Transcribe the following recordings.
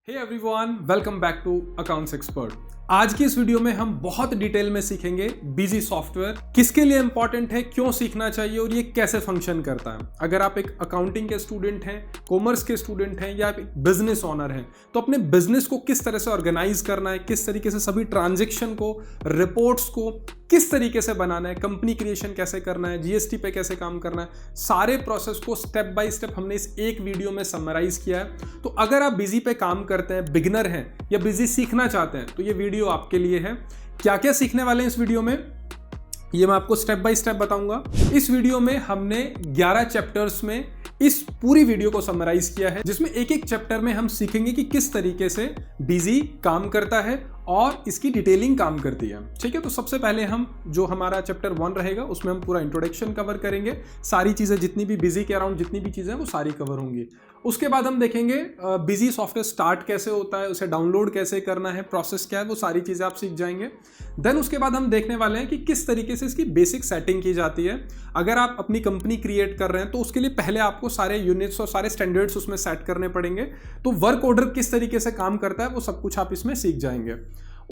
Hey everyone, welcome back to accounts Expert. आज की इस वीडियो में हम बहुत डिटेल में सीखेंगे बिजी सॉफ्टवेयर किसके लिए इंपॉर्टेंट है, क्यों सीखना चाहिए और ये कैसे फंक्शन करता है। अगर आप एक अकाउंटिंग के स्टूडेंट हैं, कॉमर्स के स्टूडेंट हैं या आप एक बिजनेस ओनर हैं, तो अपने बिजनेस को किस तरह से ऑर्गेनाइज करना है, किस तरीके से सभी ट्रांजेक्शन को, रिपोर्ट्स को किस तरीके से बनाना है, कंपनी क्रिएशन कैसे करना है, जीएसटी पे कैसे काम करना है, सारे प्रोसेस को स्टेप बाय स्टेप हमने इस एक वीडियो में समराइज किया है। तो अगर आप बिजी पे काम करते हैं, बिगिनर हैं या बिजी सीखना चाहते हैं, तो ये वीडियो आपके लिए है। क्या क्या सीखने वाले हैं इस वीडियो में, ये मैं आपको स्टेप बाय स्टेप बताऊंगा। इस वीडियो में हमने 11 चैप्टर्स में इस पूरी वीडियो को समराइज किया है, जिसमें एक एक चैप्टर में हम सीखेंगे कि किस तरीके से बिजी काम करता है और इसकी डिटेलिंग काम करती है। ठीक है, तो सबसे पहले हम जो हमारा चैप्टर 1 रहेगा उसमें हम पूरा इंट्रोडक्शन कवर करेंगे, सारी चीजें जितनी भी बिजी के अराउंड जितनी भी चीजें हैं वो सारी कवर होंगी। उसके बाद हम देखेंगे बिजी सॉफ्टवेयर स्टार्ट कैसे होता है, उसे डाउनलोड कैसे करना है, प्रोसेस क्या है, वो सारी चीजें आप सीख जाएंगे। देन उसके बाद हम देखने वाले हैं कि किस तरीके से इसकी बेसिक सेटिंग की जाती है। अगर आप अपनी कंपनी क्रिएट कर रहे हैं तो उसके लिए पहले आपको सारे यूनिट्स और सारे स्टैंडर्ड्स उसमें सेट करने पड़ेंगे। तो वर्क ऑर्डर किस तरीके से काम करता है वो सब कुछ आप इसमें सीख जाएंगे।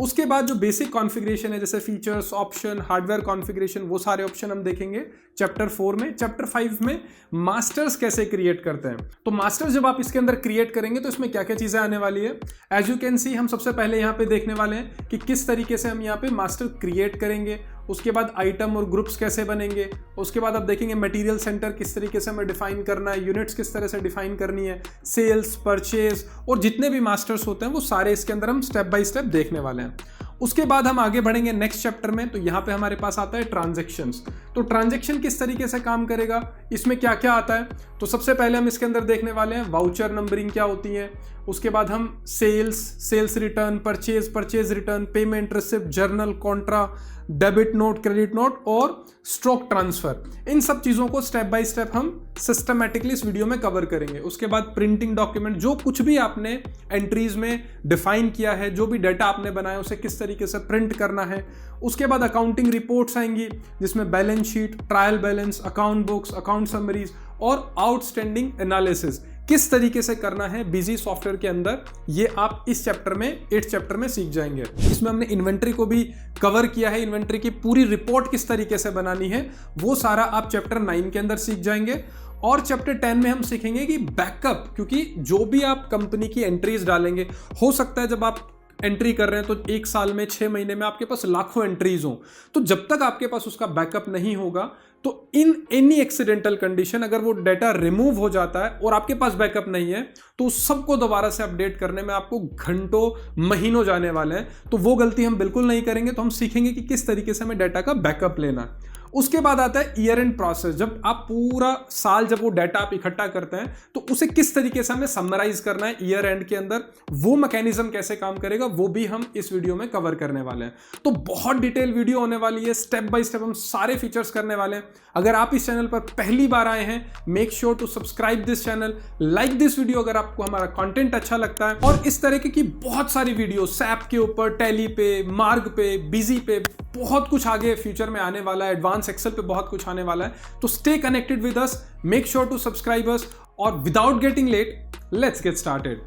उसके बाद जो बेसिक कॉन्फ़िगरेशन है, जैसे फीचर्स, ऑप्शन, हार्डवेयर कॉन्फ़िगरेशन, वो सारे ऑप्शन हम देखेंगे चैप्टर 4 में। चैप्टर 5 में मास्टर्स कैसे क्रिएट करते हैं। तो मास्टर्स जब आप इसके अंदर क्रिएट करेंगे तो इसमें क्या क्या चीज़ें आने वाली है। एज यू कैन सी, हम सबसे पहले यहाँ पे देखने वाले हैं कि किस तरीके से हम यहाँ पे मास्टर क्रिएट करेंगे। उसके बाद आइटम और ग्रुप्स कैसे बनेंगे। उसके बाद आप देखेंगे मटेरियल सेंटर किस तरीके से हमें डिफाइन करना है, यूनिट्स किस तरह से डिफाइन करनी है, सेल्स, परचेज और जितने भी मास्टर्स होते हैं वो सारे इसके अंदर हम स्टेप बाय स्टेप देखने वाले हैं। उसके बाद हम आगे बढ़ेंगे नेक्स्ट चैप्टर में। तो यहाँ पे हमारे पास आता है ट्रांजैक्शंस। तो ट्रांजैक्शन किस तरीके से काम करेगा, इसमें क्या क्या आता है। तो सबसे पहले हम इसके अंदर देखने वाले हैं वाउचर नंबरिंग क्या होती है। उसके बाद हम sales return, purchase return, payment receipt, journal, contra, debit note, credit note और स्टॉक ट्रांसफर, इन सब चीज़ों को स्टेप बाय स्टेप हम सिस्टमैटिकली इस वीडियो में कवर करेंगे। उसके बाद प्रिंटिंग डॉक्यूमेंट, जो कुछ भी आपने एंट्रीज में डिफाइन किया है, जो भी डाटा आपने बनाया उसे किस तरीके से प्रिंट करना है। उसके बाद अकाउंटिंग रिपोर्ट्स आएंगी, जिसमें balance sheet, trial balance, account books, account summaries और आउटस्टैंडिंग एनालिसिस किस तरीके से करना है बिजी सॉफ्टवेयर के अंदर, ये आप इस चैप्टर में 8 चैप्टर में सीख जाएंगे। इसमें हमने इन्वेंट्री को भी कवर किया है, इन्वेंट्री की पूरी रिपोर्ट किस तरीके से बनानी है वो सारा आप चैप्टर 9 के अंदर सीख जाएंगे। और चैप्टर 10 में हम सीखेंगे कि बैकअप, क्योंकि जो भी आप कंपनी की एंट्रीज डालेंगे, हो सकता है जब आप एंट्री कर रहे हैं तो 1 साल में 6 महीने में आपके पास लाखों एंट्रीज हों, तो जब तक आपके पास उसका बैकअप नहीं होगा तो इन एनी एक्सीडेंटल कंडीशन, अगर वो डाटा रिमूव हो जाता है और आपके पास बैकअप नहीं है तो उस सबको दोबारा से अपडेट करने में आपको घंटों, महीनों जाने वाले हैं। तो वो गलती हम बिल्कुल नहीं करेंगे। तो हम सीखेंगे कि किस तरीके से हमें डाटा का बैकअप लेना है। उसके बाद आता है ईयर एंड प्रोसेस। जब आप पूरा साल जब वो डाटा आप इकट्ठा करते हैं तो उसे किस तरीके से हमें समराइज करना है ईयर एंड के अंदर, वो मैकेनिज्म कैसे काम करेगा, वो भी हम इस वीडियो में कवर करने वाले हैं। तो बहुत डिटेल वीडियो होने वाली है, स्टेप बाय स्टेप हम सारे फीचर्स करने वाले हैं। अगर आप इस चैनल पर पहली बार आए हैं, make sure to subscribe this channel, like this video अगर आपको हमारा कंटेंट अच्छा लगता है। और इस तरीके की बहुत सारी वीडियो सैप के ऊपर, टैली पे, मार्ग पे, बिजी पे, बहुत कुछ आगे फ्यूचर में आने वाला है। एडवांस एक्सेल पे बहुत कुछ आने वाला है। तो stay connected with us, make sure to subscribe us, और without getting late, let's get started.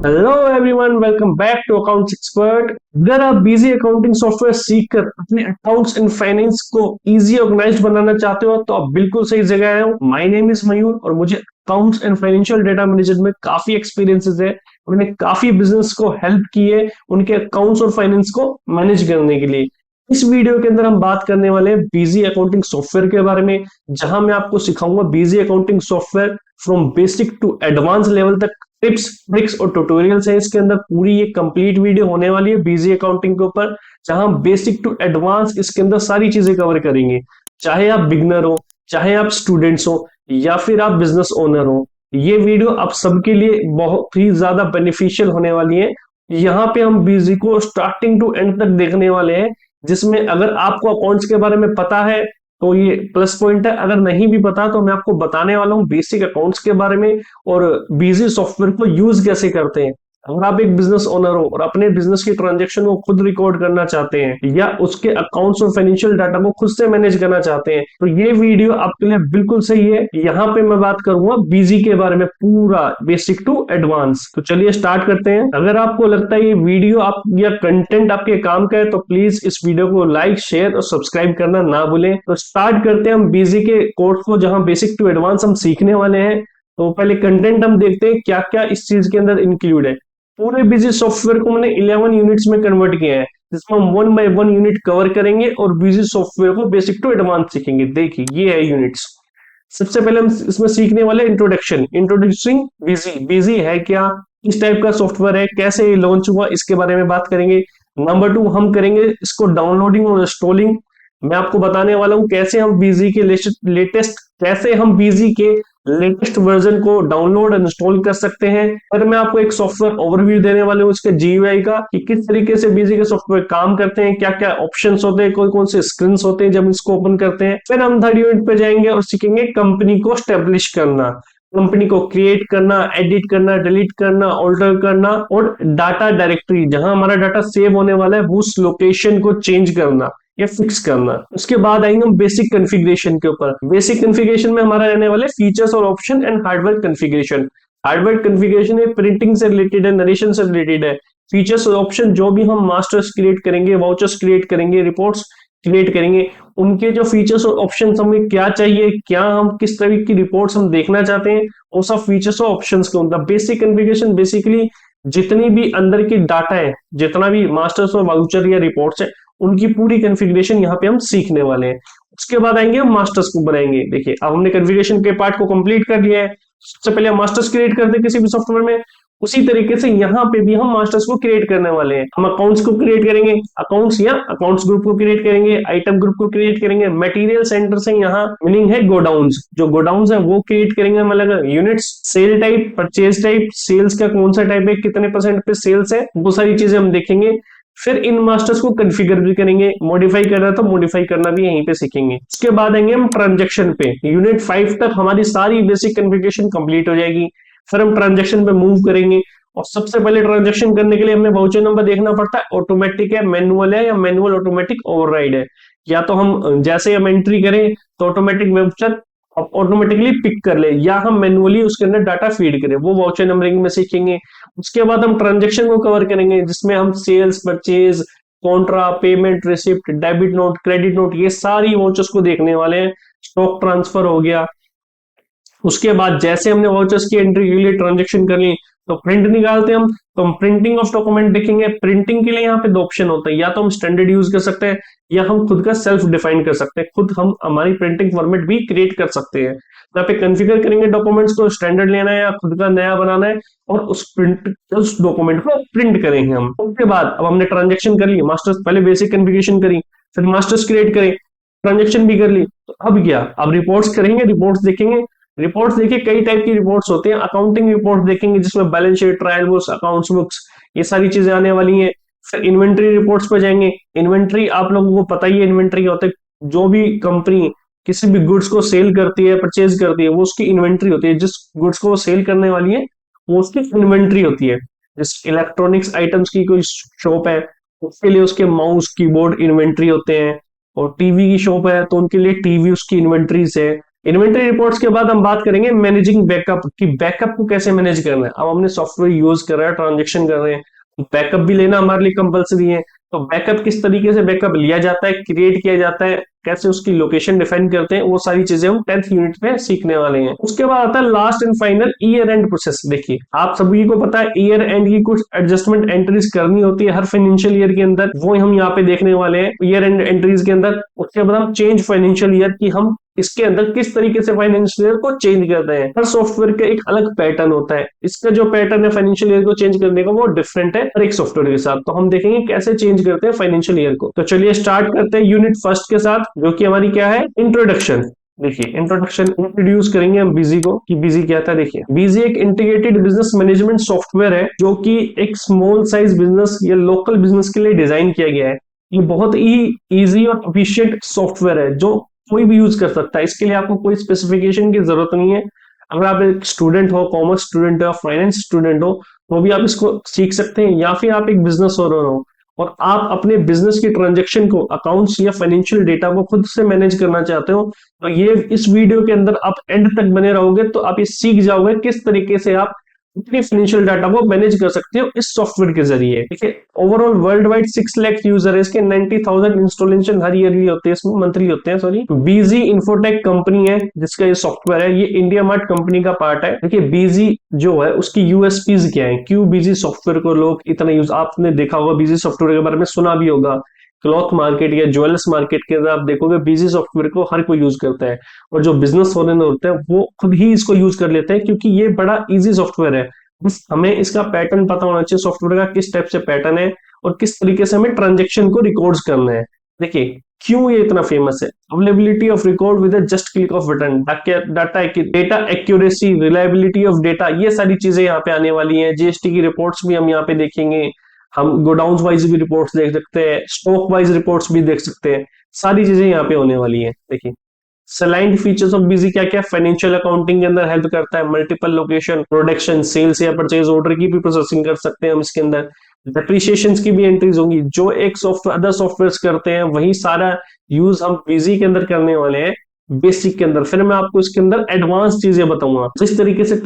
Hello everyone, welcome back to accounts expert. अगर आप बिजी अकाउंटिंग सॉफ्टवेयर सीखकर अपने अकाउंट्स एंड फाइनेंस को इजी ऑर्गेनाइज बनाना चाहते हो तो आप बिल्कुल सही जगह आए हो। माय नेम इज मयूर और मुझे accounts and financial data management में काफी एक्सपीरियंसेस है। मैंने काफी बिजनेस को हेल्प की है उनके अकाउंट्स और फाइनेंस को मैनेज करने के लिए। इस वीडियो के अंदर हम बात करने वाले हैं बिजी अकाउंटिंग सॉफ्टवेयर के बारे में, जहां मैं आपको सिखाऊंगा Busy accounting software from basic to advance level तक। टिप्स, ट्रिक्स और ट्यूटोरियल्स है इसके अंदर। पूरी ये कंप्लीट वीडियो होने वाली है बिजी अकाउंटिंग के ऊपर, जहां बेसिक टू एडवांस इसके अंदर सारी चीजें कवर करेंगे। चाहे आप बिगनर हो, चाहे आप स्टूडेंट्स हो या फिर आप बिजनेस ओनर हो, ये वीडियो आप सबके लिए बहुत ही ज्यादा बेनिफिशियल होने वाली है। यहाँ पे हम बिजी को स्टार्टिंग टू एंड तक देखने वाले हैं, जिसमें अगर आपको अकाउंट्स के बारे में पता है तो ये प्लस पॉइंट है। अगर नहीं भी पता तो मैं आपको बताने वाला हूँ बेसिक अकाउंट्स के बारे में और बिजी सॉफ्टवेयर को यूज कैसे करते हैं। अगर आप एक बिजनेस ओनर हो और अपने बिजनेस की ट्रांजैक्शन को खुद रिकॉर्ड करना चाहते हैं या उसके अकाउंट्स और फाइनेंशियल डाटा को खुद से मैनेज करना चाहते हैं तो ये वीडियो आपके लिए बिल्कुल सही है। यहाँ पे मैं बात करूंगा बीजी के बारे में, पूरा बेसिक टू एडवांस। तो चलिए स्टार्ट करते हैं। अगर आपको लगता है ये वीडियो आप या कंटेंट आपके काम का है तो प्लीज इस वीडियो को लाइक, शेयर और सब्सक्राइब करना ना भूलें। तो स्टार्ट करते हैं हम बीजी के कोर्स को, जहां बेसिक टू एडवांस हम सीखने वाले हैं। तो पहले कंटेंट हम देखते हैं क्या क्या इस चीज के अंदर इंक्लूड है। पूरे बिजी सॉफ्टवेयर को मैंने 11 यूनिट्स में कन्वर्ट किया है, जिसमें हम 1 बाय 1 यूनिट कवर करेंगे और बिजी सॉफ्टवेयर को बेसिक टू एडवांस सीखेंगे। देखिए ये है यूनिट्स। सबसे पहले हम इसमें सीखने वाले इंट्रोडक्शन, इंट्रोड्यूसिंग बिजी। बिजी है क्या, किस टाइप का सॉफ्टवेयर है, कैसे ये लॉन्च हुआ, इसके बारे में बात करेंगे। नंबर 2 हम करेंगे इसको डाउनलोडिंग और इंस्टॉलिंग। मैं आपको बताने वाला हूं कैसे हम बीजी के लेटेस्ट वर्जन को डाउनलोड और इंस्टॉल कर सकते हैं। पर मैं आपको एक सॉफ्टवेयर ओवरव्यू देने वाला हूं इसके जीयूआई का, कि किस तरीके से बीजी के सॉफ्टवेयर काम करते हैं, क्या क्या ऑप्शंस होते हैं, कौन कौन से स्क्रीन होते हैं जब इसको ओपन करते हैं। फिर हम थर्ड यूनिट पे जाएंगे और सीखेंगे कंपनी को स्टेब्लिश करना, कंपनी को क्रिएट करना, एडिट करना, डिलीट करना, ऑल्टर करना और डाटा डायरेक्टरी जहां हमारा डाटा सेव होने वाला है उस लोकेशन को चेंज करना या फिक्स करना। उसके बाद आएंगे हम बेसिक कॉन्फ़िगरेशन के ऊपर। बेसिक कॉन्फ़िगरेशन में हमारा रहने वाले फीचर्स और option and hardware configuration. Hardware configuration है, प्रिंटिंग से रिलेटेड है, नरेशन से रिलेटेड है। फीचर्स और ऑप्शन जो भी हम मास्टर्स क्रिएट करेंगे, वाउचर्स क्रिएट करेंगे, रिपोर्ट्स क्रिएट करेंगे, उनके जो फीचर्स और ऑप्शंस हमें क्या चाहिए, क्या हम किस तरह की रिपोर्ट्स हम देखना चाहते हैं, वो सब फीचर्स और ऑप्शंस के होता है। बेसिक कॉन्फ़िगरेशन बेसिकली जितनी भी अंदर की डाटा है, जितना भी मास्टर्स और वाउचर या रिपोर्ट्स है, उनकी पूरी कॉन्फ़िगरेशन यहाँ पे हम सीखने वाले हैं। उसके बाद आएंगे हम मास्टर्स को बनाएंगे। देखिए अब हमने कॉन्फ़िगरेशन के पार्ट को कंप्लीट कर लिया है। सबसे पहले हम मास्टर्स क्रिएट करते हैं किसी भी सॉफ्टवेयर में, उसी तरीके से यहाँ पे भी हम मास्टर्स को क्रिएट करने वाले हैं। हम अकाउंट्स को क्रिएट करेंगे, अकाउंट्स या अकाउंट्स ग्रुप को क्रिएट करेंगे, आइटम ग्रुप को क्रिएट करेंगे, मटेरियल सेंटर से यहाँ मीनिंग है गोडाउन्स, जो गोडाउन्स है वो क्रिएट करेंगे हम अलग अलग units. Sale type, purchase type, sales का कौन सा टाइप है, कितने परसेंट पे सेल्स है, वो सारी चीजें हम देखेंगे। फिर इन मास्टर्स को कॉन्फ़िगर भी करेंगे, मॉडिफाई करना तो मॉडिफाई करना भी यहीं पे सीखेंगे। उसके बाद आएंगे हम ट्रांजैक्शन पे। यूनिट 5 तक हमारी सारी बेसिक कॉन्फ़िगरेशन कंप्लीट हो जाएगी। फिर हम ट्रांजैक्शन पे मूव करेंगे और सबसे पहले ट्रांजैक्शन करने के लिए हमें वाउचर नंबर देखना पड़ता है, ऑटोमेटिक है, मैनुअल है या मैनुअल ऑटोमेटिक ओवरराइड है। या तो हम जैसे हम एंट्री करें तो ऑटोमेटिक वाउचर ऑटोमेटिकली पिक कर ले, या हम मैनुअली उसके अंदर डाटा फीड करें, वो वाउचर नंबरिंग में सीखेंगे। उसके बाद हम ट्रांजैक्शन को कवर करेंगे, जिसमें हम sales, purchase, contra, payment, receipt, debit note, credit note, ये सारी वाउचर्स को देखने वाले हैं। स्टॉक ट्रांसफर हो गया। उसके बाद जैसे हमने वाउचर्स की एंट्री के लिए ट्रांजैक्शन कर ली तो प्रिंट निकालते हैं हम, तो हम प्रिंटिंग ऑफ डॉक्यूमेंट देखेंगे। प्रिंटिंग के लिए यहाँ पे 2 ऑप्शन होते हैं, या तो हम स्टैंडर्ड यूज कर सकते हैं या हम खुद का सेल्फ डिफाइन कर सकते हैं, खुद हम हमारी प्रिंटिंग फॉर्मेट भी क्रिएट कर सकते हैं। यहाँ पे कॉन्फ़िगर करेंगे डॉक्यूमेंट्स को, स्टैंडर्ड लेना है या खुद का नया बनाना है, और उस डॉक्यूमेंट को प्रिंट करेंगे हम। उसके बाद अब हमने ट्रांजेक्शन कर ली, मास्टर्स पहले बेसिक कॉन्फ़िगरेशन करी, फिर मास्टर्स क्रिएट करें, ट्रांजेक्शन भी कर ली, तो अब क्या, अब रिपोर्ट्स करेंगे, रिपोर्ट्स देखेंगे। रिपोर्ट्स देखिए कई टाइप की रिपोर्ट्स होते हैं। अकाउंटिंग रिपोर्ट देखेंगे जिसमें balance sheet, trial books, accounts books, ये सारी चीजें आने वाली हैं। फिर इन्वेंट्री रिपोर्ट्स पे जाएंगे। इन्वेंट्री आप लोगों को पता ही है, इन्वेंट्री होता है जो भी कंपनी किसी भी गुड्स को सेल करती है, परचेज करती है, वो उसकी इन्वेंट्री होती है। जिस गुड्स को वो सेल करने वाली है वो उसकी इन्वेंट्री होती है। जिस इलेक्ट्रॉनिक्स आइटम्स की कोई शॉप है उसके लिए उसके माउस, कीबोर्ड इन्वेंट्री होते हैं, और टीवी की शॉप है तो उनके लिए टीवी उसकी इन्वेंट्रीज है। इन्वेंटरी रिपोर्ट्स के बाद हम बात करेंगे मैनेजिंग बैकअप, कि बैकअप को कैसे मैनेज करना है। अब हमने सॉफ्टवेयर यूज कर रहा है, ट्रांजेक्शन कर रहे हैं, बैकअप भी लेना हमारे लिए कंपलसरी है। तो बैकअप किस तरीके से बैकअप लिया जाता है, क्रिएट किया जाता है, कैसे उसकी लोकेशन डिफाइन करते हैं, वो सारी चीजें हम 10th यूनिट में सीखने वाले हैं। उसके बाद आता है last and final year and process. देखिए आप सभी को पता है ईयर एंड की कुछ एडजस्टमेंट एंट्रीज करनी होती है हर फाइनेंशियल ईयर के अंदर, वो हम यहाँ पे देखने वाले हैं ईयर एंड एंट्रीज के अंदर। उसके बाद हम चेंज फाइनेंशियल ईयर की, हम इसके अंदर किस तरीके से फाइनेंशियल ईयर को चेंज करते हैं। हर सॉफ्टवेयर का एक अलग पैटर्न होता है, इसका जो पैटर्न है फाइनेंशियल ईयर को चेंज करने का वो डिफरेंट है हर एक सॉफ्टवेयर के साथ। तो हम देखेंगे कैसे चेंज करते हैं फाइनेंशियल ईयर को। तो चलिए स्टार्ट करते हैं यूनिट फर्स्ट के साथ, जो कि हमारी क्या है, इंट्रोडक्शन। देखिए इंट्रोडक्शन इंट्रोड्यूस करेंगे हम बीजी को, कि बीजी क्या था। देखिए बीजी एक इंटीग्रेटेड बिजनेस मैनेजमेंट सॉफ्टवेयर है जो कि एक स्मॉल साइज बिजनेस या लोकल बिजनेस के लिए डिजाइन किया गया है। ये बहुत ही इजी और एफिशिएंट सॉफ्टवेयर है जो कोई भी यूज कर सकता है। इसके लिए आपको कोई स्पेसिफिकेशन की जरूरत नहीं है। अगर आप एक स्टूडेंट हो, कॉमर्स स्टूडेंट हो, फाइनेंस स्टूडेंट हो, तो भी आप इसको सीख सकते हैं। या फिर आप एक बिजनेस ओनर हो और आप अपने बिजनेस की ट्रांजेक्शन को, अकाउंट्स या फाइनेंशियल डेटा को खुद से मैनेज करना चाहते हो, तो ये इस वीडियो के अंदर आप एंड तक बने रहोगे तो आप ये सीख जाओगे किस तरीके से आप अपने फाइनेंशियल डाटा को मैनेज कर सकते हो इस सॉफ्टवेयर के जरिए। ठीक है, overall world wide 6 lakh user है इसके, 90,000 इंस्टॉलेशन हर ईयरली होते हैं, इसमें मंथली होते हैं सॉरी। बीजी इंफोटेक कंपनी है जिसका ये सॉफ्टवेयर है, ये इंडिया मार्ट कंपनी का पार्ट है। देखिए बीजी जो है उसकी यूएसपीज क्या है, क्यों बीजी सॉफ्टवेयर को लोग इतना यूज, आपने देखा होगा बीजी सॉफ्टवेयर के बारे में, सुना भी होगा। क्लॉथ मार्केट या ज्वेलर्स मार्केट के अंदर आप देखोगे बीजी सॉफ्टवेयर को हर कोई यूज करता है, और जो बिजनेस ओनर होते हैं वो खुद ही इसको यूज कर लेते हैं क्योंकि ये बड़ा इजी सॉफ्टवेयर है। बस हमें इसका पैटर्न पता होना चाहिए, सॉफ्टवेयर का किस टाइप से पैटर्न है और किस तरीके से हमें ट्रांजेक्शन को रिकॉर्ड्स करना है। देखिए क्यों ये इतना फेमस है, availability of record with just click off button, data accuracy, reliability of data, ये सारी चीजें यहाँ पे आने वाली हैं। जीएसटी की रिपोर्ट्स भी हम यहाँ पे देखेंगे, हम गोडाउन वाइज भी रिपोर्ट्स देख सकते हैं, स्टॉक वाइज रिपोर्ट्स भी देख सकते हैं, सारी चीजें यहाँ पे होने वाली हैं। देखिए सलाइंड फीचर्स ऑफ बीजी क्या क्या, फाइनेंशियल अकाउंटिंग के अंदर हेल्प करता है, मल्टीपल लोकेशन, प्रोडक्शन, सेल्स या परचेज ऑर्डर की भी प्रोसेसिंग कर सकते हैं हम इसके अंदर, डेप्रिसिएशन की भी एंट्रीज होंगी, जो एक सॉफ्टवेयर अदर सॉफ्टवेयर करते हैं वही सारा यूज हम बीजी के अंदर करने वाले हैं बेसिक के अंदर। फिर मैं आपको इसके अंदर एडवांस चीजें बताऊंगा, जिस तरीके से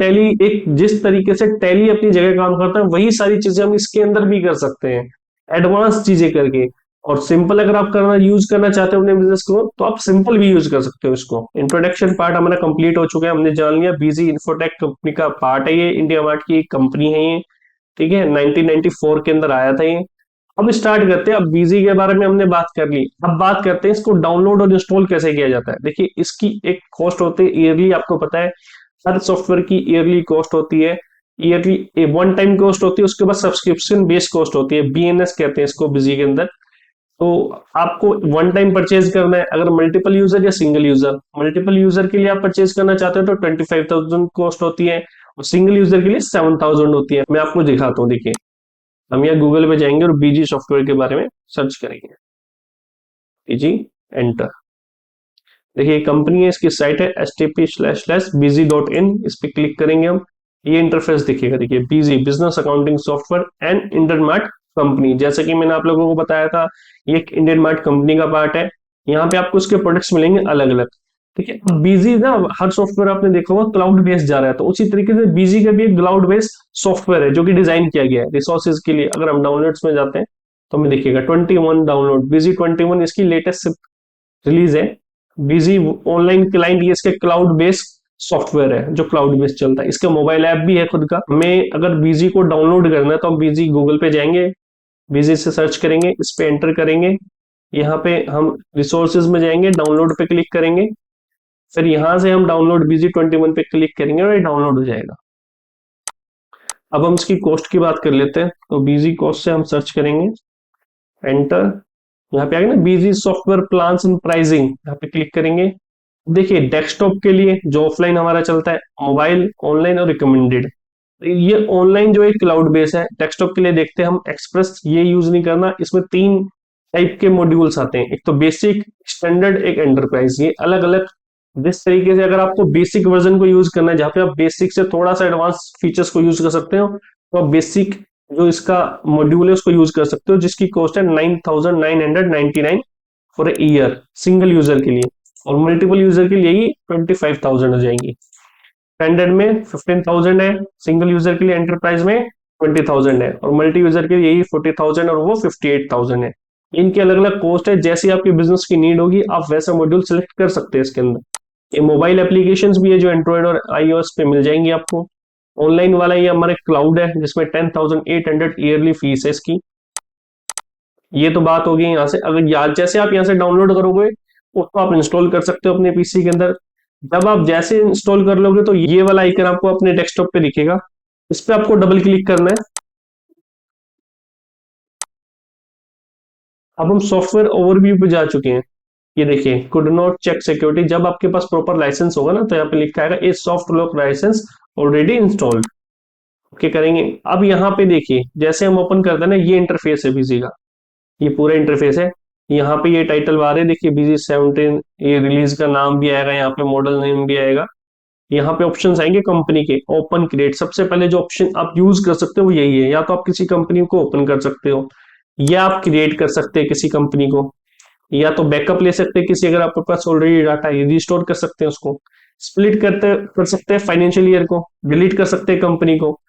टैली अपनी जगह काम करता है वही सारी चीजें हम इसके अंदर भी कर सकते हैं, एडवांस चीजें करके। और सिंपल अगर आप करना यूज करना चाहते हो अपने बिजनेस को तो आप सिंपल भी यूज कर सकते हो इसको। इंट्रोडक्शन पार्ट हमारा कंप्लीट हो चुका है, हमने जान लिया बीजी इंफोटेक कंपनी का पार्ट है, ये इंडिया मार्ट की कंपनी है ये। ठीक है, 1994 के अंदर आया था ये। अब स्टार्ट करते हैं, अब बीजी के बारे में हमने बात कर ली, अब बात करते हैं इसको डाउनलोड और इंस्टॉल कैसे किया जाता है। देखिए इसकी एक कॉस्ट होती है ईयरली, आपको पता है हर सॉफ्टवेयर की ईयरली कॉस्ट होती है, ईयरली वन टाइम कॉस्ट होती है, उसके बाद सब्सक्रिप्शन बेस्ड कॉस्ट होती है, बीएनएस कहते हैं इसको बीजी के अंदर। तो आपको वन टाइम परचेज करना है, अगर मल्टीपल यूजर या सिंगल यूजर, मल्टीपल यूजर के लिए आप परचेज करना चाहते हो तो 25,000 कॉस्ट होती है, और सिंगल यूजर के लिए 7,000 होती है। मैं आपको दिखाता हूँ, देखिए हम यहाँ गूगल पे जाएंगे और बीजी सॉफ्टवेयर के बारे में सर्च करेंगे, बीजी एंटर। देखिए कंपनी है, इसकी साइट है http://busy.in, इस पे क्लिक करेंगे हम, ये इंटरफेस दिखेगा। देखिए Busy business accounting software and Indian mart company, जैसे कि मैंने आप लोगों को बताया था ये एक इंडियन मार्ट कंपनी का पार्ट है। यहाँ पे आपको उसके प्रोडक्ट्स मिलेंगे अलग अलग। ठीक है, बीजी ना हर सॉफ्टवेयर आपने देखा होगा क्लाउड बेस्ड जा रहा है, तो उसी तरीके से बीजी का भी एक क्लाउड बेस्ड सॉफ्टवेयर है जो कि डिजाइन किया गया है रिसोर्सेज के लिए। अगर हम डाउनलोड्स में जाते हैं तो हमें देखिएगा 21 डाउनलोड, बीजी 21 इसकी लेटेस्ट रिलीज है। बीजी ऑनलाइन क्लाइंट, ये इसके क्लाउड बेस्ड सॉफ्टवेयर है जो क्लाउड बेस्ड चलता है, इसका मोबाइल ऐप भी है खुद का। हमें अगर बीजी को डाउनलोड करना है तो हम बीजी गूगल पे जाएंगे, बीजी से सर्च करेंगे, इस पे एंटर करेंगे, यहाँ पे हम रिसोर्सेज में जाएंगे, डाउनलोड पे क्लिक करेंगे, फिर यहां से हम डाउनलोड बीजी 21 पे क्लिक करेंगे और ये डाउनलोड हो जाएगा। अब हम इसकी कॉस्ट की बात कर लेते हैं, तो बीजी कॉस्ट से हम सर्च करेंगे, एंटर, यहाँ पे आ गया ना बीजी सॉफ्टवेयर प्लान्स एंड प्राइसिंग, यहाँ पे क्लिक करेंगे। देखिए डेस्कटॉप के लिए जो ऑफलाइन हमारा चलता है, मोबाइल, ऑनलाइन और रिकमेंडेड, ये ऑनलाइन जो है क्लाउड बेस है। डेस्कटॉप के लिए देखते हैं हम एक्सप्रेस, ये यूज नहीं करना, इसमें 3 टाइप के मॉड्यूल्स आते हैं, एक तो बेसिक, स्टैंडर्ड, एक एंटरप्राइज, ये अलग अलग। जिस तरीके से अगर आपको बेसिक वर्जन को यूज करना है जहाँ पे आप बेसिक से थोड़ा सा एडवांस फीचर्स को यूज कर सकते हो, तो आप बेसिक जो इसका मॉड्यूल है उसको यूज कर सकते हो, जिसकी कॉस्ट है 9,999 फॉर ईयर सिंगल यूजर के लिए, और मल्टीपल यूजर के लिए ही 25,000 हो जाएंगी। स्टैंडर्ड में 15,000 है सिंगल यूजर के लिए, एंटरप्राइज में 20,000 है, और मल्टी यूजर के लिए यही 40,000 और वो 58,000 है। इनकी अलग अलग कॉस्ट है, जैसी आपकी बिजनेस की नीड होगी आप वैसा मॉड्यूल सेलेक्ट कर सकते हैं इसके अंदर। ये मोबाइल एप्लीकेशंस भी है जो एंड्रॉइड और आईओएस पे मिल जाएंगी आपको। ऑनलाइन वाला ये हमारे क्लाउड है जिसमें 10,800 ईयरली फीस है इसकी। ये तो बात होगी यहाँ से, अगर जैसे आप यहाँ से डाउनलोड करोगे उसको आप इंस्टॉल कर सकते हो अपने पीसी के अंदर। जब आप जैसे इंस्टॉल कर लोगे तो ये वाला आइकन आपको अपने डेस्कटॉप पे दिखेगा, इस पे आपको डबल क्लिक करना है। अब हम सॉफ्टवेयर ओवरव्यू पे जा चुके हैं। ये देखिए कुड नॉट चेक सिक्योरिटी, जब आपके पास प्रॉपर लाइसेंस होगा ना तो यहाँ पे लिखा है a soft lock licence already installed, okay करेंगे। अब यहाँ पे देखिए जैसे हम ओपन करते हैं ना, ये इंटरफेस है बीजी का, ये पूरा इंटरफेस है। यहाँ पे ये टाइटल बार है, देखिए बीजी 17, ये रिलीज का नाम भी आएगा, यहाँ पे मॉडल नेम भी आएगा, यहाँ पे ऑप्शन आएंगे कंपनी के, ओपन क्रिएट। सबसे पहले जो ऑप्शन आप यूज कर सकते हो वो यही है, या तो आप किसी कंपनी को ओपन कर सकते हो, या आप क्रिएट कर सकते हैं किसी कंपनी को, या तो बैकअप ले सकते हैं किसी, अगर आपके पास ऑलरेडी डाटा है रिस्टोर कर सकते हैं उसको, स्प्लिट कर सकते हैं फाइनेंशियल ईयर को, डिलीट कर सकते हैं कंपनी को।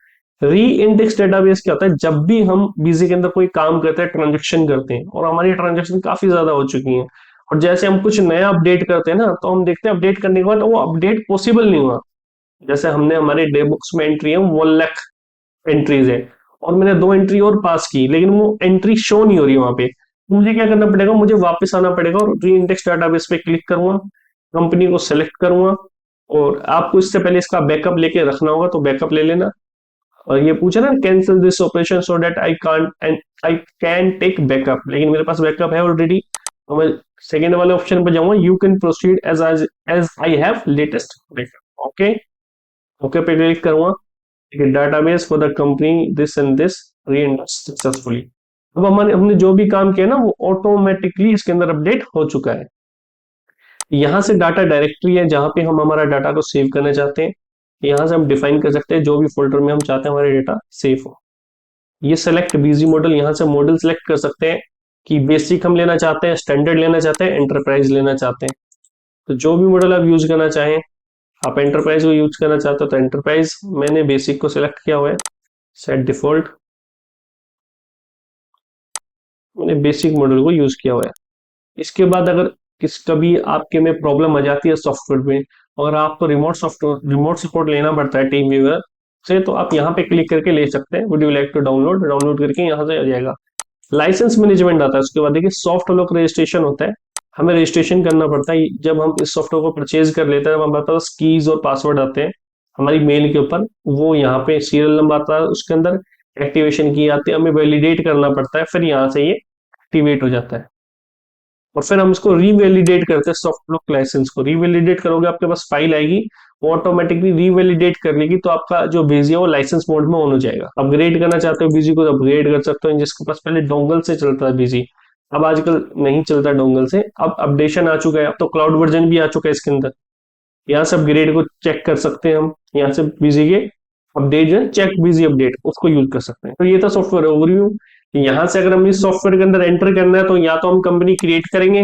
री इंडेक्स डेटाबेस क्या होता है, जब भी हम बीजी के अंदर कोई काम करते हैं, ट्रांजेक्शन करते हैं, और हमारी ट्रांजेक्शन काफी ज्यादा हो चुकी है, और जैसे हम कुछ नया अपडेट करते हैं ना, तो हम देखते हैं अपडेट करने के बाद वो अपडेट पॉसिबल नहीं हुआ। जैसे हमने हमारे डे बुक्स में एंट्री है 1 लाख एंट्रीज है, और मैंने 2 एंट्री और पास की, लेकिन वो एंट्री शो नहीं हो रही वहां पे। मुझे क्या करना पड़ेगा, मुझे वापस आना पड़ेगा और री इंडेक्स डाटाबेस पे क्लिक करूंगा, कंपनी को सेलेक्ट करूंगा, और आपको इससे पहले इसका बैकअप लेके रखना होगा, तो बैकअप ले लेना। और ये पूछा ना, cancel this operation so that I can take backup, लेकिन मेरे पास बैकअप है ऑलरेडी, तो मैं सेकेंड वाले ऑप्शन पर जाऊंगा, you can proceed as I have latest backup. Okay, okay पे क्लिक करूंगा, database for the company this and this reindex successfully. अब हमने जो भी काम किया ना, वो ऑटोमेटिकली इसके अंदर अपडेट हो चुका है। यहाँ से डाटा डायरेक्टरी है, जहां पे हम हमारा डाटा को सेव करना चाहते हैं। यहाँ से हम डिफाइन कर सकते हैं जो भी फोल्डर में हम चाहते हैं हमारे डाटा सेव हो। ये सेलेक्ट बीजी मॉडल, यहाँ से मॉडल सेलेक्ट कर सकते हैं कि बेसिक हम लेना चाहते हैं, स्टैंडर्ड लेना चाहते हैं, एंटरप्राइज लेना चाहते हैं। तो जो भी मॉडल आप यूज करना चाहें, आप एंटरप्राइज को यूज करना चाहते हो तो एंटरप्राइज, मैंने बेसिक को सिलेक्ट किया हुआ है, सेट डिफॉल्ट, मैंने बेसिक मॉडल को यूज किया हुआ है। इसके बाद अगर कभी आपके में प्रॉब्लम आ जाती है सॉफ्टवेयर में, और आपको रिमोट सपोर्ट लेना पड़ता है टीम व्यूअर से, तो आप यहाँ पे क्लिक करके ले सकते हैं। Would you like to download करके यहाँ से आ जाएगा। लाइसेंस मैनेजमेंट आता है, उसके बाद देखिए सॉफ्ट लॉक रजिस्ट्रेशन होता है, हमें रजिस्ट्रेशन करना पड़ता है जब हम इस सॉफ्टवेयर को परचेज कर लेते हैं। जब हमारे पास कीज और पासवर्ड आते हैं हमारी मेल के ऊपर, वो यहाँ पे सीरियल नंबर आता है, उसके अंदर एक्टिवेशन की आती है, हमें वैलिडेट करना पड़ता है, फिर यहाँ से ये एक्टिवेट हो जाता है, और फिर हम इसको रीवैलिडेट करते हैं। सॉफ्ट लॉक लाइसेंस को रीवैलिडेट करोगे, आपके पास फाइल आएगी, वो ऑटोमेटिकली रीवैलिडेट कर लेगी, तो आपका जो बीजी है वो लाइसेंस मोड में ऑन हो जाएगा। अपग्रेड करना चाहते हो बीजी को तो अपग्रेड कर सकते हो, जिसके पास पहले डोंगल से चलता है बीजी, अब आजकल नहीं चलता डोंगल से, अब अपडेशन आ चुका है, अब तो क्लाउड वर्जन भी आ चुका है इसके अंदर। यहाँ से अपग्रेड को चेक कर सकते हैं हम, यहाँ से बीजी के अपडेट जो है, चेक बीजी अपडेट, उसको यूज कर सकते हैं। तो ये था सॉफ्टवेयर ओवरव्यू। यहाँ से अगर हम इस सॉफ्टवेयर के अंदर एंटर करना है, तो या तो हम कंपनी क्रिएट करेंगे,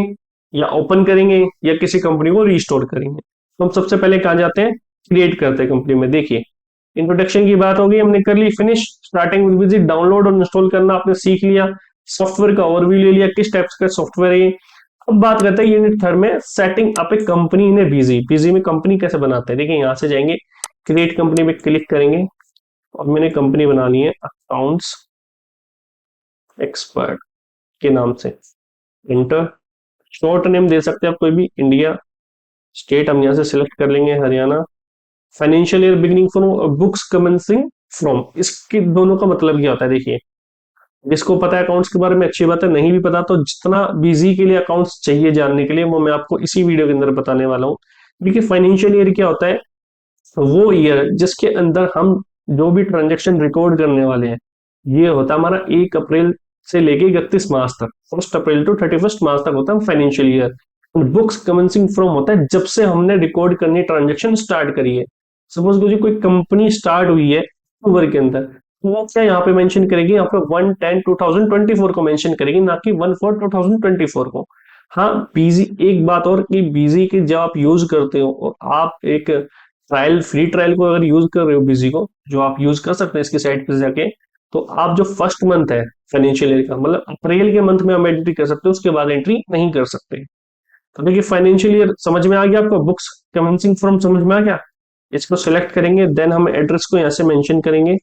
या ओपन करेंगे, या किसी कंपनी को रिस्टोर करेंगे। तो हम सबसे पहले कहाँ जाते हैं, क्रिएट करते हैं कंपनी में। देखिए इंट्रोडक्शन की बात होगी, हमने कर ली finish, starting with visit, download और इंस्टॉल करना आपने सीख लिया, सॉफ्टवेयर का ओवरव्यू ले लिया, किस टाइप का सॉफ्टवेयर है ये। अब बात करते हैं यूनिट थर्ड में, setting up a company in Busy. Busy में कंपनी कैसे बनाते हैं, देखिए यहाँ से जाएंगे, क्रिएट कंपनी पे क्लिक करेंगे, और मैंने कंपनी बनानी है अकाउंट्स एक्सपर्ट के नाम से, इंटर, शॉर्ट नेम दे सकते हैं आप कोई भी, इंडिया, स्टेट हम यहाँ से सिलेक्ट कर लेंगे Haryana, financial year beginning from, books commencing from. इसके दोनों का मतलब क्या होता है, देखिए जिसको पता है अकाउंट्स के बारे में अच्छी बात है, नहीं भी पता तो जितना बिजी के लिए अकाउंट्स चाहिए जानने के लिए, वो मैं आपको इसी वीडियो के अंदर बताने वाला हूँ। देखिए फाइनेंशियल ईयर क्या होता है, वो ईयर जिसके अंदर हम जो भी ट्रांजेक्शन रिकॉर्ड करने वाले हैं, ये होता है हमारा 1 अप्रैल से लेके 31 मार्च तक, 1 अप्रैल टू 31 मार्च तक होता है financial year. Books commencing from होता है जब से हमने रिकॉर्ड करनी ट्रांजेक्शन स्टार्ट करी है। सपोज कोई कंपनी स्टार्ट हुई है अक्टूबर के अंदर, तो वो क्या यहाँ पे मेंशन करेगी, यहाँ पे 1/10/2024 को मेंशन करेगी, ना कि 1/4/2024 को। हाँ बीजी, एक बात और कि बीजी की जब आप यूज करते हो, और आप एक ट्रायल, फ्री ट्रायल को अगर यूज कर रहे हो बीजी को, जो आप यूज कर सकते हैं इसकी साइट पर जाके, तो आप जो फर्स्ट मंथ है फाइनेंशियल ईयर का, मतलब अप्रैल के मंथ में हम एंट्री कर सकते हैं, उसके बाद एंट्री नहीं कर सकते। तो देखिए फाइनेंशियल ईयर समझ में आ गया आपको, बुक्स कमेंसिंग फ्रॉम समझ में आ गया। इसको सिलेक्ट करेंगे, देन हम एड्रेस को यहाँ से मेंशन करेंगे,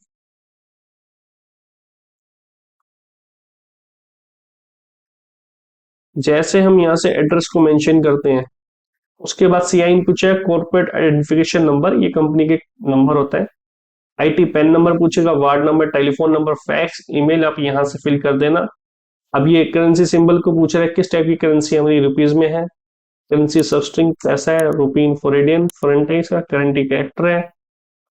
जैसे हम यहाँ से एड्रेस को मेंशन करते हैं, उसके बाद CIN पूछा है, कॉर्पोरेट आइडेंटिफिकेशन नंबर, ये कंपनी के नंबर होता है, IT पैन नंबर पूछेगा, ward number, telephone number, fax, email आप यहाँ से फिल कर देना। अब ये करेंसी सिंबल को पूछ रहा है, किस टाइप की करेंसी हमारी, रुपीज में है, करेंसी सबस्ट्रिंग पैसा है, रुपीन फॉरेडियन फॉरेंटाइज का करेंटी कैरेक्टर है।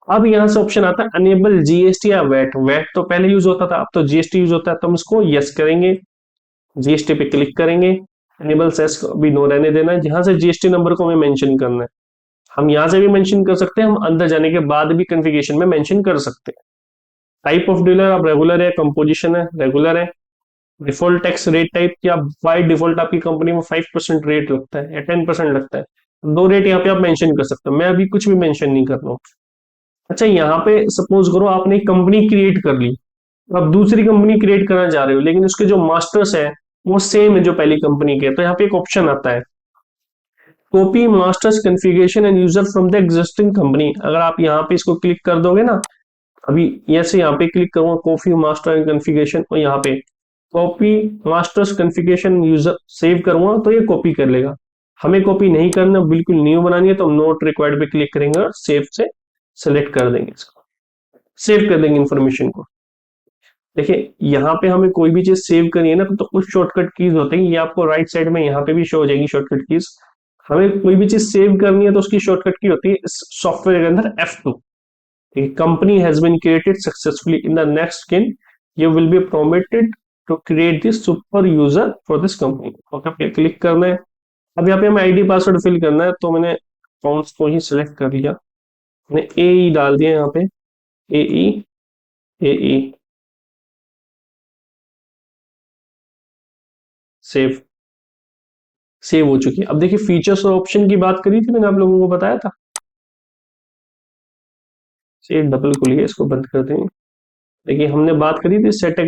अब यहाँ से ऑप्शन आता है अनेबल GST या वैट। वैट तो पहले यूज होता था, अब तो GST यूज होता है, तो हम इसको यस करेंगे, GST पे क्लिक करेंगे, अनेबल सेस को भी नो रहने देना है, जहां से GST नंबर को हमें मेंशन करना है। हम यहाँ से भी मेंशन कर सकते हैं, हम अंदर जाने के बाद भी कॉन्फ़िगरेशन में मेंशन कर सकते हैं। टाइप ऑफ डीलर आप रेगुलर है, कंपोजिशन है, रेगुलर है। डिफॉल्ट टैक्स रेट टाइप क्या बाय डिफॉल्ट आपकी कंपनी में 5% रेट लगता है या 10% लगता है, दो रेट यहाँ पे आप मेंशन कर सकते हो। मैं अभी कुछ भी मेंशन नहीं कर रहा हूँ। अच्छा, यहाँ पे सपोज करो आपने एक कंपनी क्रिएट कर ली, अब दूसरी कंपनी क्रिएट करना चाह रहे हो, लेकिन उसके जो मास्टर्स है वो सेम है जो पहली कंपनी के, तो यहाँ पे एक ऑप्शन आता है copy masters configuration and user from the existing company. अगर आप यहाँ पे इसको क्लिक कर दोगे ना, अभी ऐसे यहाँ पे क्लिक करूंगा कॉपी मास्टर एंड कॉन्फ़िगरेशन, और यहाँ पे copy masters configuration user save करूंगा तो ये कॉपी कर लेगा। हमें कॉपी नहीं करना, बिल्कुल न्यू बनानी है, तो हम नोट रिक्वायर्ड पे क्लिक करेंगे और सेव से सेलेक्ट कर देंगे, इसको सेव कर देंगे इन्फॉर्मेशन को। देखिए यहाँ पे हमें कोई भी चीज सेव करनी है ना, तो कुछ शॉर्टकट कीज होते हैं, ये आपको राइट साइड में यहाँ पे भी शो हो जाएगी शॉर्टकट कीज। हमें कोई भी चीज सेव करनी है तो उसकी शॉर्टकट की होती है इस सॉफ्टवेयर के अंदर F2। Company has been created successfully, in the next screen you will be prompted to create this super user for this company. Okay पे क्लिक करना है। अब यहाँ पे हमें आईडी पासवर्ड फिल करना है, तो मैंने अकाउंट्स को ही सिलेक्ट कर लिया, मैंने ए डाल दिया यहाँ पे, ए ई सेव, सेव हो चुकी है। अब देखिए फीचर्स और ऑप्शन की बात करी थी मैंने, आप लोगों को बताया था। सेव डबल खुल गया, इसको बंद कर देंगे। देखिए हमने बात करी थी सेट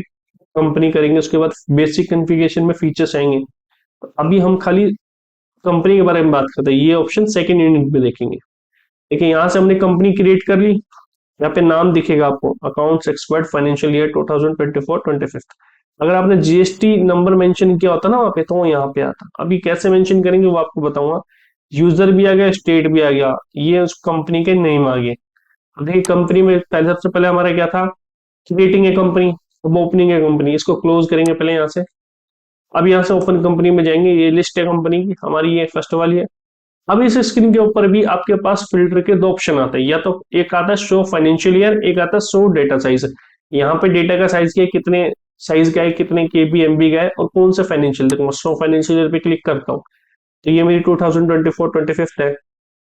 कंपनी करेंगे, उसके बाद बेसिक कॉन्फ़िगरेशन में फीचर्स आएंगे। तो अभी हम खाली कंपनी के बारे में बात करते हैं, ये ऑप्शन सेकंड यूनिट में देखेंगे। देखिए यहाँ से हमने कंपनी क्रिएट कर ली, यहाँ पे नाम दिखेगा आपको अकाउंट्स एक्सपर्ट फाइनेंशियल ईयर 2024-25। अगर आपने जीएसटी नंबर मेंशन किया होता ना वहाँ पे, तो वो यहाँ पे आता। अभी कैसे मेंशन करेंगे वो आपको बताऊंगा। यूजर भी आ गया, स्टेट भी आ गया, ये उस कंपनी के नेम आ गए। अब देखिए कंपनी में पहले सबसे पहले हमारा क्या था, क्रिएटिंग ए कंपनी, अब ओपनिंग ए कंपनी, इसको क्लोज करेंगे पहले यहाँ से। अब यहाँ से ओपन कंपनी में जाएंगे, ये लिस्ट है कंपनी की हमारी, ये फर्स्ट वाली है। अब इस स्क्रीन के ऊपर भी आपके पास फिल्टर के दो ऑप्शन आते हैं, या तो एक आता है शो फाइनेंशियल ईयर, एक आता है शो डेटा साइज। यहाँ पे डेटा का साइज क्या है, कितने साइज का है, कितने केबी एमबी का है, और कौन सा फाइनेंशियल, देखो शो फाइनेंशियल ईयर पे क्लिक करता हूँ तो ये मेरी 2024-25 है।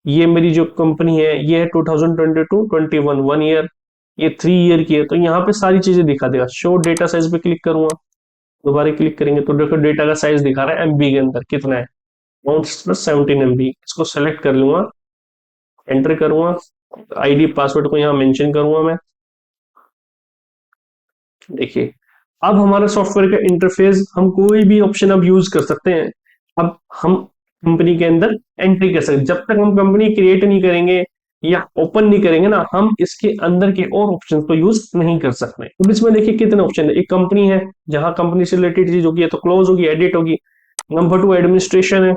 ये मेरी जो कंपनी है ये है 2022-21 1 ईयर, ये 3 ईयर की है। तो यहाँ पे सारी चीजें दिखा देगा। शो डेटा साइज पे क्लिक करूंगा, दोबारा क्लिक करेंगे तो देखो डेटा का साइज दिखा रहा है एमबी के अंदर कितना है, 17 MB। इसको सेलेक्ट कर लूंगा, एंटर करूंगा, आईडी पासवर्ड को यहाँ मेंशन करूंगा मैं। देखिए अब हमारा सॉफ्टवेयर का इंटरफेस, हम कोई भी ऑप्शन अब यूज कर सकते हैं। अब हम कंपनी के अंदर एंट्री कर सकते हैं, जब तक हम कंपनी क्रिएट नहीं करेंगे या ओपन नहीं करेंगे ना, हम इसके अंदर के और ऑप्शन को यूज नहीं कर सकते। अब इसमें देखिए कितने ऑप्शन है। एक कंपनी है, जहां कंपनी से रिलेटेड चीज होगी तो क्लोज होगी, एडिट होगी। नंबर 2 एडमिनिस्ट्रेशन है,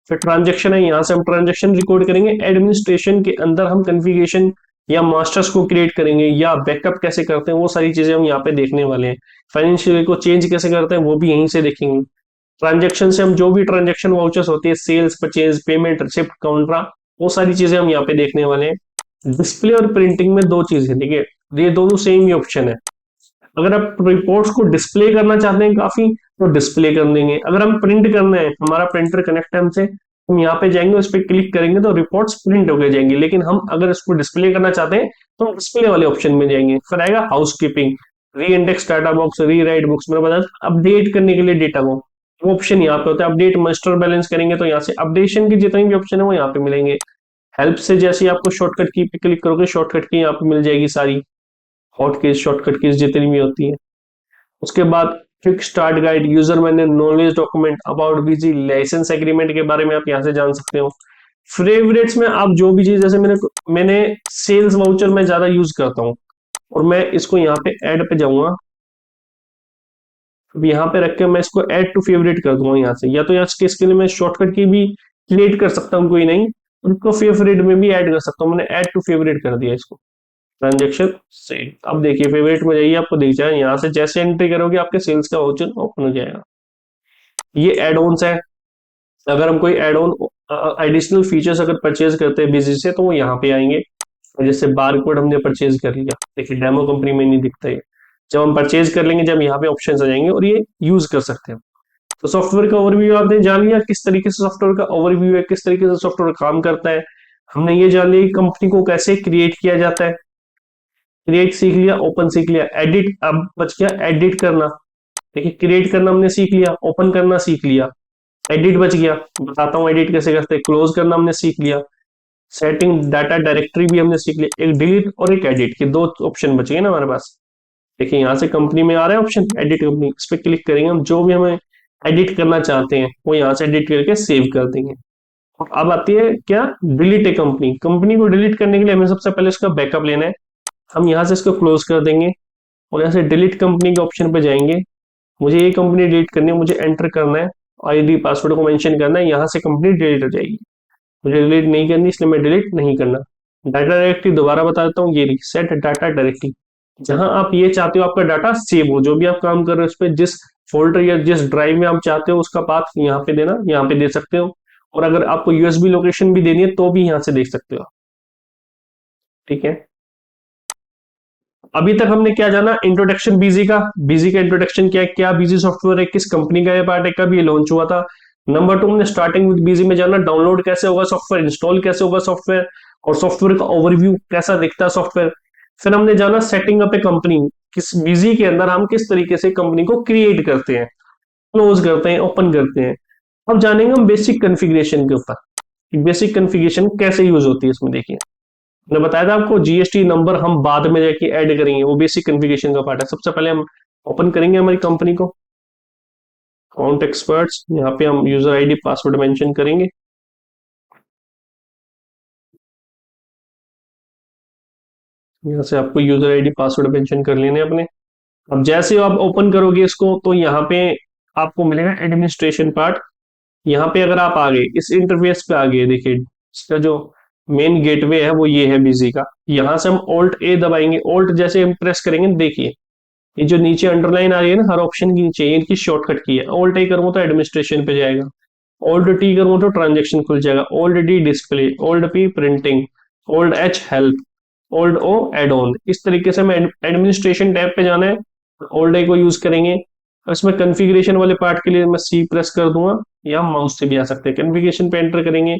फिर ट्रांजेक्शन है, यहाँ से हम ट्रांजेक्शन रिकॉर्ड करेंगे। एडमिनिस्ट्रेशन के अंदर हम कॉन्फ़िगरेशन या मास्टर्स को क्रिएट करेंगे या बैकअप कैसे करते हैं, वो सारी चीजें हम यहाँ पे देखने वाले हैं। फाइनेंशियल को चेंज कैसे करते हैं वो भी यहीं से देखेंगे। ट्रांजेक्शन से हम जो भी ट्रांजेक्शन वाउचर्स होती है, सेल्स, परचेज, पेमेंट, रिसिप्ट, काउंटरा, वो सारी चीजें हम यहाँ पे देखने वाले हैं। डिस्प्ले और प्रिंटिंग में दो चीजें, देखिए ये दोनों सेम ही ऑप्शन है। अगर आप रिपोर्ट्स को डिस्प्ले करना चाहते हैं काफी, तो डिस्प्ले कर देंगे। अगर हम प्रिंट करना है, हमारा प्रिंटर कनेक्ट है हमसे, हम यहाँ पे जाएंगे, उस पर क्लिक करेंगे तो रिपोर्ट्स प्रिंट होके जाएंगी। लेकिन हम अगर इसको डिस्प्ले करना चाहते हैं तो डिस्प्ले वाले ऑप्शन में जाएंगे। फिर आएगा हाउस कीपिंग, री इंडेक्स डाटा बॉक्स, री राइट बुक्स, मैंने बताया अपडेट करने के लिए डेटा को, वो ऑप्शन यहाँ पे होता है। अपडेट मास्टर बैलेंस करेंगे तो यहाँ से अपडेशन की जितनी भी ऑप्शन है वो यहाँ पे मिलेंगे। हेल्प से जैसे आपको शॉर्टकट की पे क्लिक करोगे, शॉर्टकट की यहाँ पे मिल जाएगी सारी हॉट कीज, शॉर्टकट कीज जितनी भी होती है। उसके बाद क्विक स्टार्ट गाइड, यूजर मैंने knowledge document, about BG, licence agreement के बारे में आप यहाँ से जान सकते हो। फेवरेट्स में आप जो भी चीज, जैसे मैंने सेल्स वाउचर में ज्यादा यूज करता हूँ, और मैं इसको यहाँ पे ऐड पे जाऊंगा। अब यहाँ पे रख के मैं इसको ऐड टू फेवरेट कर दूंगा यहाँ से, या तो यहाँ इसके लिए मैं शॉर्टकट की भी क्रिएट कर सकता हूँ, कोई नहीं, उनको फेवरेट में भी ऐड कर सकता हूँ। मैंने ऐड टू फेवरेट कर दिया इसको, ट्रांजेक्शन से। अब देखिए फेवरेट में जाइए, आपको दिख जाए, यहाँ से जैसे एंट्री करोगे आपके सेल्स का वाउचर ओपन हो जाएगा। ये एड ऑन्स है, अगर हम कोई एड ऑन एडिशनल फीचर्स अगर परचेज करते हैं बिजी से, तो वो यहाँ पे आएंगे। जैसे बार कोड हमने परचेज कर लिया, देखिए डेमो कंपनी में नहीं दिखता है। जब हम परचेज कर लेंगे, जब यहाँ पे ऑप्शन आ जाएंगे और ये यूज कर सकते हैं। तो सॉफ्टवेयर का ओवरव्यू आपने जान लिया, किस तरीके से सॉफ्टवेयर का ओवरव्यू है, किस तरीके से सॉफ्टवेयर काम करता है। हमने ये जान लिया कि कंपनी को कैसे क्रिएट किया जाता है, क्रिएट सीख लिया, ओपन सीख लिया, एडिट अब बच गया एडिट करना। देखिए क्रिएट करना हमने सीख लिया, ओपन करना सीख लिया, एडिट बच गया, बताता हूँ एडिट कैसे करते हैं। क्लोज करना हमने सीख लिया, सेटिंग डाटा डायरेक्टरी भी हमने सीख लिया, एक डिलीट और एक एडिट के दो ऑप्शन बच गए ना हमारे पास। देखिए यहाँ से कंपनी में आ रहा है ऑप्शन एडिट कंपनी, इस पर क्लिक करेंगे, हम जो भी हमें एडिट करना चाहते हैं वो यहाँ से एडिट करके सेव कर देंगे। और अब आती है क्या, डिलीट ए कंपनी। कंपनी को डिलीट करने के लिए हमें सबसे पहले इसका बैकअप लेना है। हम यहाँ से इसको क्लोज कर देंगे और यहाँ से डिलीट कंपनी के ऑप्शन पे जाएंगे। मुझे ये कंपनी डिलीट करनी है, मुझे एंटर करना है, आईडी पासवर्ड को मेंशन करना है, यहाँ से कंपनी डिलीट हो जाएगी। मुझे डिलीट नहीं करनी इसलिए मैं डिलीट नहीं करना। डाटा डायरेक्टरी दोबारा बता देता हूँ, ये रही सेट डाटा डायरेक्टरी। जहां आप ये चाहते हो आपका डाटा सेव हो, जो भी आप काम कर रहे हो उस पर, जिस फोल्डर या जिस ड्राइव में आप चाहते हो उसका पाथ यहाँ पे देना, यहाँ पे दे सकते हो। और अगर आपको यूएसबी लोकेशन भी देनी है तो भी यहाँ से देख सकते हो। ठीक है, अभी तक हमने क्या जाना, इंट्रोडक्शन बीजी का। बीजी का इंट्रोडक्शन क्या है, क्या बीजी सॉफ्टवेयर है, किस कंपनी का ये पार्ट है, कब ये लॉन्च हुआ था। नंबर 2 हमने स्टार्टिंग विद बीजी में जाना, डाउनलोड कैसे होगा सॉफ्टवेयर, इंस्टॉल कैसे होगा सॉफ्टवेयर, और सॉफ्टवेयर का ओवरव्यू कैसा दिखता है सॉफ्टवेयर। फिर हमने जाना सेटिंग अप ए कंपनी, किस बीजी के अंदर हम किस तरीके से कंपनी को क्रिएट करते हैं, क्लोज करते हैं, ओपन करते हैं। अब जानेंगे हम बेसिक कॉन्फ़िगरेशन के ऊपर, बेसिक कॉन्फ़िगरेशन कैसे यूज होती है इसमें। देखिए मैंने बताया था आपको जीएसटी नंबर हम बाद में जाके ऐड करेंगे, वो बेसिक कॉन्फ़िगरेशन का पार्ट है। सबसे पहले हम ओपन करेंगे हमारी कंपनी को, अकाउंट एक्सपर्ट्स, यहाँ पे हम यूजर आईडी पासवर्ड मेंशन करेंगे। यहाँ से आपको यूजर आईडी पासवर्ड मेंशन कर लेने अपने। अब जैसे आप ओपन करोगे इसको तो यहाँ पे आपको मिलेगा एडमिनिस्ट्रेशन पार्ट। यहाँ पे अगर आप आ गए इस इंटरफेस पे आ गए, देखिए इसका जो मेन गेटवे है वो ये है बिजी का। यहाँ से हम ऑल्ट ए दबाएंगे, ऑल्ट जैसे हम प्रेस करेंगे देखिए ये जो नीचे अंडरलाइन आ रही है ना हर ऑप्शन के नीचे, ये इनकी शॉर्टकट की है। ऑल्ट ए करूंगा तो एडमिनिस्ट्रेशन पे जाएगा, ऑल्ट टी करूंगा तो ट्रांजेक्शन खुल जाएगा, alt D display, alt P printing, alt H help, alt O add on. इस तरीके से हमें एडमिनिस्ट्रेशन टैब पे जाना है, ऑल्ट ए को यूज करेंगे। इसमें कॉन्फ़िगरेशन वाले पार्ट के लिए मैं सी प्रेस कर दूंगा, या माउस से भी आ सकते हैं। कॉन्फ़िगरेशन पे एंटर करेंगे,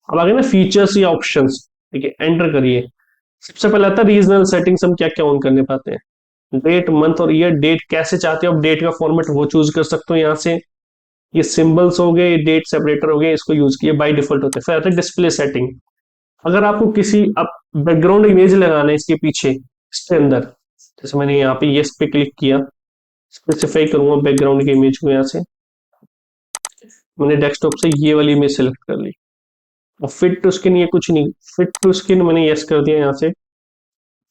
अब आगे ना फीचर्स या ऑप्शंस, ठीक है एंटर करिए। सबसे पहले आता है रीजनल सेटिंग्स, हम क्या क्या ऑन करने पाते हैं, डेट मंथ और ईयर, डेट कैसे चाहते हो आप डेट का फॉर्मेट वो चूज कर सकते हो यहाँ से। ये सिंबल्स हो गए, डेट सेपरेटर हो गए, इसको यूज किए बाय डिफॉल्ट होते हैं। फिर आता है डिस्प्ले सेटिंग, अगर आपको किसी अब बैकग्राउंड इमेज लगाना है इसके पीछे इसके अंदर, जैसे मैंने यहाँ पे यस पे क्लिक किया, स्पेसिफाई करूंगा बैकग्राउंड की इमेज को। यहाँ से मैंने डेस्कटॉप से ये वाली इमेज सेलेक्ट कर ली, और फिट टू स्किन ये कुछ नहीं, फिट टू स्किन मैंने यस कर दिया यहाँ से।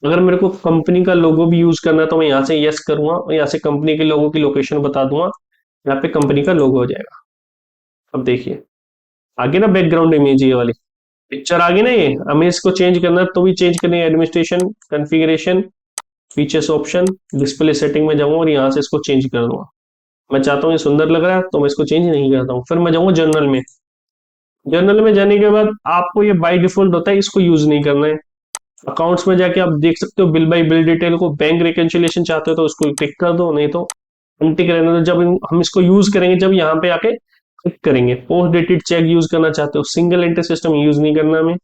अगर मेरे को कंपनी का लोगो भी यूज करना है तो मैं यहाँ से यस करूंगा और यहाँ से कंपनी के लोगो की लोकेशन बता दूंगा, यहाँ पे कंपनी का लोगो हो जाएगा। अब देखिए आगे ना बैकग्राउंड इमेज ये वाली पिक्चर आ गई ना, ये हमें इसको चेंज करना है तो भी चेंज करेंगे, administration, configuration, features option, display setting में जाऊंगा और यहाँ से इसको चेंज कर दूंगा। मैं चाहता हूँ ये सुंदर लग रहा है तो मैं इसको चेंज नहीं करता हूँ। फिर मैं जाऊंगा जर्नल में, जर्नल में जाने के बाद आपको ये बाय डिफॉल्ट होता है, इसको यूज नहीं करना है। अकाउंट्स में जाके आप देख सकते हो बिल बाय बिल डिटेल को, बैंक रिकंसिलिएशन चाहते हो तो उसको टिक कर दो, नहीं तो अनटिक रहने दो। जब हम इसको यूज करेंगे जब यहाँ पे आके क्लिक करेंगे। पोस्ट डेटेड चेक यूज करना चाहते हो, सिंगल एंट्री सिस्टम यूज नहीं करना हमें,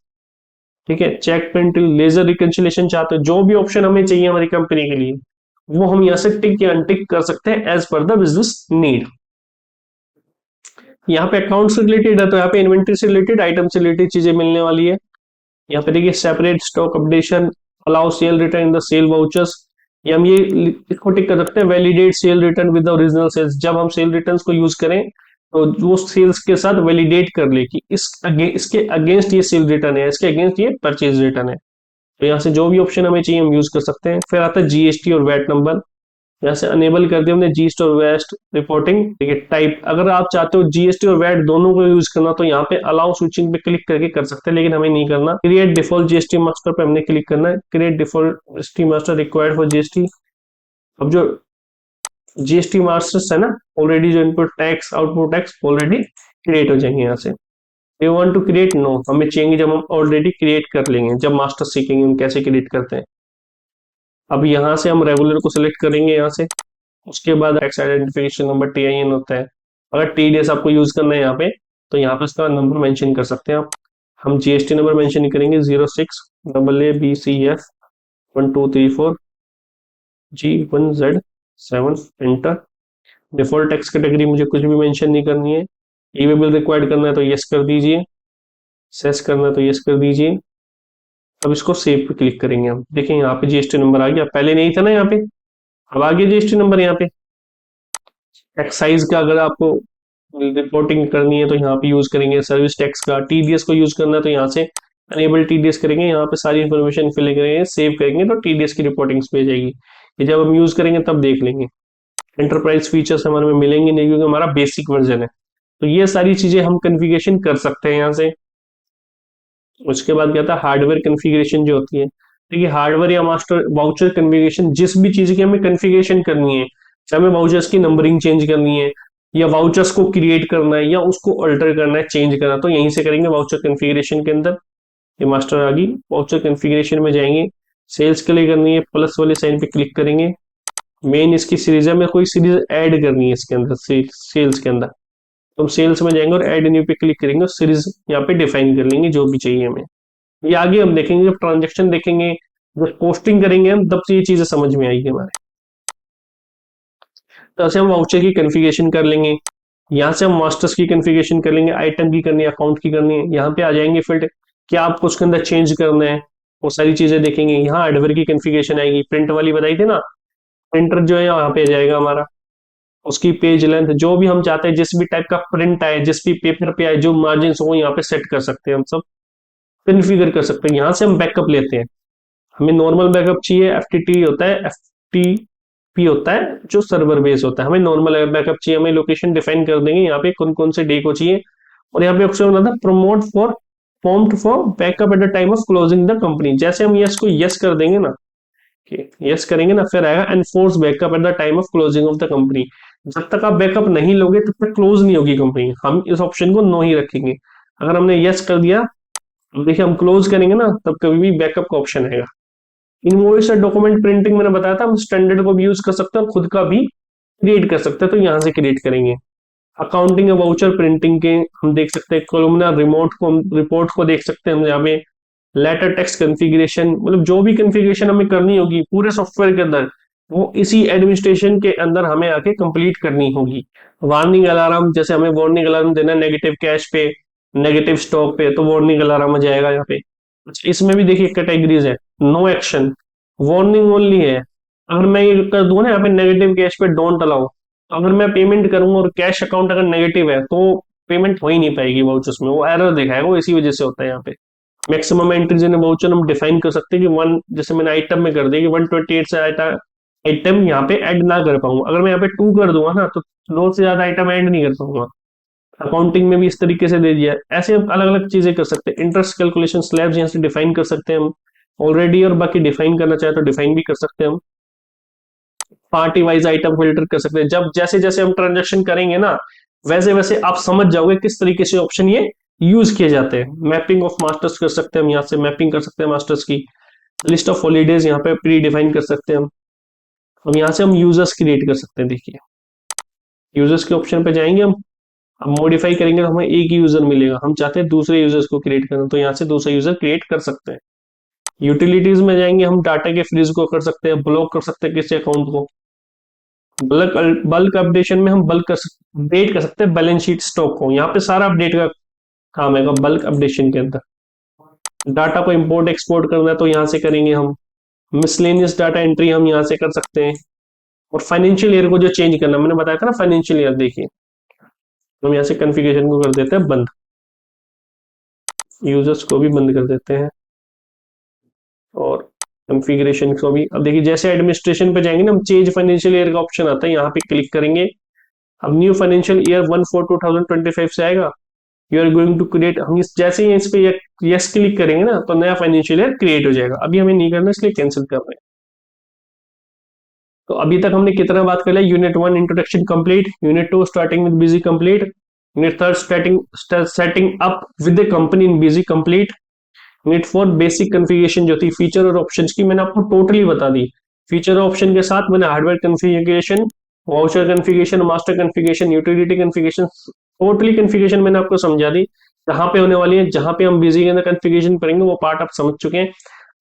ठीक है। चेक प्रिंट, लेजर रिकंसिलिएशन चाहते हो, जो भी ऑप्शन हमें चाहिए हमारी कंपनी के लिए वो हम यहाँ से टिक या अनटिक कर सकते हैं as per the business need. यहाँ पे अकाउंट से रिलेटेड है तो यहाँ पे इन्वेंट्री से रिलेटेड, आइटम से रिलेटेड चीजें मिलने वाली है। यहाँ पे देखिए separate stock updation, allow sale return in the sale vouchers, ये हम ये इसको टिक कर सकते हैं। Validate sale return with the original sales, जब हम सेल रिटर्न्स को यूज करें तो वो सेल्स के साथ वैलिडेट कर ले कि इसके अगेंस्ट ये सेल रिटर्न है, इसके अगेंस्ट ये परचेज रिटर्न है। तो यहाँ से जो भी ऑप्शन हमें चाहिए हम यूज कर सकते हैं। फिर आता है जीएसटी और वैट नंबर, यहाँ से अनेबल कर दिया हमने जीएसटी और वैट रिपोर्टिंग, ठीक है। टाइप, अगर आप चाहते हो जीएसटी और वैट दोनों को यूज करना तो यहाँ पे अलाउ स्विचिंग पे क्लिक करके कर सकते हैं, लेकिन हमें नहीं करना। क्रिएट डिफॉल्ट जीएसटी मास्टर पे हमने क्लिक करना है, create default GST master required for GST. अब जो जीएसटी मास्टर्स है ना ऑलरेडी, जो input tax output tax already create हो जाएंगे। यहाँ से you want to create, no, हमें चाहिए जब हम ऑलरेडी क्रिएट कर लेंगे, जब मास्टर सीखेंगे हम कैसे क्रिएट करते हैं। अब यहाँ से हम रेगुलर को सिलेक्ट करेंगे यहाँ से, उसके बाद टैक्स आइडेंटिफिकेशन नंबर TIN होता है। अगर TDS आपको यूज करना है यहाँ पे तो यहाँ पे इसका नंबर मेंशन कर सकते हैं आप। हम जीएसटी नंबर मेंशन नहीं करेंगे, 06AABCF1234G1Z7 enter. Default tax category मुझे कुछ भी मेंशन नहीं करनी है। ई वे बिल रिक्वायर्ड करना है तो यस कर दीजिए, सेस करना है तो यस कर दीजिए। अब इसको सेव पे क्लिक करेंगे हम। देखिए यहाँ पे जीएसटी नंबर आ गया, पहले नहीं था ना यहाँ पे, अब आ गया जीएसटी नंबर यहाँ पे। एक्साइज का अगर आपको रिपोर्टिंग करनी है तो यहाँ पे यूज करेंगे, सर्विस टैक्स का, टीडीएस को यूज करना है तो यहाँ से अनेबल टीडीएस करेंगे, यहाँ पे सारी इन्फॉर्मेशन फिल करेंगे, सेव करेंगे तो टीडीएस की रिपोर्टिंग्स पे जाएगी। ये जब हम यूज करेंगे तब देख लेंगे। एंटरप्राइज फीचर्स हमारे में मिलेंगे नहीं क्योंकि हमारा बेसिक वर्जन है। तो ये सारी चीजें हम कन्फिगरेशन कर सकते हैं यहाँ से। उसके बाद क्या था, हार्डवेयर कन्फिगरेशन जो होती है। देखिए हार्डवेयर या मास्टर वाउचर कन्फिगरेशन, जिस भी चीज की हमें कन्फिगरेशन करनी है, चाहे हमें वाउचर्स की नंबरिंग चेंज करनी है या वाउचर्स को क्रिएट करना है या उसको अल्टर करना है, चेंज करना, तो यहीं से करेंगे वाउचर कन्फिगरेशन के अंदर। ये मास्टर आ गई, वाउचर कन्फिगरेशन में जाएंगे, सेल्स के लिए करनी है, प्लस वाले साइन पे क्लिक करेंगे। मेन इसकी सीरीज है, हमें कोई सीरीज ऐड करनी है इसके अंदर, सेल्स के अंदर, तो हम सेल्स में जाएंगे और ऐड न्यू पे क्लिक करेंगे और सीरीज यहाँ पे डिफाइन कर लेंगे जो भी चाहिए हमें। ये आगे हम देखेंगे, जब ट्रांजेक्शन देखेंगे, जब पोस्टिंग करेंगे हम, तब से ये चीजें समझ में आएगी हमारे। तो ऐसे हम वाउचर की कन्फिगरेशन कर लेंगे, यहाँ से हम मास्टर्स की कन्फिगरेशन कर लेंगे, आइटम की करनी है, अकाउंट की करनी है, यहाँ पे आ जाएंगे फिर क्या आपको उसके अंदर चेंज करना है, वो सारी चीजें देखेंगे। यहाँ हार्डवेयर की कन्फिगरेशन आएगी, प्रिंट वाली बताई थी ना, प्रिंटर जो है यहाँ पे आ जाएगा हमारा, उसकी पेज लेंथ जो भी हम चाहते हैं, जिस भी टाइप का प्रिंट आए, जिस भी पेपर पे आए, जो मार्जिन हो यहाँ पे सेट कर सकते हैं, हम सब कन्फिगर कर सकते हैं। यहाँ से हम बैकअप लेते हैं, हमें नॉर्मल बैकअप चाहिए, एफटीटी होता है, एफटीपी होता है जो सर्वर बेस होता है, हमें नॉर्मल बैकअप चाहिए, हमें लोकेशन डिफाइन कर देंगे यहाँ पे कौन कौन से डे को चाहिए। और यहाँ पे ऑप्शन बना था promote for prompt for backup at the time of closing the company. जैसे हम यस को यस कर देंगे ना, यस करेंगे ना, फिर आएगा enforce backup at the time of closing of the company. जब तक आप बैकअप नहीं लोगे तब तक क्लोज नहीं होगी कंपनी, हम इस ऑप्शन को नो ही रखेंगे। अगर हमने यस कर दिया, देखिए हम क्लोज करेंगे ना, तब कभी भी बैकअप का ऑप्शन आएगा। इनवॉइस और डॉक्यूमेंट प्रिंटिंग मैंने बताया था, हम स्टैंडर्ड को भी यूज कर सकते हैं और खुद का भी क्रिएट कर सकते हैं, तो यहाँ से क्रिएट करेंगे। अकाउंटिंग या वाउचर प्रिंटिंग के हम देख सकते हैं, कोलुमनर रिपोर्ट को देख सकते हैं हम यहाँ पे। लेटर टेक्स्ट कन्फिग्रेशन, मतलब जो भी कन्फिग्रेशन हमें करनी होगी पूरे सॉफ्टवेयर के अंदर, वो इसी एडमिनिस्ट्रेशन के अंदर हमें आके कंप्लीट करनी होगी। वार्निंग अलार्म, जैसे हमें वार्निंग अलार्म देना नेगेटिव कैश पे, नेगेटिव स्टॉक पे, तो वार्निंग अलार्म आ जाएगा यहाँ पे। इसमें भी देखिए कैटेगरीज है, नो एक्शन, वार्निंग ओनली है। अगर मैं ये कर दूं ना यहाँ पे नेगेटिव कैश पे डोंट अलाउ, अगर मैं पेमेंट करूंगा और कैश अकाउंट अगर नेगेटिव है तो पेमेंट हो ही नहीं पाएगी वाउचर्स में, वो एरर दिखाएगा, वो इसी वजह से होता है यहाँ पे। मैक्सिमम एंट्रीज इन वाउचर हम डिफाइन कर सकते हैं कि वन, जैसे मैंने आइटम में कर दिया कि 128 से आइटम यहाँ पे ऐड ना कर पाऊंगा, अगर मैं यहाँ पे 2 कर दूंगा ना तो 2 से ज्यादा आइटम ऐड नहीं कर पाऊंगा। अकाउंटिंग में भी इस तरीके से दे दिया, ऐसे अलग अलग चीजें कर सकते हैं। इंटरेस्ट कैलकुलेशन स्लैब्स यहाँ से डिफाइन कर सकते हैं हम ऑलरेडी, और बाकी डिफाइन करना चाहे तो डिफाइन भी कर सकते हैं हम। पार्टी वाइज आइटम फिल्टर कर सकते हैं। जब जैसे जैसे हम ट्रांजेक्शन करेंगे ना, वैसे वैसे आप समझ जाओगे किस तरीके से ऑप्शन ये यूज किए जाते हैं। मैपिंग ऑफ मास्टर्स कर सकते हैं हम, यहाँ से मैपिंग कर सकते हैं मास्टर्स की। लिस्ट ऑफ हॉलीडेज यहाँ पे प्री डिफाइन कर सकते हैं हम। अब यहाँ से हम यूजर्स क्रिएट कर सकते हैं, देखिए यूजर्स के ऑप्शन पे जाएंगे हम, अब मॉडिफाई करेंगे तो हमें एक ही यूजर मिलेगा, हम चाहते हैं दूसरे यूजर्स को क्रिएट करना, तो यहाँ से दूसरा यूजर क्रिएट कर सकते हैं। यूटिलिटीज में जाएंगे, हम डाटा के फ्रीज को कर सकते हैं, ब्लॉक कर सकते हैं किसी अकाउंट को। बल्क अपडेशन में हम बल्क अपडेट कर सकते हैं बैलेंस शीट स्टॉक को, यहाँ पे सारा अपडेट का काम है बल्क अपडेशन के अंदर। डाटा को इंपोर्ट एक्सपोर्ट करना है तो यहाँ से करेंगे हम। मिसलेनियस डाटा एंट्री हम यहाँ से कर सकते हैं। और फाइनेंशियल ईयर को जो चेंज करना, मैंने बताया था ना फाइनेंशियल ईयर, देखिए हम यहाँ से कॉन्फ़िगरेशन को कर देते हैं बंद, यूजर्स को भी बंद कर देते हैं और कॉन्फ़िगरेशन को भी। अब देखिए जैसे एडमिनिस्ट्रेशन पे जाएंगे ना, हम चेंज फाइनेंशियल ईयर का ऑप्शन आता है, यहाँ पे क्लिक करेंगे। अब न्यू फाइनेंशियल ईयर 1/4/2025 से आएगा, you are going to create, हम जैसे ही इस पे यस क्लिक करेंगे ना तो नया फाइनेंशियल ईयर क्रिएट हो जाएगा। अभी हमें नहीं करना इसलिए कैंसिल कर रहे हैं। तो अभी तक हमने कितना बात कर लिया, unit 1 introduction complete, unit 2 starting with busy complete, unit 3 setting up with the company in busy complete, unit 4 basic configuration जो थी फीचर और ऑप्शंस की मैंने आपको टोटली बता दी। फीचर और ऑप्शन के साथ मैंने hardware configuration, voucher configuration, master configuration, utility configuration totally configuration मैंने आपको समझा दी कहाँ पे होने वाली है, जहां पे हम बिजी के अंदर कॉन्फ़िगरेशन करेंगे वो पार्ट आप समझ चुके हैं।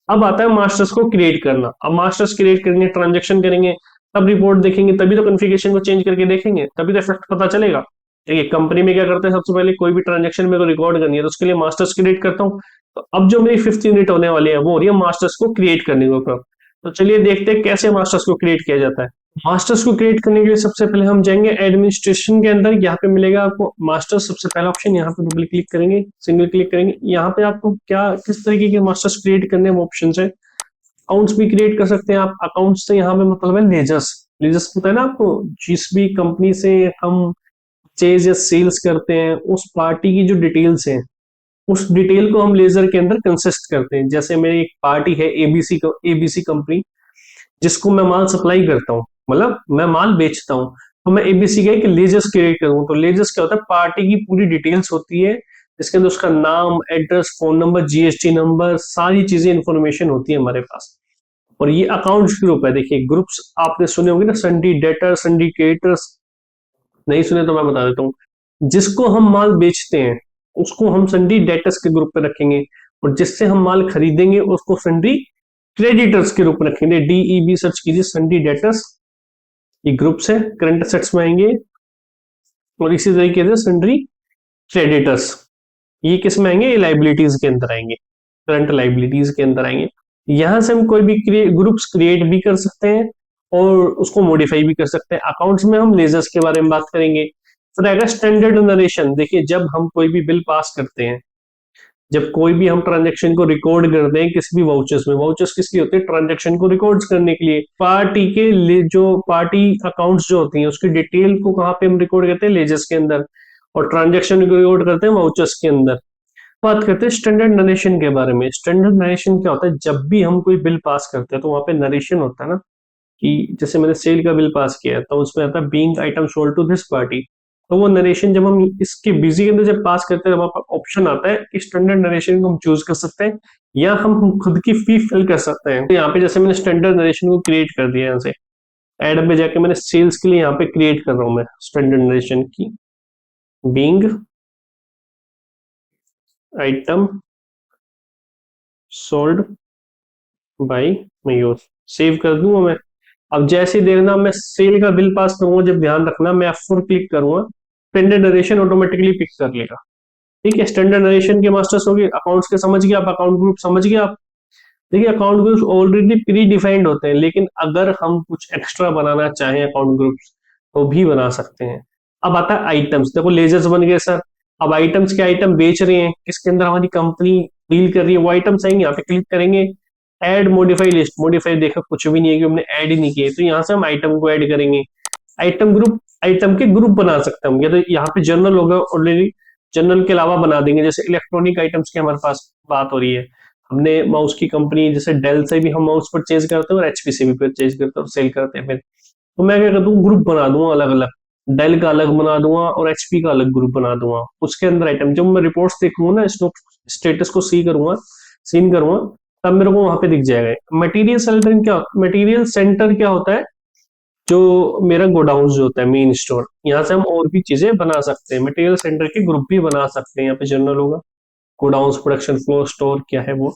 अब आता है मास्टर्स को क्रिएट करना। अब मास्टर्स क्रिएट करेंगे, ट्रांजेक्शन करेंगे, तब रिपोर्ट देखेंगे, तभी तो कॉन्फ़िगरेशन को चेंज करके देखेंगे, तभी तो इफेक्ट पता चलेगा। देखिए कंपनी में क्या करते हैं, सबसे पहले कोई भी ट्रांजेक्शन मेरे को रिकॉर्ड करनी है तो उसके लिए मास्टर्स क्रिएट करता हूँ। तो अब जो मेरी 5th यूनिट होने वाली है वो हो रही है मास्टर्स को क्रिएट करने के ऊपर। तो चलिए देखते हैं कैसे मास्टर्स को क्रिएट किया जाता है। मास्टर्स को क्रिएट करने के लिए सबसे पहले हम जाएंगे एडमिनिस्ट्रेशन के अंदर। यहाँ पे मिलेगा आपको मास्टर्स, सबसे पहला ऑप्शन, यहाँ पे डबल क्लिक करेंगे, सिंगल क्लिक करेंगे। यहाँ पे आपको क्या किस तरीके के मास्टर्स क्रिएट करने हैं वो ऑप्शन है। अकाउंट्स भी क्रिएट कर सकते हैं आप। अकाउंट्स से यहाँ पे मतलब है लेजर्स। लेजर्स पता है ना आपको, जिस भी कंपनी से हम परचेज या सेल्स करते हैं उस पार्टी की जो डिटेल्स हैं उस डिटेल को हम लेजर के अंदर कंसिस्ट करते हैं। जैसे मेरी एक पार्टी है एबीसी कंपनी, जिसको मैं माल सप्लाई करता हूँ, मतलब मैं माल बेचता हूँ, तो मैं एबीसी का एक लेजर्स क्रिएट करूँ। तो लेजर्स क्या होता है, पार्टी की पूरी डिटेल्स होती है जिसके अंदर उसका नाम, address, phone number, GST number, सारी चीजें इंफॉर्मेशन होती है हमारे पास। और ये अकाउंट्स ग्रुप है। देखिए ग्रुप्स आपने सुने होंगे ना, संडी डेटर, संडी क्रेडिटर्स। नहीं सुने तो मैं बता देता हूँ। जिसको हम माल बेचते हैं उसको हम संडी डेटर्स के ग्रुप पे रखेंगे, और जिससे हम माल खरीदेंगे उसको संडी क्रेडिटर्स के रूप में रखेंगे। डीईबी सर्च कीजिए, संडी डेटर्स, ये ग्रुप्स है, करंट असेट्स में आएंगे। और इसी तरीके से संडी क्रेडिटर्स, ये किस में आएंगे, लाइबिलिटीज के अंदर आएंगे, करंट लाइबिलिटीज के अंदर आएंगे। यहां से हम कोई भी ग्रुप्स क्रिएट भी कर सकते हैं और उसको मॉडिफाई भी कर सकते हैं। अकाउंट्स में हम लेजर्स के बारे में बात करेंगे। फिर आएगा स्टैंडर्ड नरेशन। देखिए जब हम कोई भी बिल पास करते हैं, जब कोई भी हम ट्रांजेक्शन को रिकॉर्ड करते हैं किसी भी वाउचर्स में, वाउचर्स किसके होते हैं, ट्रांजेक्शन को रिकॉर्ड करने के लिए। पार्टी के लिए जो पार्टी अकाउंट्स जो होती हैं उसकी डिटेल को कहाँ पे हम रिकॉर्ड करते हैं, लेजर्स के अंदर, और ट्रांजेक्शन को रिकॉर्ड करते हैं वाउचर्स के अंदर। बात करते हैं स्टैंडर्ड नरेशन के बारे में। स्टैंडर्ड नरेशन क्या होता है, जब भी हम कोई बिल पास करते हैं तो वहां पे नरेशन होता है ना, कि जैसे मैंने सेल का बिल पास किया है तो उसमें आता है being item sold to this party. तो वो नरेशन जब हम इसके बिजी के अंदर जब पास करते हैं, वहां पर ऑप्शन आता है कि स्टैंडर्ड नरेशन को हम चूज कर सकते हैं या हम खुद की फी फिल कर सकते हैं। तो यहाँ पे जैसे मैंने स्टैंडर्ड नरेशन को क्रिएट कर दिया, यहाँ से एड में जाके मैंने सेल्स के लिए यहाँ पे क्रिएट कर रहा हूँ मैं स्टैंडर्ड नरेशन की, being item sold by Mayur. Save कर दूंगा मैं। अब जैसे ही देखना मैं सेल का बिल पास करूंगा, जब ध्यान रखना मैं F4 क्लिक करूंगा, स्टैंडर्ड नरेशन ऑटोमेटिकली पिक कर लेगा। ठीक है, स्टैंडर्ड नरेशन के मास्टर्स होगी। अकाउंट्स के समझ गए आप, अकाउंट ग्रुप समझ गए आप। देखिए account groups already pre defined होते हैं, लेकिन अगर हम कुछ एक्स्ट्रा बनाना चाहें अकाउंट ग्रुप्स तो भी बना सकते हैं। अब आता है आइटम्स। देखो लेजर्स बन गए सर। अब आइटम्स के आइटम बेच रहे हैं, इसके अंदर हमारी कंपनी डील कर रही है, वो आइटम्स आएंगे, यहाँ पे क्लिक करेंगे, ऐड मॉडिफाई लिस्ट। मॉडिफाई देखो कुछ भी नहीं है कि हमने ऐड ही नहीं किया, तो यहाँ से हम आइटम को ऐड करेंगे। आइटम ग्रुप, आइटम के ग्रुप बना सकते हैं हम, या तो यहाँ पे जनरल होगा ऑलरेडी, जनरल के अलावा बना देंगे। जैसे इलेक्ट्रॉनिक आइटम्स की हमारे पास बात हो रही है, हमने माउस की कंपनी जैसे डेल से भी हम माउस परचेज करते हैं और एचपी से भी परचेज करते हैं और सेल करते हैं। फिर तो मैं क्या करता हूँ, ग्रुप बना दूंगा अलग अलग, डेल का अलग बना दूंगा और एचपी का अलग ग्रुप बना दूंगा। उसके अंदर आइटम, जब मैं रिपोर्ट्स देखूंगा ना, स्टेटस को सीन करूंगा, तब मेरे को वहां पे दिख जाएगा। मटेरियल सेंटर क्या होता है, जो मेरा गोडाउन जो होता है, मेन स्टोर, यहाँ से हम और भी चीजें बना सकते हैं। मटेरियल सेंटर के ग्रुप भी बना सकते हैं। यहाँ पे जनरल होगा, गोडाउन, प्रोडक्शन फ्लो, स्टोर क्या है वो।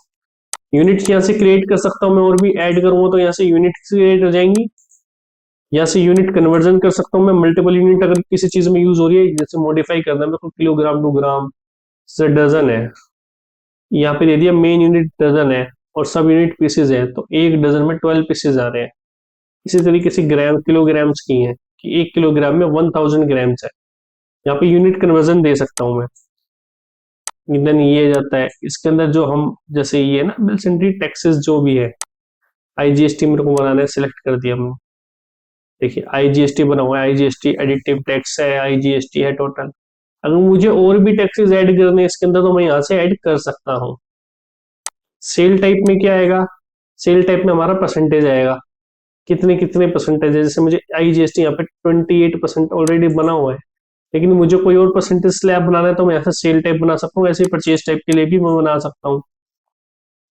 यूनिट यहाँ से क्रिएट कर सकता हूँ मैं, और भी ऐड करूंगा तो यहाँ से यूनिट क्रिएट हो जाएंगी। यहाँ से यूनिट कन्वर्जन कर सकता हूँ मैं, मल्टीपल यूनिट अगर किसी चीज में यूज हो रही है, जैसे मॉडिफाई करना है मेरे को, किलोग्राम टू ग्राम से डजन है, यहाँ पे दे दिया मेन यूनिट डजन है और सब यूनिट पीसेज है, तो एक डजन में 12 पीसेज आ रहे हैं। इसी तरीके से ग्राम, किलोग्राम्स की है कि 1 किलोग्राम में 1000 ग्राम्स है, यहाँ पे यूनिट कन्वर्जन दे सकता हूँ मैं। देन ये जाता है इसके अंदर, जो हम जैसे ये ना बिल सेंट्री टैक्सेस जो भी है, आईजीएसटी मेरे को बनाना है, सिलेक्ट कर दिया हमने। देखिए आईजीएसटी बना हुआ है, आईजीएसटी एडिटिव टैक्स है, आईजीएसटी है टोटल। अगर मुझे और भी टैक्सेस ऐड करने इसके अंदर तो मैं यहाँ से ऐड कर सकता हूँ। सेल टाइप में क्या आएगा, सेल टाइप में हमारा परसेंटेज आएगा, कितने कितने परसेंटेज है। जैसे मुझे आईजीएसटी यहाँ पे 28% ऑलरेडी बना हुआ है, लेकिन मुझे कोई और परसेंटेज स्लैब बनाना है तो मैं ऐसा सेल टाइप बना सकता हूँ, ऐसे परचेज टाइप के लिए भी मैं बना सकता हूँ।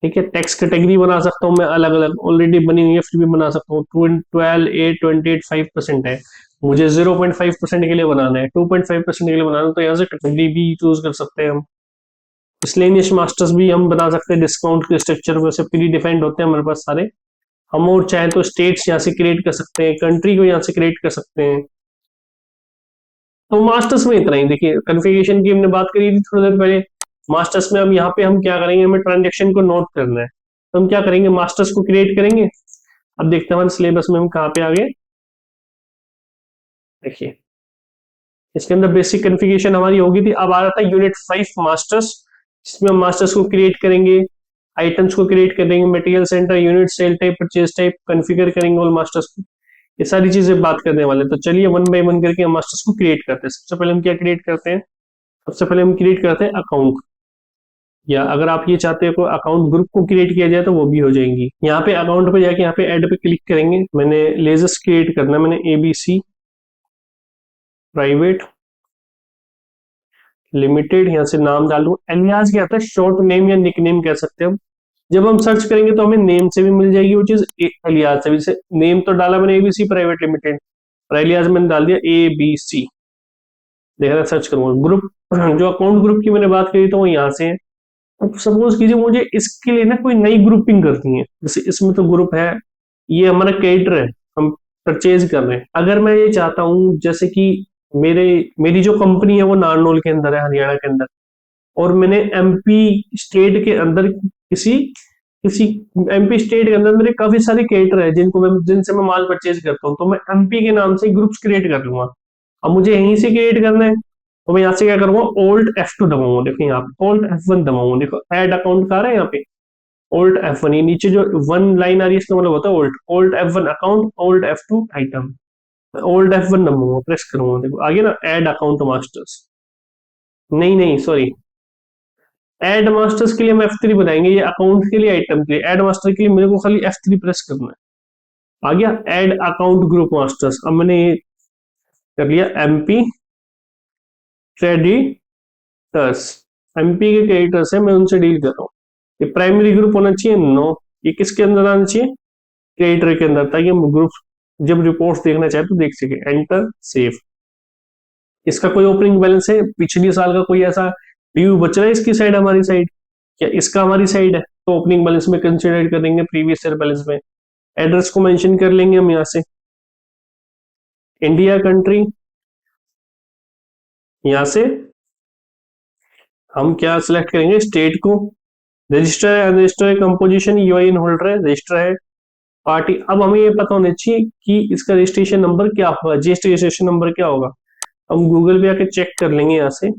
ठीक है, टैक्स कैटेगरी बना सकता हूँ मैं अलग अलग, ऑलरेडी बनी हुई है फिर भी बना सकता हूँ। 12, 8, 28, 5% है, मुझे 0.5% के लिए बनाना है, 2.5% के लिए बनाना है, तो यहाँ से कैटेगरी भी चूज कर सकते हैं हम। मिसलेनियस मास्टर्स भी हम बना सकते हैं, डिस्काउंट के स्ट्रक्चर वैसे प्री डिफाइंड होते हैं हमारे पास सारे। हम और चाहे तो स्टेट्स यहाँ से क्रिएट कर सकते हैं, कंट्री को यहाँ से क्रिएट कर सकते हैं। तो मास्टर्स में इतना ही। देखिए कॉन्फ़िगरेशन की हमने बात करी थी थोड़ी देर पहले। मास्टर्स में अब यहाँ पे हम क्या करेंगे, हमें ट्रांजेक्शन को नोट करना है, तो हम क्या करेंगे, मास्टर्स को क्रिएट करेंगे। अब देखते हैं हमारे सिलेबस में हम कहाँ पे आ गए। देखिए इसके अंदर बेसिक कॉन्फ़िगरेशन हमारी होगी थी। अब आ रहा था यूनिट 5 मास्टर्स, जिसमें हम मास्टर्स को क्रिएट करेंगे, आइटम्स को क्रिएट करेंगे, material centre, unit, sale type, purchase type, configure करेंगे ऑल मास्टर्स को। ये सारी चीजें बात करने वाले। तो चलिए वन बाय वन करके हम मास्टर्स को क्रिएट करते हैं। सबसे पहले हम क्या क्रिएट करते हैं, सबसे पहले हम क्रिएट करते हैं अकाउंट, या अगर आप ये चाहते हो अकाउंट ग्रुप को क्रिएट किया जाए तो वो भी हो जाएंगी। यहाँ पे अकाउंट पे जाके यहाँ पे ऐड पे क्लिक करेंगे। मैंने लेजर्स क्रिएट करना, मैंने एबीसी प्राइवेट लिमिटेड, यहाँ से नाम डाल दूं। एलियास क्या था, शॉर्ट नेम या निक नेम कह सकते हैं हम। जब हम सर्च करेंगे तो हमें नेम से भी मिल जाएगी वो चीज, एलियास से भी। जैसे नेम तो डाला मैंने एबीसी प्राइवेट लिमिटेड, और एलियास मैंने डाल दिया एबीसी। देख रहा सर्च करूंगा ग्रुप, जो अकाउंट ग्रुप की मैंने बात करी तो वो यहाँ से है। अब सपोज कीजिए मुझे इसके लिए ना कोई नई ग्रुपिंग करनी है, जैसे इसमें तो ग्रुप है, ये हमारा क्रेडिटर है, हम परचेज कर रहे हैं। अगर मैं ये चाहता हूँ जैसे कि मेरी जो कंपनी है वो नारनौल के अंदर है, हरियाणा के अंदर, और मैंने एमपी स्टेट के अंदर किसी किसी एमपी स्टेट के अंदर मेरे काफी सारे क्रेडिटर है जिनसे मैं माल परचेज करता हूँ, तो मैं एमपी के नाम से ग्रुप्स क्रिएट कर लूंगा। अब मुझे यहीं से क्रिएट करना है, तो मैं यहाँ से क्या करूंगा, Alt F2 दबाऊंगा। देखो यहाँ पे Alt F1 दबाऊंगा, देखो ऐड अकाउंट का रहा है यहाँ पे Alt F1, ये नीचे जो वन लाइन आ रही है इसका मतलब होता है Alt F1 account, Alt F2 item. Alt F1 दबाऊंगा, प्रेस करूंगा, देखो आगे ना ऐड अकाउंट मास्टर्स, नहीं नहीं सॉरी, ऐड मास्टर्स के लिए हम F3 बनाएंगे, ये अकाउंट के लिए आइटम के लिए। ऐड मास्टर के लिए मेरे को खाली F3 प्रेस करना है। आ गया ऐड अकाउंट ग्रुप मास्टर्स। अब मैंने ये कर लिया एमपी क्रेडिटर्स, एमपी के क्रेडिटर्स है, मैं उनसे डील कर रहा हूँ। ये प्राइमरी ग्रुप होना चाहिए, नो। ये किसके अंदर आना चाहिए, क्रेडिटर के अंदर, ताकि हम ग्रुप जब रिपोर्ट्स देखना चाहे तो देख सके। Enter save. इसका कोई ओपनिंग बैलेंस है पिछले साल का, कोई ऐसा ड्यू बच रहा है इसकी साइड, हमारी साइड, क्या इसका हमारी साइड है, तो ओपनिंग बैलेंस में कंसिडर करेंगे, प्रीवियस ईयर बैलेंस में। एड्रेस को मेंशन कर लेंगे हम यहाँ से, इंडिया कंट्री, यहाँ से हम क्या सिलेक्ट करेंगे, स्टेट को, रजिस्टर है अनरजिस्टर है, कंपोजिशन यूआईएन होल्डर है, रजिस्टर है, पार्टी। अब हमें ये पता होना चाहिए कि इसका रजिस्ट्रेशन नंबर क्या होगा, जीएसटी रजिस्ट्रेशन नंबर क्या होगा। हम गूगल पे आके चेक कर लेंगे यहाँ से,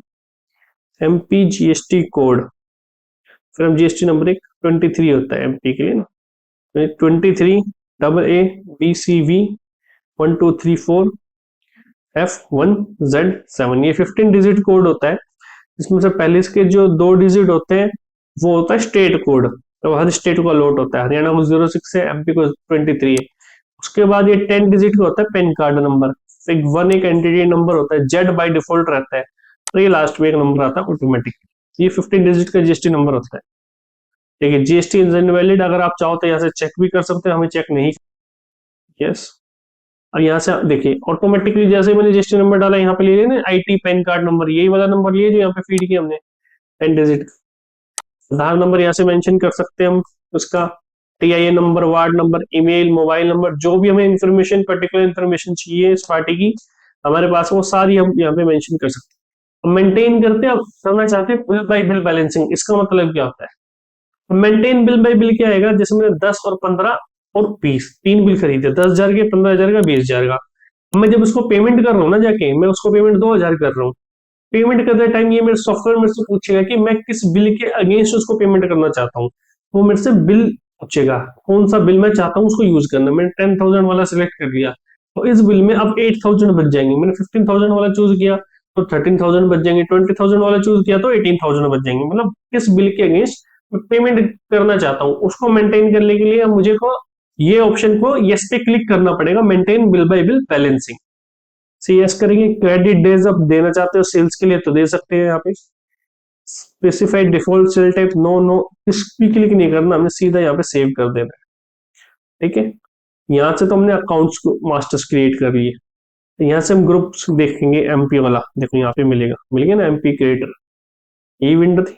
एमपी जीएसटी कोड, फिर हम जीएसटी नंबर एक 23 होता है एमपी के लिए ना, 23 AA BCV 1234 F1Z7, ये 15 डिजिट कोड होता है। इसमें से पहले इसके जो 2 डिजिट होते हैं वो होता है स्टेट कोड, तो हर स्टेट को अलॉट होता है। हरियाणा को 06 है, एमपी को 23 है। उसके बाद ये 10 डिजिट का होता है पैन कार्ड नंबर, एक वन एक एंटिटी नंबर होता है, जेड बाय डिफॉल्ट रहता है, तो ये लास्ट में एक नंबर आता है ऑटोमेटिक। ये 15 डिजिट का जीएसटी नंबर होता है। देखिए जीएसटी इज इनवैलिड, अगर आप चाहो तो यहाँ से चेक भी कर सकते हैं, हमें चेक नहीं। यस, और यहाँ से देखिए ऑटोमेटिकली जैसे मैंने जीएसटी नंबर डाला यहाँ पे ले लेना आईटी पैन कार्ड नंबर, यही वाला नंबर लिए जो यहाँ पे फीड किया हमने 10 डिजिट। आधार नंबर यहाँ से मेंशन कर सकते हैं हम, उसका TIN number, ward number, email, mobile number, जो भी हमें इन्फॉर्मेशन पर्टिकुलर इन्फॉर्मेशन चाहिए इस पार्टी की हमारे पास, वो सारी हम यहाँ पे मेंशन कर सकते हैं। मेंटेन करते हैं, अब करना चाहते हैं बिल बाय बिल बैलेंसिंग। इसका मतलब क्या होता है, मेंटेन बिल बाय बिल क्या आएगा, जैसे मैंने 10 और 15 और 20 3 बिल खरीदे, 10,000 के, 15,000 का, 20,000 का। मैं जब उसको पेमेंट कर रहा हूँ ना, जाके मैं उसको पेमेंट 2,000 कर रहा हूँ। पेमेंट करते टाइम ये मेरे सॉफ्टवेयर मेरे से पूछेगा कि मैं किस बिल के अगेंस्ट उसको पेमेंट करना चाहता हूँ, वो मेरे से बिल पूछेगा कौन सा बिल मैं चाहता हूँ उसको यूज करना। मैंने 10,000 वाला सिलेक्ट कर लिया, तो इस बिल में अब 8,000 बच जाएंगे। मैंने 15,000 वाला चूज किया तो 13,000 बच जाएंगे, 20,000 वाला चूज किया तो 18,000 बच जाएंगे। मतलब किस बिल के अगेंस्ट पेमेंट करना चाहता हूँ उसको मेंटेन करने के लिए मुझे को ये ऑप्शन को यस पे क्लिक करना पड़ेगा, maintain bill bye bill balancing से यस करेंगे। क्रेडिट डेज अब देना चाहते हो सेल्स के लिए तो दे सकते हैं यहाँ पे। Specified default sale type, no no, इस पे क्लिक नहीं करना, हमने सीधा यहाँ पे सेव कर देना है। ठीक है, यहाँ से तो हमने अकाउंट्स को मास्टर्स क्रिएट कर लिए। तो यहाँ से हम ग्रुप्स देखेंगे, एमपी वाला देखो यहाँ पे मिल गया ना एमपी क्रिएटर, यही विंडो थी।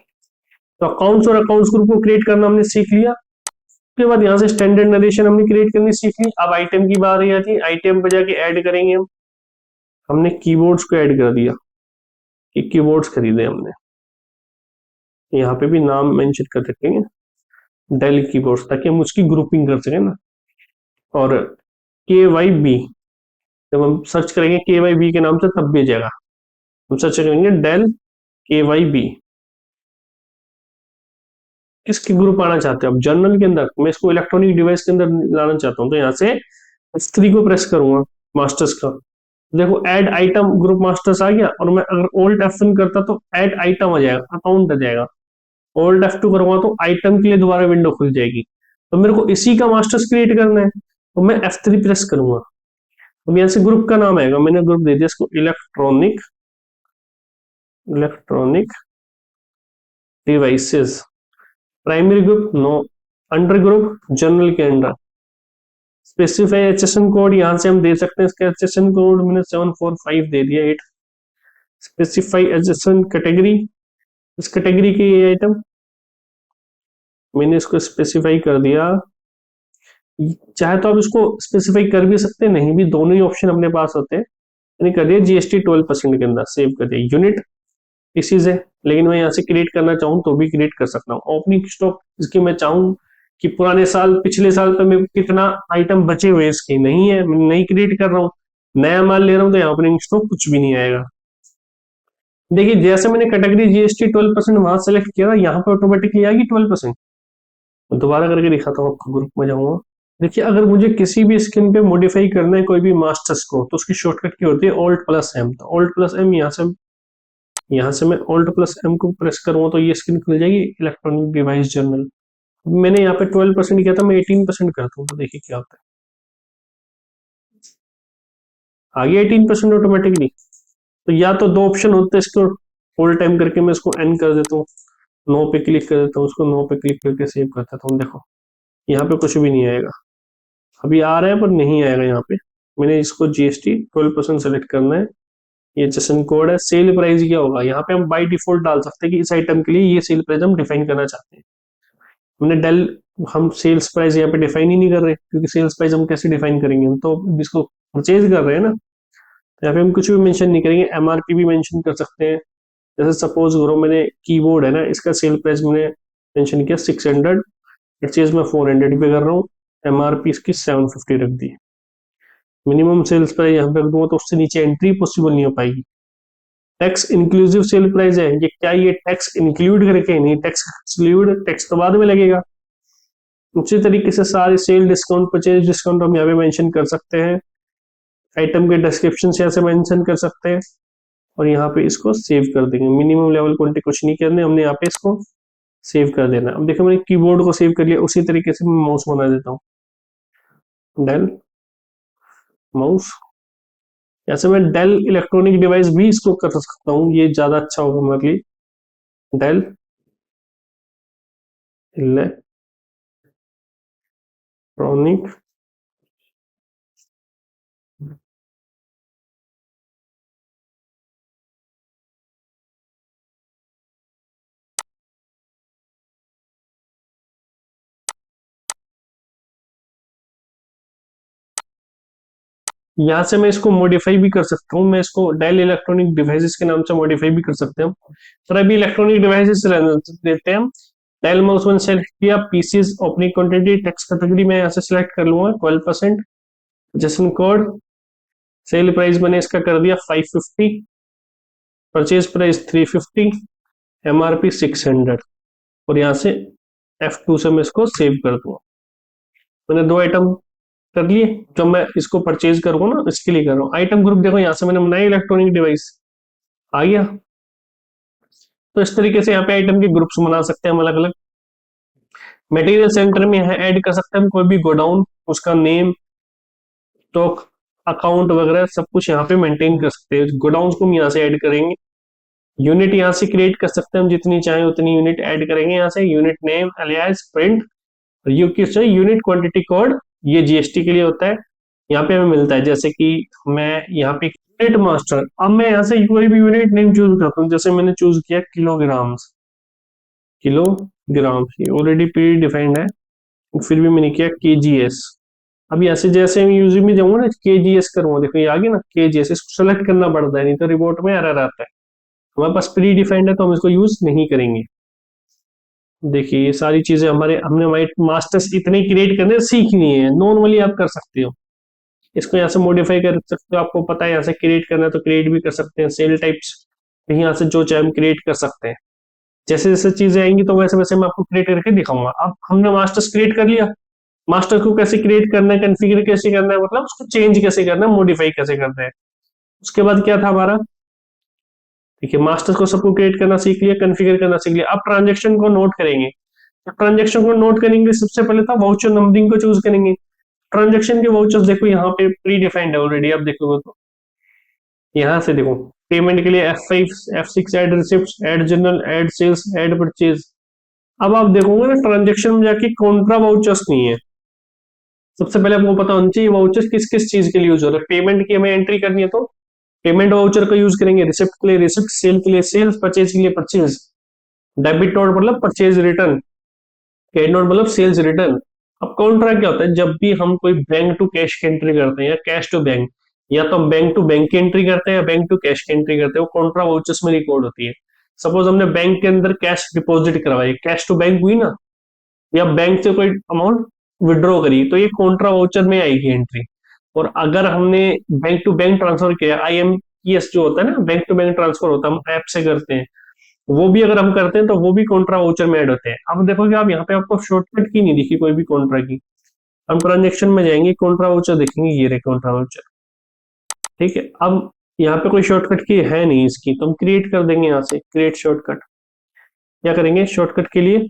तो अकाउंट्स और अकाउंट्स ग्रुप को क्रिएट करना हमने सीख लिया। उसके बाद यहाँ से स्टैंडर्ड नरेशन हमने क्रिएट करनी सीख ली। अब आइटम की बात आती है, आइटम पे जाके ऐड करेंगे हम। हमने कीबोर्ड्स को ऐड कर दिया कि कीबोर्ड्स खरीदे हमने, यहाँ पे भी नाम मेंशन कर रखेंगे डेल कीबोर्ड्स, ताकि हम उसकी ग्रुपिंग कर सकें ना। और के वाई बी, जब हम सर्च करेंगे के वाई बी के नाम से तब भी आ जाएगा। हम सर्च करेंगे डेल के वाई बी, किसके ग्रुप आना चाहते हो आप, जर्नल के अंदर, मैं इसको इलेक्ट्रॉनिक डिवाइस के अंदर लाना चाहता हूँ, तो यहाँ से S3 को प्रेस करूंगा मास्टर्स का। देखो ऐड आइटम ग्रुप मास्टर्स आ गया, और मैं अगर ओल्ट F1 करता तो ऐड आइटम आ जाएगा, अकाउंट आ जाएगा। ओल्ट F2 करूंगा तो आइटम के लिए दोबारा विंडो खुल जाएगी। तो मेरे को इसी का मास्टर्स क्रिएट करना है, तो मैं F3 प्रेस करूंगा। अब यहाँ से ग्रुप का नाम आएगा, मैंने ग्रुप दे दिया इसको electronic devices. Primary group no, under group general के अंडर। स्पेसिफाई एचएसएन कोड यहाँ से हम दे सकते हैं, इसका एचएसएन कोड मैंने 745 दे दिया 8। स्पेसिफाई एचएसएन कैटेगरी, इस कैटेगरी के ये आइटम मैंने इसको स्पेसिफाई कर दिया। चाहे तो आप इसको स्पेसिफाई कर भी सकते हैं, नहीं भी, दोनों ही ऑप्शन अपने पास होते हैं। मैंने कर दिया जीएसटी 12% के अंदर, सेव कर दिया। यूनिट इसी से, लेकिन मैं यहाँ से क्रिएट करना चाहूँ तो भी क्रिएट कर सकता हूँ। ओपनिंग स्टॉक इसकी मैं चाहूँ कि पुराने साल, पिछले साल पे मैं कितना आइटम बचे हुए इसके, नहीं है, मैं नहीं क्रिएट कर रहा हूँ, नया माल ले रहा हूँ, तो यहाँ ओपनिंग स्टॉक कुछ भी नहीं आएगा। देखिए जैसे मैंने कैटेगरी जीएसटी 12% वहां सेलेक्ट किया था, यहाँ पे ऑटोमेटिकली आएगी 12%। दोबारा करके दिखाता हूँ आपको, ग्रुप में जाऊंगा। देखिए अगर मुझे किसी भी स्क्रीन पे मॉडिफाई करना है कोई भी मास्टर्स को, तो उसकी शॉर्टकट क्या होती है, Alt+M। तो Alt+M, यहाँ से मैं Alt+M को प्रेस करूंगा तो ये स्क्रीन खुल जाएगी, इलेक्ट्रॉनिक डिवाइस जर्नल। मैंने यहाँ पे 12% किया था, मैं 18% करता हूँ, तो देखिए क्या होता है, आ गया 18% ऑटोमेटिकली। तो या तो दो ऑप्शन होते हैं, इसको होल्ड टाइम करके मैं इसको एन कर देता हूँ, नो पे क्लिक कर देता हूँ, उसको नो पे क्लिक करके सेव कर देता हूँ। देखो यहाँ पे कुछ भी नहीं आएगा, अभी आ रहा है पर नहीं आएगा यहाँ पे। मैंने इसको जीएसटी 12% सेलेक्ट करना है, ये जैसन कोड है। सेल प्राइस क्या होगा, यहाँ पे हम बाय डिफॉल्ट डाल सकते हैं कि इस आइटम के लिए ये सेल प्राइस हम डिफाइन करना चाहते हैं। हमने डेल, हम सेल्स प्राइस यहाँ पे डिफाइन ही नहीं कर रहे, क्योंकि सेल्स प्राइस हम कैसे डिफाइन करेंगे, हम तो इसको परचेज कर रहे हैं ना। तो यहाँ पे हम कुछ भी मेंशन नहीं करेंगे, एमआरपी भी मेंशन कर सकते हैं। जैसे सपोज करो मैंने कीबोर्ड है ना, इसका सेल प्राइस मैंने मेंशन किया 600, परचेज में 400 पे कर रहा हूँ, एमआरपी इसकी 750 रख दी। मिनिमम सेल्स प्राइस यहाँ पे रख दूंगा तो उससे नीचे एंट्री पॉसिबल नहीं हो पाएगी। टैक्स इंक्लूसिव सेल प्राइस है, ये क्या, ये टैक्स इंक्लूड करके नहीं, टैक्स एक्सक्लूड, टैक्स तो बाद में लगेगा। उसी तरीके से सारे सेल डिस्काउंट, परचेज डिस्काउंट हम यहाँ पे मेंशन कर सकते हैं, आइटम के डिस्क्रिप्शन से ऐसे मेंशन कर सकते हैं, और यहाँ पे इसको सेव कर देंगे। मिनिमम लेवल क्वांटिटी कुछ नहीं करने हमने, यहाँ पे इसको सेव कर देना। अब देखो मैंने कीबोर्ड को सेव कर लिया, उसी तरीके से मैं माउस बना देता हूँ, डेल माउस। ऐसे मैं डेल इलेक्ट्रॉनिक डिवाइस भी इसको कर सकता हूँ, ये ज्यादा अच्छा होगा हमारे लिए। डेल इलेक्ट्रॉनिक यहाँ से मैं इसको मॉडिफाई भी कर सकता हूँ, मैं इसको डेल इलेक्ट्रॉनिक डिवाइसेस के नाम से मॉडिफाई भी कर सकते हैं। पर अभी इलेक्ट्रॉनिक डिवाइसेस देते हैं। डेल माउस मैंने सेलेक्ट किया, PCS opening quantity tax category में यहाँ से सिलेक्ट कर लूंगा 12%। जैसन कोड, सेल प्राइस मैंने इसका कर दिया 550, परचेज प्राइस 350, एमआरपी 600, और यहाँ से F2 से मैं इसको सेव कर दूंगा। मैंने दो आइटम कर लिए, जब मैं इसको परचेज करूंगा ना इसके लिए कर रहा हूँ। आइटम ग्रुप देखो यहाँ से मैंने बनाया, इलेक्ट्रॉनिक डिवाइस आ गया। तो इस तरीके से यहाँ पे आइटम के ग्रुप्स बना सकते हैं हम अलग अलग। मटेरियल सेंटर में यहाँ ऐड कर सकते हैं हम कोई भी गोडाउन, उसका नेम, स्टॉक, अकाउंट वगैरह सब कुछ यहाँ पे मेंटेन कर सकते हैं। गोडाउन को हम यहाँ से ऐड करेंगे। यूनिट यहाँ से क्रिएट कर सकते हैं हम, जितनी चाहे उतनी यूनिट ऐड करेंगे यहाँ से। Unit name, alias, print, UQC unit quantity code, ये जीएसटी के लिए होता है। यहाँ पे हमें मिलता है, जैसे कि मैं यहाँ पे यूनिट मास्टर, अब मैं यहाँ से कोई भी यूनिट नेम चूज करता हूँ, जैसे मैंने चूज किया किलोग्राम्स, किलोग्राम, ये ऑलरेडी प्री डिफाइंड है, फिर भी मैंने किया केजीएस। अब ऐसे जैसे मैं यूजिंग में जाऊंगा ना, केजीएस करूंगा, देखो ये आ गया ना केजीएस, इसको सेलेक्ट करना पड़ता है, नहीं तो रिपोर्ट में एरर आता है। हमारे पास प्री डिफाइंड है तो हम इसको यूज नहीं करेंगे। देखिए ये सारी चीजें हमने हमारे मास्टर्स इतने क्रिएट करने सीखनी है, नॉर्मली आप कर सकते हो। इसको यहाँ से मॉडिफाई कर सकते हो, आपको पता है यहाँ से क्रिएट करना है तो क्रिएट भी कर सकते हैं, सेल टाइप्स यहाँ से जो चाहे हम क्रिएट कर सकते हैं। जैसे जैसे चीजें आएंगी तो वैसे वैसे मैं आपको क्रिएट करके दिखाऊंगा। अब हमने मास्टर्स क्रिएट कर लिया, मास्टर को कैसे क्रिएट करना है, कॉन्फ़िगर कैसे करना है, मतलब उसको चेंज कैसे करना है, मॉडिफाई कैसे करना है। उसके बाद क्या था हमारा, देखिए मास्टर को सबको क्रिएट करना सीख लिया, कॉन्फ़िगर करना सीख लिया। अब ट्रांजेक्शन को नोट करेंगे, तो ट्रांजेक्शन को नोट करेंगे सबसे पहले था वाउचर नंबरिंग को चूज करेंगे। ट्रांजेक्शन के वाउचर्स देखो यहाँ पे प्री डिफाइंड है ऑलरेडी, आप देखोगे तो यहाँ से देखो पेमेंट के लिए F5 F6 add receipt, add journal, add sales, add purchase. अब आप देखोगे ना ट्रांजेक्शन में जाके कॉन्ट्रा वाउचर्स नहीं है। सबसे पहले आपको पता होना चाहिए वाउचर किस किस चीज के लिए यूज हो रहा है। पेमेंट की हमें एंट्री करनी है तो पेमेंट वाउचर का यूज करेंगे, रिसिप्ट के लिए रिसिप्ट, सेल के लिए सेल्स, परचेज के लिए परचेज। डेबिट नोट मतलब परचेज रिटर्न, क्रेडिट नोट मतलब सेल्स रिटर्न। अब कॉन्ट्रा क्या होता है, जब भी हम कोई बैंक टू कैश की एंट्री करते हैं या कैश टू बैंक, या तो बैंक टू बैंक की एंट्री करते हैं या बैंक टू कैश की एंट्री करते हैं, वो कॉन्ट्रा वाउचर्स में रिकॉर्ड होती है। सपोज हमने बैंक के अंदर कैश डिपॉजिट करवाई, कैश टू बैंक हुई ना, या बैंक से कोई अमाउंट विड्रॉ करी, तो ये कॉन्ट्रा वाउचर में आएगी एंट्री। और अगर हमने बैंक टू बैंक ट्रांसफर किया, IMPS जो होता है ना, बैंक टू बैंक ट्रांसफर होता है, हम ऐप से करते हैं, वो भी अगर हम करते हैं तो वो भी कॉन्ट्रा वाउचर में ऐड होते हैं। अब देखोगे आप यहाँ पे आपको शॉर्टकट की नहीं दिखी कोई भी कॉन्ट्रा की, हम ट्रांजेक्शन में जाएंगे कॉन्ट्रा वाउचर देखेंगे, ये रहे कॉन्ट्रा वाउचर। ठीक है, अब यहाँ पे कोई शॉर्टकट की है नहीं इसकी, तो हम क्रिएट कर देंगे यहाँ से क्रिएट शॉर्टकट। क्या करेंगे शॉर्टकट के लिए,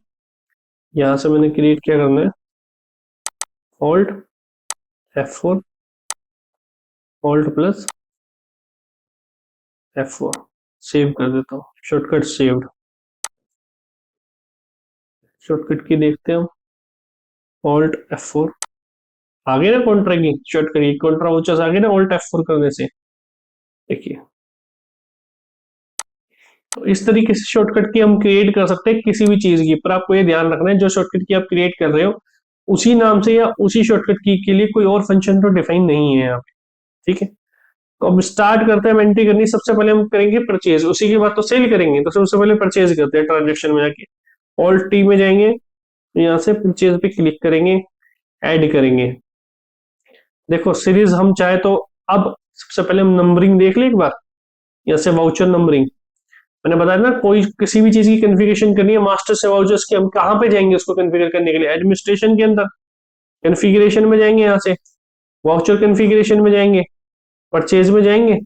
यहाँ से मैंने क्रिएट क्या करना है, alt F4, alt plus F4, save कर देता हूँ, शॉर्टकट सेव्ड। शॉर्टकट की देखते हैं हम, ऑल्ट F4 आ गए ना, कॉन्ट्रा की शॉर्टकट की कॉन्ट्रा वाउचर्स आ गए ना ऑल्ट F4 करने से। देखिए तो इस तरीके से शॉर्टकट की हम क्रिएट कर सकते हैं किसी भी चीज की, पर आपको ये ध्यान रखना है जो शॉर्टकट की आप क्रिएट कर रहे हो उसी नाम से या उसी शॉर्टकट की के लिए कोई और फंक्शन तो डिफाइन नहीं है यहाँ पे। ठीक है, तो अब स्टार्ट करते हैं एंट्री करनी। सबसे पहले हम करेंगे परचेज, उसी के बाद तो सेल करेंगे, तो सबसे पहले परचेज करते हैं। ट्रांजेक्शन में जाके ऑल्ट टी में जाएंगे, यहाँ से परचेज पे क्लिक करेंगे, ऐड करेंगे। देखो सीरीज हम चाहे तो, अब सबसे पहले हम नंबरिंग देख ले एक बार, यहाँ से वाउचर नंबरिंग मैंने बताया ना, कोई किसी भी चीज की कॉन्फ़िगरेशन करनी है मास्टर से वाउचर्स की, हम कहाँ पे जाएंगे उसको कॉन्फ़िगर करने के लिए, एडमिनिस्ट्रेशन के अंदर कॉन्फ़िगरेशन में जाएंगे, यहाँ से वाउचर कॉन्फ़िगरेशन में जाएंगे, परचेज में जाएंगे।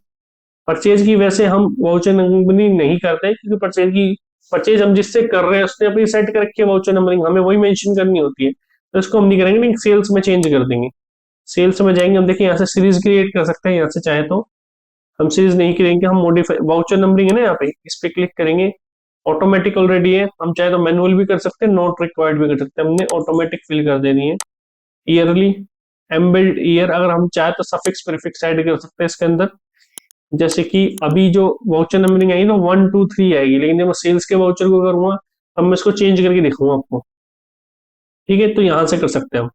परचेज की वैसे हम वाउचर नंबरिंग नहीं करते क्योंकि परचेज हम जिससे कर रहे हैं उसने अपनी सेट कर रखी है वाउचर नंबरिंग, हमें वही मेंशन करनी होती है, तो इसको हम नहीं करेंगे, लेकिन सेल्स में चेंज कर देंगे। सेल्स में जाएंगे, हम देखिए यहाँ से सीरीज क्रिएट कर सकते हैं, यहाँ से चाहे तो हम सीरीज नहीं करेंगे, हम मॉडिफाई वाउचर नंबरिंग है ना, यहाँ पे इस पे क्लिक करेंगे, ऑटोमेटिक ऑलरेडी है, हम चाहे तो मैनुअल भी कर सकते हैं, नॉट रिक्वायर्ड भी कर सकते हैं, हमने ऑटोमेटिक फिल कर देनी है। ईयरली एम्बिल्ड ईयर, अगर हम चाहे तो सफिक्स प्रीफिक्स ऐड कर सकते हैं इसके अंदर, जैसे कि अभी जो वाउचर नंबरिंग आएगी ना 1 2 3 आएगी, लेकिन जब मैं सेल्स के वाउचर को करूंगा तब मैं इसको चेंज करके दिखाऊंगा आपको। ठीक है, तो यहाँ से कर सकते हैं हम।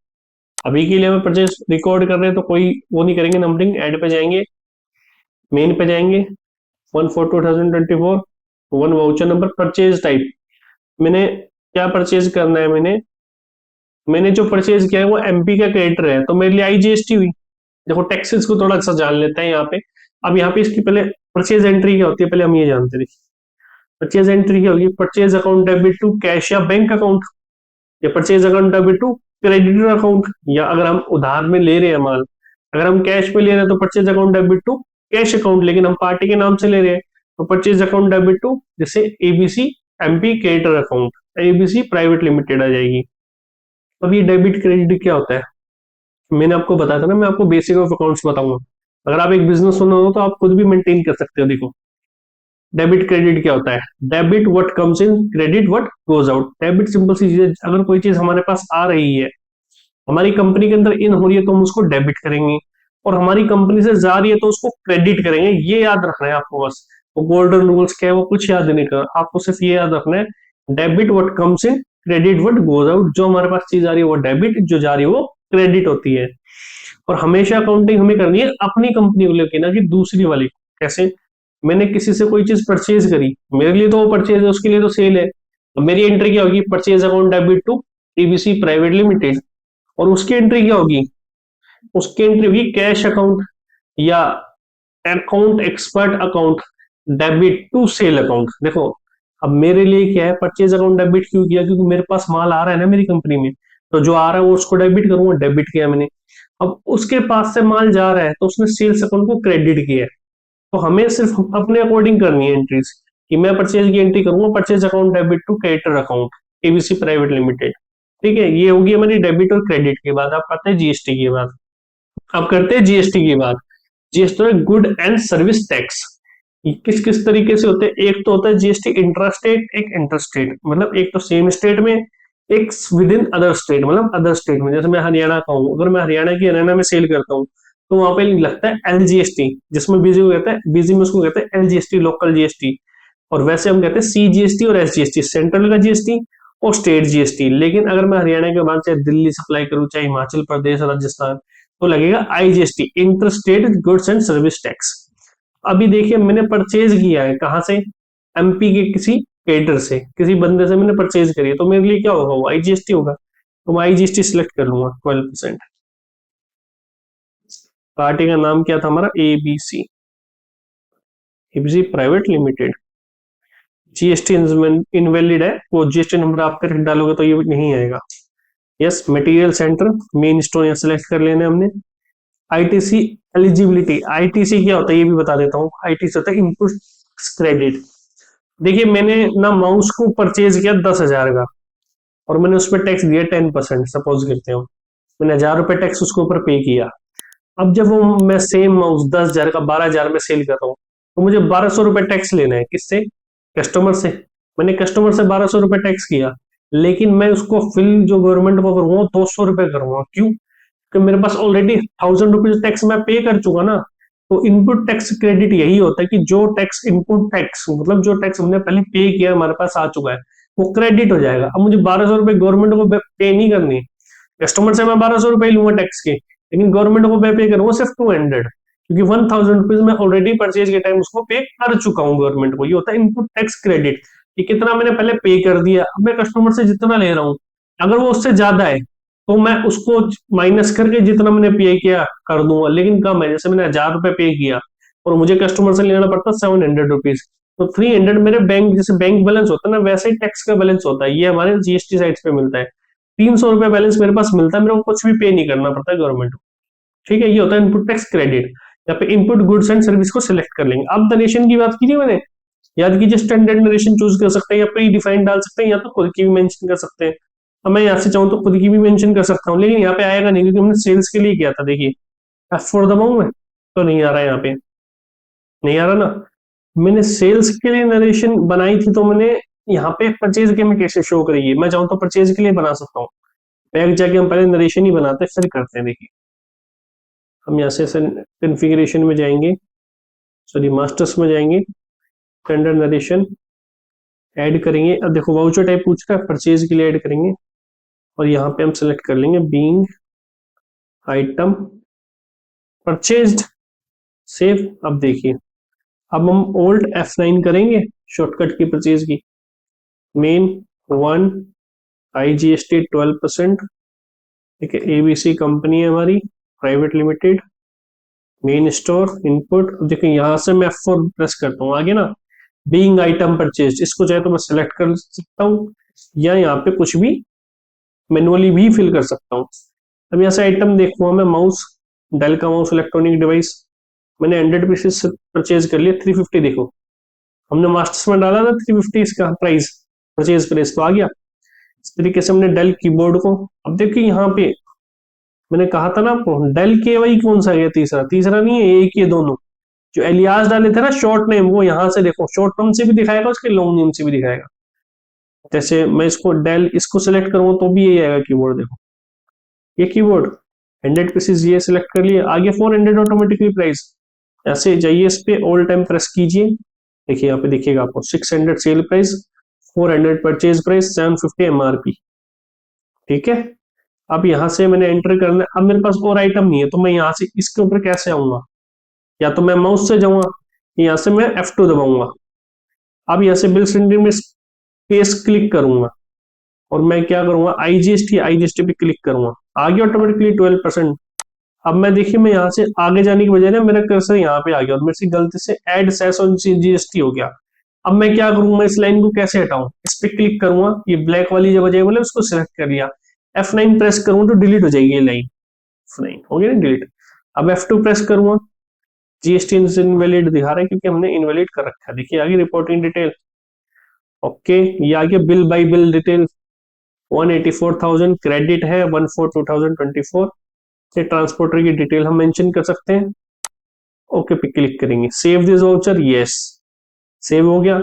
अभी के लिए हमें परचेज रिकॉर्ड कर रहे हैं तो कोई वो नहीं करेंगे, नंबरिंग ऐड पे जाएंगे, मेन पे जाएंगे, 1/4/2024, one voucher number, purchase type मैंने क्या परचेज करना है, मैंने जो परचेज किया है वो MP का क्रेडिटर है, तो मेरे लिए IGST हुई। देखो टैक्सेस को थोड़ा सा जान लेते हैं यहाँ पे। अब यहाँ पे इसकी पहले परचेज एंट्री क्या होती है पहले हम ये जानते हैं। परचेज एंट्री क्या होगी, purchase account debit to cash या बैंक अकाउंट, या purchase account debit to creditor account, या अगर हम उधार में ले रहे हैं माल, अगर हम कैश पे ले रहे हैं तो purchase account debit to cash account, लेकिन हम पार्टी के नाम से ले रहे हैं तो परचेज अकाउंट डेबिट टू जैसे ABC MP creditor account, ABC private limited आ जाएगी। अब ये डेबिट क्रेडिट क्या होता है मैंने आपको बताया था ना, मैं आपको बेसिक ऑफ अकाउंट्स बताऊंगा। अगर आप एक बिजनेस ओनर हो तो आप खुद भी मेंटेन कर सकते हो। देखो डेबिट क्रेडिट क्या होता है, debit what comes in, credit what goes out. Debit simple सी चीज है, अगर कोई चीज हमारे पास आ रही है, हमारी कंपनी के अंदर इन हो रही है तो हम उसको डेबिट करेंगे, और हमारी कंपनी से जा रही है तो उसको क्रेडिट करेंगे, ये याद रखना है आपको बस। वो गोल्डन रूल्स क्या है वो कुछ याद नहीं कर, आपको सिर्फ ये याद रखना है, debit what comes in, credit what goes out. जो हमारे पास चीज आ रही है वो डेबिट, जो जा रही है वो क्रेडिट होती है। और हमेशा अकाउंटिंग हमें करनी है अपनी कंपनी को लेकर, ना कि दूसरी वाली को। कैसे? मैंने किसी से कोई चीज परचेज करी, मेरे लिए तो वो परचेज है, उसके लिए तो सेल है। तो मेरी एंट्री क्या होगी? Purchase account debit to ABC private limited. और उसकी एंट्री क्या होगी? उसकी एंट्री होगी कैश अकाउंट या account expert account debit to sale account. देखो, अब मेरे लिए क्या है, परचेज अकाउंट डेबिट क्यों किया? क्योंकि मेरे पास माल आ रहा है ना मेरी कंपनी में, तो जो आ रहा है वो उसको डेबिट करूंगा, डेबिट किया मैंने। अब उसके पास से माल जा रहा है तो उसने सेल्स अकाउंट को क्रेडिट किया है। तो हमें सिर्फ अपने अकॉर्डिंग करनी है एंट्रीज, कि मैं परचेज की एंट्री करूंगा purchase account debit to creditor account ABC private limited. ठीक है, ये होगी हमारी डेबिट और क्रेडिट की बात। आप आते हैं जीएसटी की बात। अब करते हैं जीएसटी की बात। जीएसटी है गुड एंड सर्विस टैक्स। किस किस तरीके से होते हैं? एक तो होता है जीएसटी इंट्रा स्टेट, एक इंटर स्टेट, मतलब एक तो सेम स्टेट में, एक विद इन अदर स्टेट, मतलब अदर स्टेट में। जैसे मैं हरियाणा का हूँ, अगर मैं हरियाणा की हरियाणा में सेल करता हूँ तो वहां पे लगता है एलजीएसटी, जिसमें बीजी को कहते हैं, बीजी में उसको कहते हैं एलजीएसटी, लोकल जीएसटी। और वैसे हम कहते हैं सीजीएसटी और एसजीएसटी, सेंट्रल का जीएसटी और स्टेट जीएसटी। लेकिन अगर मैं हरियाणा के बाद चाहे दिल्ली सप्लाई करूँ, चाहे हिमाचल प्रदेश, राजस्थान, तो लगेगा IGST, inter state goods and service tax. अभी देखिए, मैंने परचेज किया है कहां से? एमपी के किसी क्रेडिटर से, किसी बंदे से मैंने परचेज करी है, तो मेरे लिए क्या होगा? वो आईजीएसटी होगा। तो मैं आईजीएसटी सिलेक्ट कर लूंगा 12%। पार्टी का नाम क्या था हमारा? ABC, ABC private limited. GST invalid है, वो जीएसटी नंबर आप कर डालोगे तो ये नहीं आएगा। Yes, material centre main store यहाँ सेलेक्ट कर लेना हमने। आईटीसी एलिजिबिलिटी, आईटीसी क्या होता है ये भी बता देता हूँ। आईटीसी होता है इनपुट क्रेडिट। देखिए, मैंने ना माउस को परचेज किया 10,000 का, और मैंने उस पर टैक्स दिया 10%, सपोज करते हो मैंने 1,000 रुपए टैक्स उसके ऊपर पे किया। अब जब वो मैं सेम माउस 10,000 का 12,000 में सेल कर रहा हूँ, तो मुझे 1,200 रुपए टैक्स लेना है। किससे? कस्टमर से। मैंने कस्टमर से 1,200 रुपए टैक्स किया, लेकिन मैं उसको फिल जो गवर्नमेंट को करूंगा 200 रुपए करूंगा। क्यों? कि मेरे पास ऑलरेडी 1,000 रुपीज टैक्स मैं पे कर चुका ना। तो इनपुट टैक्स क्रेडिट यही होता है कि जो टैक्स, इनपुट टैक्स मतलब जो टैक्स हमने पहले पे किया हमारे पास आ चुका है, वो क्रेडिट हो जाएगा। अब मुझे 1,200 रुपए गवर्नमेंट को पे नहीं करनी। कस्टमर से मैं 1,200 रुपए लूंगा टैक्स के, लेकिन गवर्नमेंट को मैं पे करूंगा सिर्फ 200, क्योंकि 1,000 रुपीज मैं ऑलरेडी परचेज के टाइम उसको पे कर चुका हूँ गवर्नमेंट को। ये होता है इनपुट टैक्स क्रेडिट, कि कितना मैंने पहले पे कर दिया, अब मैं कस्टमर से जितना ले रहा हूँ, अगर वो उससे ज्यादा है तो मैं उसको माइनस करके जितना मैंने पे किया कर दूंगा। लेकिन कम है, जैसे मैंने 1,000 रुपए पे किया और मुझे कस्टमर से लेना पड़ता 700 रुपीज, तो 300 मेरे बैंक, जैसे बैंक बैलेंस होता है ना, वैसे ही टैक्स का बैलेंस होता है। ये हमारे जीएसटी साइट पे मिलता है। 300 रुपए बैलेंस मेरे पास मिलता है, मेरे को कुछ भी पे नहीं करना पड़ता है गवर्नमेंट को। ठीक है, ये होता है इनपुट टैक्स क्रेडिट। यहाँ पे इनपुट गुड्स एंड सर्विस को सिलेक्ट कर लेंगे। अब नरेशन की बात कीजिए, मैंने याद कीजिए, स्टैंडर्ड नरेशन चूज कर सकते हैं, या प्री डिफाइंड डाल सकते हैं, या तो खुद की भी मेंशन कर सकते हैं। अब मैं यहाँ से चाहूँ तो खुद की भी मेंशन कर सकता हूँ, लेकिन यहाँ पे आएगा नहीं क्योंकि हमने सेल्स के लिए किया था। देखिए, F4 दबाऊं मैं तो नहीं आ रहा है, यहाँ पे नहीं आ रहा ना। मैंने सेल्स के लिए नरेशन बनाई थी, तो मैंने यहाँ पे परचेज के में कैसे शो करेगी? मैं चाहूँ तो परचेज के लिए बना सकता हूँ। बैक जाके हम पहले नरेशन ही बनाते फिर करते हैं। देखिए, हम यहाँ से कॉन्फ़िगरेशन में जाएंगे, सॉरी मास्टर्स में जाएंगे, स्टैंडर्ड नरेशन ऐड करेंगे। अब देखो, वाउचर टाइप पूछ रहा है, परचेज के लिए ऐड करेंगे, और यहाँ पे हम सेलेक्ट कर लेंगे बीइंग आइटम परचेज्ड, सेव। अब देखिए, अब हम ओल्ड F9 करेंगे शॉर्टकट की परचेज की। Main 1 IGST 12%। ठीक है, एबीसी कंपनी है हमारी private limited, main store input. देखिए, यहां से मैं F4 प्रेस करता हूँ, आगे ना बीइंग आइटम परचेज, इसको चाहे तो मैं सिलेक्ट कर सकता हूँ, या यहाँ पे कुछ भी मैनुअली भी फिल कर सकता हूँ। अब यहाँ से आइटम देखूंगा मैं, माउस, डेल का माउस इलेक्ट्रॉनिक डिवाइस, मैंने 100 पीसेस परचेज कर लिया। 350 देखो, हमने मास्टर्स में डाला था 350 इसका प्राइस, परचेज प्राइस तो आ गया। इस तरीके से हमने डेल कीबोर्ड को, अब देखिए यहाँ पे मैंने कहा था ना आपको, डेल के वाई कौन सा है? तीसरा, तीसरा नहीं है, एक ये दोनों जो एलियास डाले थे ना शॉर्ट नेम, वो यहाँ से देखो शॉर्ट टर्म से भी दिखाएगा, उसके लॉन्ग नेम से भी दिखाएगा। जैसे मैं इसको डेल इसको सिलेक्ट करूंगा तो भी यही आएगा कीबोर्ड। देखो ये कीबोर्ड, 100 पीसेस ये सिलेक्ट कर लिए, आगे 400 ऑटोमेटिकली प्राइस, ऐसे जाइए इस पे ऑल टाइम प्रेस कीजिए, देखिए यहाँ पे देखिएगा आपको 600 sale price, 400 purchase price, 750 MRP. ठीक है, अब यहाँ से मैंने एंटर करना है, अब मेरे पास और आइटम नहीं है तो मैं यहाँ से इसके ऊपर कैसे आऊंगा, या तो मैं माउस से जाऊंगा, यहाँ से मैं F2 दबाऊंगा। अब यहाँ से बिल सेंडिंग में स्पेस क्लिक करूंगा और मैं क्या करूंगा, आईजीएसटी पे क्लिक करूंगा, आगे ऑटोमेटिकली 12%। अब मैं देखिए मैं यहाँ से आगे जाने की बजाय ना मेरा कर्सर यहाँ पे आ गया और मेरे से गलती से ऐड सेस और जीएसटी हो गया। अब मैं क्या करूंगा, इस लाइन को कैसे हटाऊं, इस पे क्लिक करूंगा, ये ब्लैक वाली जो वजह बोले उसको सिलेक्ट कर लिया, F9 प्रेस करूंगा तो डिलीट हो जाएगी ये लाइन, F9 हो गया ना डिलीट। अब F2 प्रेस करूंगा, जीएसटी इनवैलिड दिखा रहा है क्योंकि हमने इनवैलिड कर रखा है। देखिए आगे रिपोर्टिंग डिटेल, ओके, ये आगे bill by bill detail 184,000 credit है 1/4/2024, ये ट्रांसपोर्टर की डिटेल हम मेंशन कर सकते हैं। ओके पे क्लिक करेंगे, save this voucher, yes save हो गया।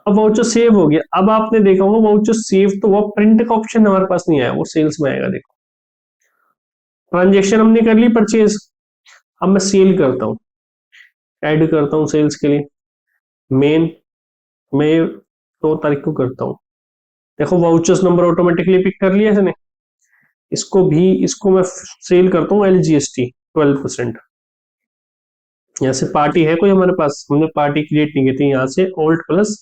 अब वाउचर सेव हो गया, अब आपने देखा होगा वाउचर सेव तो वो प्रिंट का ऑप्शन हमारे पास नहीं आया, वो सेल्स में आएगा। देखो ट्रांजेक्शन हमने कर ली परचेज, अब मैं सेल करता हूँ, ऐड करता हूँ सेल्स के लिए, मेन मैं 2 तारीख को करता हूँ। देखो वाउचर्स नंबर ऑटोमेटिकली पिक कर लिया इसने, इसको मैं सेल करता हूँ LGST 12%। यहाँ से पार्टी है कोई हमारे पास, हमने पार्टी क्रिएट नहीं की थी, यहाँ से Alt प्लस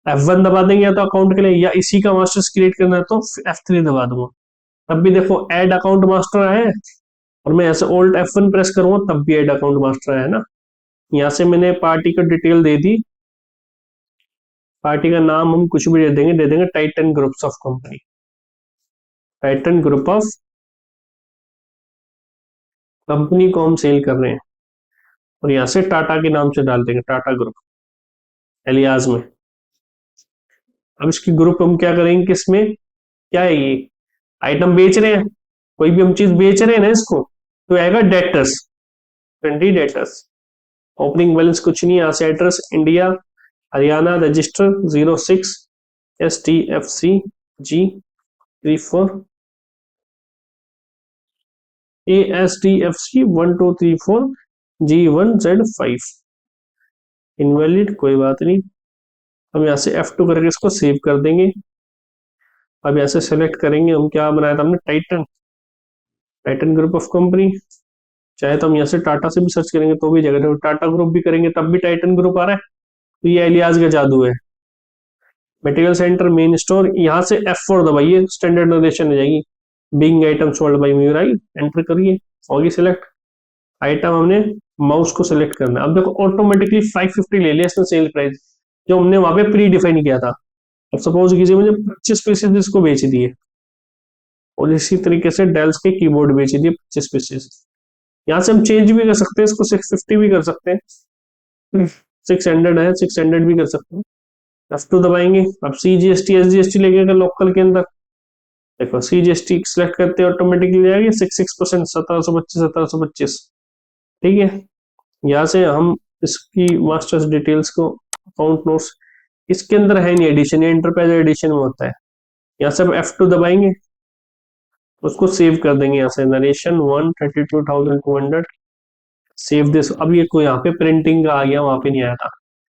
F1 दबा देंगे या तो अकाउंट के लिए, या इसी का मास्टर्स क्रिएट करना है तो F3 दबा दूंगा। तब भी देखो ऐड अकाउंट मास्टर है, और मैं ऐसे Alt F1 प्रेस करूंगा तब भी ऐड अकाउंट मास्टर है ना। यहाँ से मैंने पार्टी का डिटेल दे दी, पार्टी का नाम हम कुछ भी दे देंगे Titan groups of company, Titan group of company को हम सेल कर रहे हैं, और यहाँ से टाटा के नाम से डाल देंगे, टाटा ग्रुप एलियाज में। अब इसकी ग्रुप हम क्या करेंगे, किसमें क्या है, ये आइटम बेच रहे हैं, कोई भी हम चीज बेच रहे हैं ना इसको, तो आएगा डेटर्स, 20 डेटर्स। ओपनिंग बैलेंस कुछ नहीं, यहाँ से address India Haryana register 06 STFC G34 ASTFC 1234 G1Z5, invalid कोई बात नहीं। हम यहाँ से F2 करके इसको सेव कर देंगे। अब यहाँ से सेलेक्ट करेंगे, हम क्या बनाया था हमने, Titan, Titan group of company. चाहे तो हम यहाँ से टाटा से भी सर्च करेंगे तो भी जगह, टाटा ग्रुप भी करेंगे तब भी टाइटन ग्रुप आ रहा है, तो ये एलियाज का जादू है। मटेरियल सेंटर मेन स्टोर, यहाँ से F4 दबाइए, स्टैंडर्ड नोटेशन हो जाएगी, बिंग आइटम सोल्ड बाई म्यूराई, एंटर करिए, होगी सिलेक्ट आइटम, हमने माउस को सिलेक्ट करना है। अब देखो ऑटोमेटिकली 550 ले लिया इसने सेल प्राइस, जो हमने वहां पे प्री डिफाइन किया था। अब सपोज कीजिए मुझे 25 पीसेस इसको बेच दिए, और इसी तरीके से डेल्स के कीबोर्ड बेच दिए 25 पीसेस। यहाँ से हम चेंज भी कर सकते हैं इसको, 650 भी कर सकते हैं, 600 है 600 भी कर सकते हैं। F2 दबाएंगे, अब CGST SGST लगेगा लोकल के अंदर, देखो CGST सिलेक्ट करते हैं ऑटोमेटिकली जाएगी 66%, 1725 ठीक है। यहाँ से हम इसकी मास्टर्स डिटेल्स को, अकाउंट नोट्स इसके अंदर है नहीं एडिशन, ये एंटरप्राइज एडिशन में होता है। यहाँ से हम F2 दबाएंगे, उसको सेव कर देंगे, यहाँ से नरेशन 132,200 सेव दिस। अब ये कोई यहाँ पे प्रिंटिंग का आ गया, वहां पे नहीं आया था।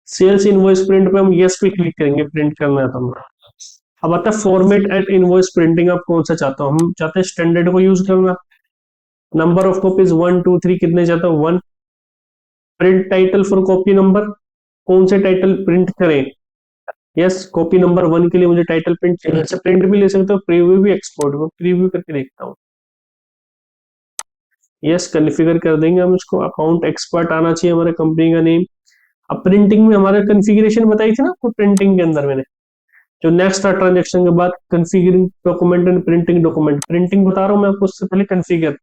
सेल्स इनवॉइस प्रिंट पे हम यस पे क्लिक करेंगे, प्रिंट करना है तो हमारा। अब आता है फॉर्मेट एट इनवॉइस प्रिंटिंग, आप कौन सा चाहते हो, हम चाहते हैं स्टैंडर्ड को यूज करना। नंबर ऑफ कॉपीज 1 2 3 कितने चाहते हो, 1। Print title for copy number, कौन से टाइटल प्रिंट करें, यस कॉपी नंबर 1 के लिए मुझे टाइटल प्रिंट चाहिए, अच्छा प्रिंट भी ले सकते हो, प्रीव्यू भी, एक्सपोर्ट को प्रीव्यू करके देखता हूँ, यस कॉन्फ़िगर कर देंगे हम इसको। अकाउंट एक्सपर्ट आना चाहिए हमारे कंपनी का नेम। अब प्रिंटिंग में हमारे कॉन्फ़िगरेशन बताई थी ना आपको, प्रिंटिंग के अंदर मैंने जो नेक्स्ट ट्रांजेक्शन के बाद configuring document and printing document, printing बता रहा हूँ मैं आपको, उससे पहले कॉन्फ़िगर।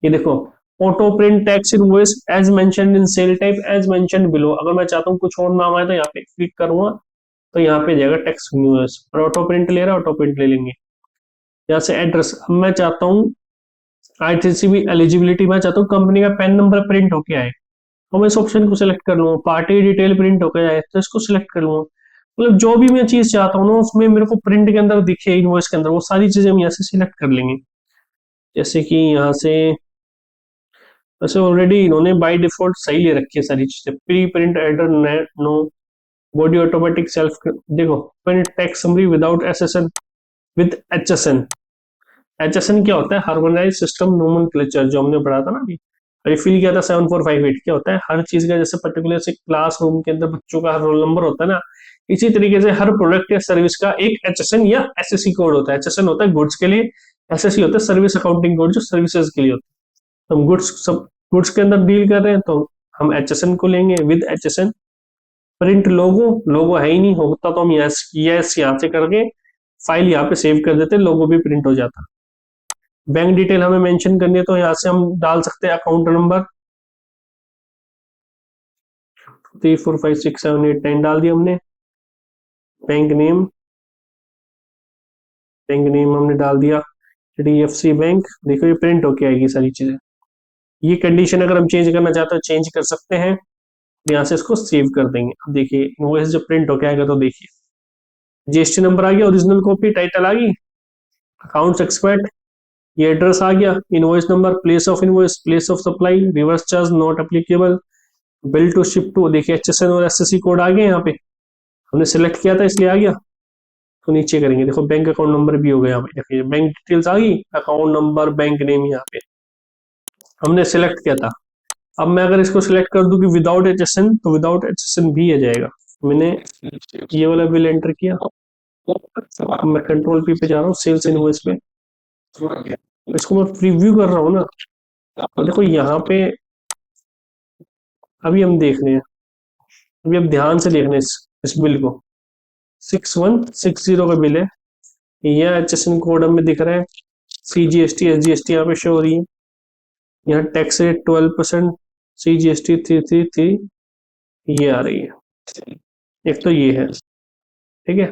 ये देखो auto print tax invoice as mentioned in sale type as mentioned below, अगर मैं चाहता हूँ कुछ और नाम आए तो यहाँ पे क्लिक करूंगा तो यहाँ पे जाएगा टैक्स इनवॉइस, और ऑटो प्रिंट ले रहा है ऑटो प्रिंट ले लेंगे। यहाँ से एड्रेस, अब मैं चाहता हूँ ITCB एलिजिबिलिटी, मैं चाहता हूँ कंपनी का पैन नंबर प्रिंट होके आए, तो मैं इस ऑप्शन को सिलेक्ट कर लूंगा। पार्टी डिटेल प्रिंट होकर आए तो इसको सिलेक्ट कर लूंगा। मतलब जो भी मैं चीज चाहता हूँ ना उसमें मेरे को प्रिंट के अंदर दिखे, इनवॉइस के अंदर, वो सारी चीजें हम यहाँ से सिलेक्ट कर लेंगे। जैसे कि यहाँ से वैसे ऑलरेडी इन्होंने बाय डिफॉल्ट सही ले रखी है सारी चीजें, preprint header no body automatic self, देखो print text summary without SSN with HSN. HSN क्या होता है? हार्मोनाइज सिस्टम नोमेनक्लेचर, जो हमने पढ़ा था ना अभी, रिफिल किया था 7458। क्या होता है? हर चीज का जैसे पर्टिकुलर से क्लासरूम के अंदर बच्चों का हर रोल नंबर होता है ना, इसी तरीके से हर प्रोडक्ट या सर्विस का एक एचएसएन या एसएससी कोड होता है। एचएसएन होता है गुड्स के लिए, एसएससी होता है सर्विस अकाउंटिंग कोड, जो सर्विसेज के लिए होता है। हम गुड्स सब गुड्स के अंदर डील कर रहे हैं तो हम एचएसएन को लेंगे विद एचएसएन। प्रिंट लोगो, लोगो है ही नहीं, होता तो हम यस यहाँ से करके फाइल यहाँ पे सेव कर देते, लोगो भी प्रिंट हो जाता। बैंक डिटेल हमें मेंशन करनी है तो यहाँ से हम डाल सकते हैं अकाउंट नंबर 3 4 5 6 7 8 9 डाल दिया हमने। बैंक नेम, हमने डाल दिया HDFC बैंक। देखो ये प्रिंट होके आएगी सारी चीजें। ये कंडीशन अगर हम चेंज करना चाहते हैं चेंज कर सकते हैं, यहाँ से इसको सेव कर देंगे। अब देखिए इनवॉइस जब प्रिंट होके आएगा तो देखिए जीएसटी नंबर आ गया, ओरिजिनल कॉपी, टाइटल आ गई, अकाउंट्स एक्सपर्ट, ये एड्रेस आ गया, invoice number, place of invoice, place of supply, reverse charge not applicable, bill to ship to, देखिए एचएसएन और एसएससी कोड आ गए, यहाँ पे हमने सिलेक्ट किया था इसलिए आ गया। तो नीचे करेंगे, देखो बैंक अकाउंट नंबर भी हो गया, यहाँ पे देखिए बैंक डिटेल्स आ गई, अकाउंट नंबर, बैंक नेम, यहाँ पे हमने सिलेक्ट किया था। अब मैं अगर इसको सिलेक्ट कर दूं कि विदाउट एचएसएन, तो विदाउट एचएसएन भी आ जाएगा। मैंने ये वाला बिल एंटर किया, अब मैं कंट्रोल पी पे जा रहा हूँ, सेल्स इनवॉइस पे, इसको मैं प्रीव्यू कर रहा हूँ ना, देखो यहाँ पे अभी हम देख रहे हैं, अभी अब ध्यान से देखना इस बिल को, 6160 का बिल है, यह एचएसएन कोड हमें दिख रहा है, CGST SGST यहाँ पे शो हो रही है, यहाँ टैक्स रेट 12%, CGST 333 ये आ रही है, एक तो ये है, ठीक है।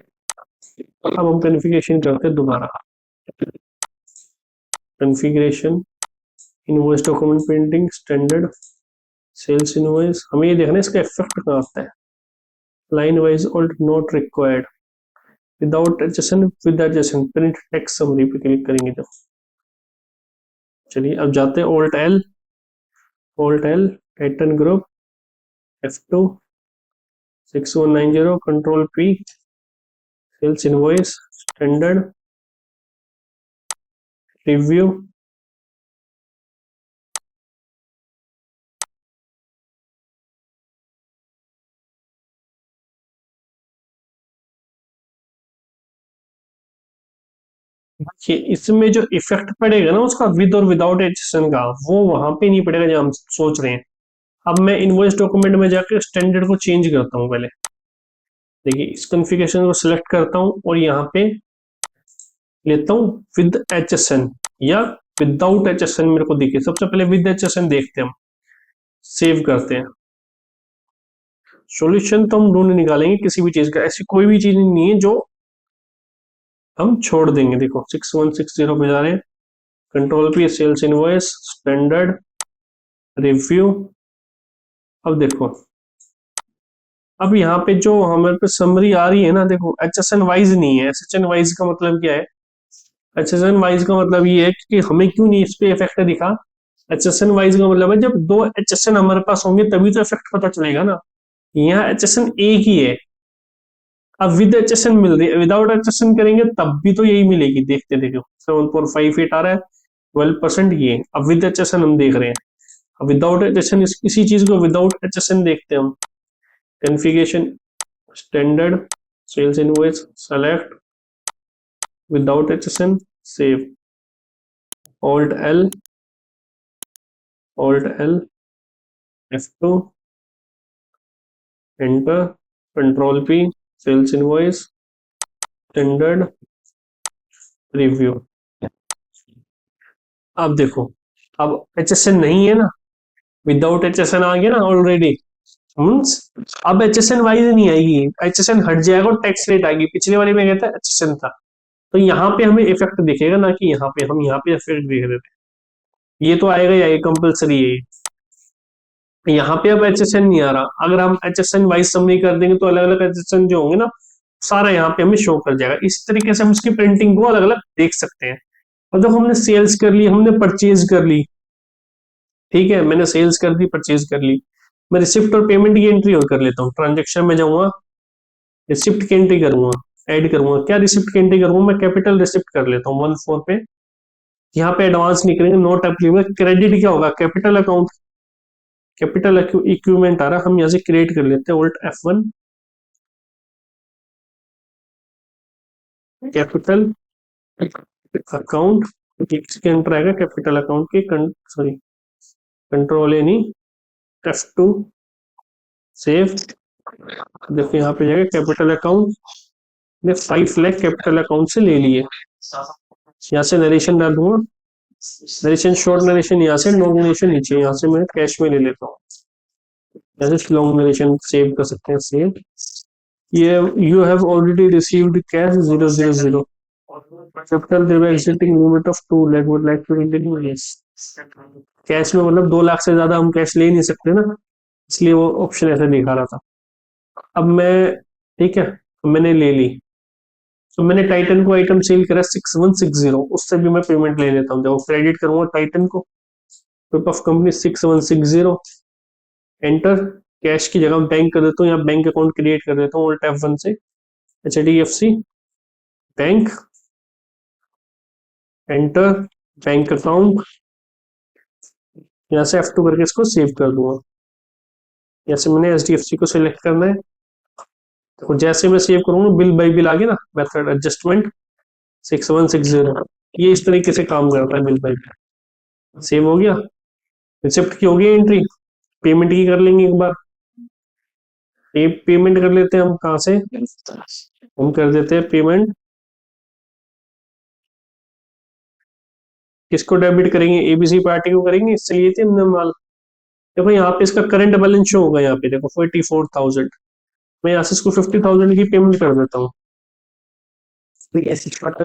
अब हम कॉन्फ़िगरेशन करते हैं दोबारा, configuration, invoice document printing, standard, sales invoice, हमें ये देखना है इसका इफेक्ट कहाँ आता है, line wise alt not required, without HSN, with HSN, print text summary पे क्लिक करेंगे जब। चलिए अब जाते हैं alt L, Titan group, F2 6190, control P, sales invoice, standard, review, इसमें जो इफेक्ट पड़ेगा ना उसका विद और विदाउट एचएसएन का, वो वहां पे नहीं पड़ेगा जब हम सोच रहे हैं। अब मैं इनवॉइस डॉक्यूमेंट में जाकर स्टैंडर्ड को चेंज करता हूँ पहले, देखिए इस कॉन्फ़िगरेशन को सिलेक्ट करता हूँ और यहाँ पे लेता हूँ विद एचएसएन या विदाउट एचएसएन, मेरे को देखिए सबसे पहले विद एचएसएन देखते हैं हम, सेव करते हैं। सॉल्यूशन तो हम ढूंढ निकालेंगे किसी भी चीज का, ऐसी कोई भी चीज नहीं है जो हम छोड़ देंगे। देखो 6160 पे जा रहे हैं, control P, sales invoice, standard, review. अब देखो अब यहाँ पे जो हमारे पे समरी आ रही है ना, देखो एचएसएन वाइज नहीं है। एचएसएन वाइज का मतलब क्या है? एचएसएन वाइज का मतलब ये है कि हमें क्यों नहीं इस पे इफेक्ट दिखा। एचएसएन वाइज का मतलब है जब दो एचएसएन हमारे पास होंगे तभी तो इफेक्ट पता चलेगा ना। यहाँ एचएसएन एक ही है, अब विद एचएसएन मिल रही है, विदाउट एचएसएन करेंगे तब भी तो यही मिलेगी। देखते देखो 7458 आ रहा है, 12% ये। अब विद एचएसएन हम देख रहे हैं, अब विदाउट एचएसएन इसी चीज को विदाउट एचएसएन देखते हैं हम। Configuration, standard, sales invoice, select, without HSN, save, alt L, F2, enter, control P, sales invoice, standard, review. अब देखो अब एचएसएन नहीं है ना, विदाउट एचएसएन आ गया ना ऑलरेडी, मींस अब एचएसएन वाइज नहीं आएगी, एचएसएन हट जाएगा और टैक्स रेट आएगी। पिछले वाले में कहता है एचएसएन था, तो यहाँ पे हमें इफेक्ट दिखेगा ना, कि यहाँ पे हम यहाँ पे इफेक्ट देख रहे थे, ये तो आएगा या ये कंपलसरी है। यहाँ पे अब एचएसएन नहीं आ रहा, अगर हम एचएसएन वाइज समरी कर देंगे तो अलग अलग एचएसएन जो होंगे ना सारा यहाँ पे हमें शो कर जाएगा। इस तरीके से हम इसकी प्रिंटिंग को अलग अलग देख सकते हैं। अब देखो हमने सेल्स कर ली, हमने परचेज कर ली, ठीक है, मैंने सेल्स कर दी, परचेज कर ली। मैं रिसिप्ट और पेमेंट की एंट्री और कर लेता हूँ। ट्रांजेक्शन में जाऊंगा, रिसिप्ट की एंट्री करूंगा, ऐड करूंगा। क्या रिसिप्ट की एंट्री करूंगा मैं? कैपिटल रिसिप्ट कर लेता हूँ 1/4 पे। यहाँ पे एडवांस नहीं करेंगे, नोट एप्लीकेबल। क्रेडिट क्या होगा? कैपिटल अकाउंट, कैपिटल इक्विपमेंट आ रहा, हम यहाँ से क्रिएट कर लेते हैं, Alt F1, कैपिटल अकाउंट। इसके अंदर आएगा कैपिटल अकाउंट के सॉरी, कंट्रोल ए नहीं, F2 सेव। देखो यहाँ पे जाएगा कैपिटल अकाउंट, ने 5 लाख कैपिटल अकाउंट से ले लिए। यहाँ से नरेशन डाल दूंगा, नरेशन शॉर्ट नरेशन यहाँ से, लॉन्ग नरेशन नीचे, यहाँ से मैं कैश में ले लेता हूँ। यहाँ से लॉन्ग नरेशन सेव कर सकते हैं, सेव। ये you have already received cash 000 capital their existing limit of 2 lakh, would like to continue, yes. Cash में मतलब 2 लाख से ज्यादा हम कैश ले नहीं सकते ना, इसलिए वो ऑप्शन ऐसा दिखा रहा था। अब मैं, ठीक है, मैंने ले ली, तो मैंने टाइटन को आइटम सेल करा 6160, उससे भी मैं पेमेंट ले लेता हूँ। जब क्रेडिट करूंगा टाइटन को, group of company 6160, enter. Cash की जगह बैंक कर देता हूँ, यहाँ बैंक अकाउंट क्रिएट कर देता हूँ Alt F1 से, HDFC bank, enter, bank account. यहाँ से F2 करके इसको सेव कर दूंगा। यहाँ से मैंने HDFC को सिलेक्ट करना है। तो जैसे मैं सेव करूंगा, बिल बाई बिल आ गया ना, मेथड एडजस्टमेंट 6160, ये इस तरीके से काम करता है। बिल बाई बिल सेव हो गया, रिसिप्ट की हो गई एंट्री, पेमेंट की कर लेंगे एक बार। पेमेंट कर लेते हैं हम, कहाँ से? हम कर देते हैं पेमेंट, किसको डेबिट करेंगे? एबीसी पार्टी को करेंगे, इससे लिए थे हमने माल। देखो यहाँ पे इसका करंट बैलेंस शो होगा, यहाँ पे देखो 44,000। मैं यहाँ से इसको 50,000 की पेमेंट कर देता हूँ।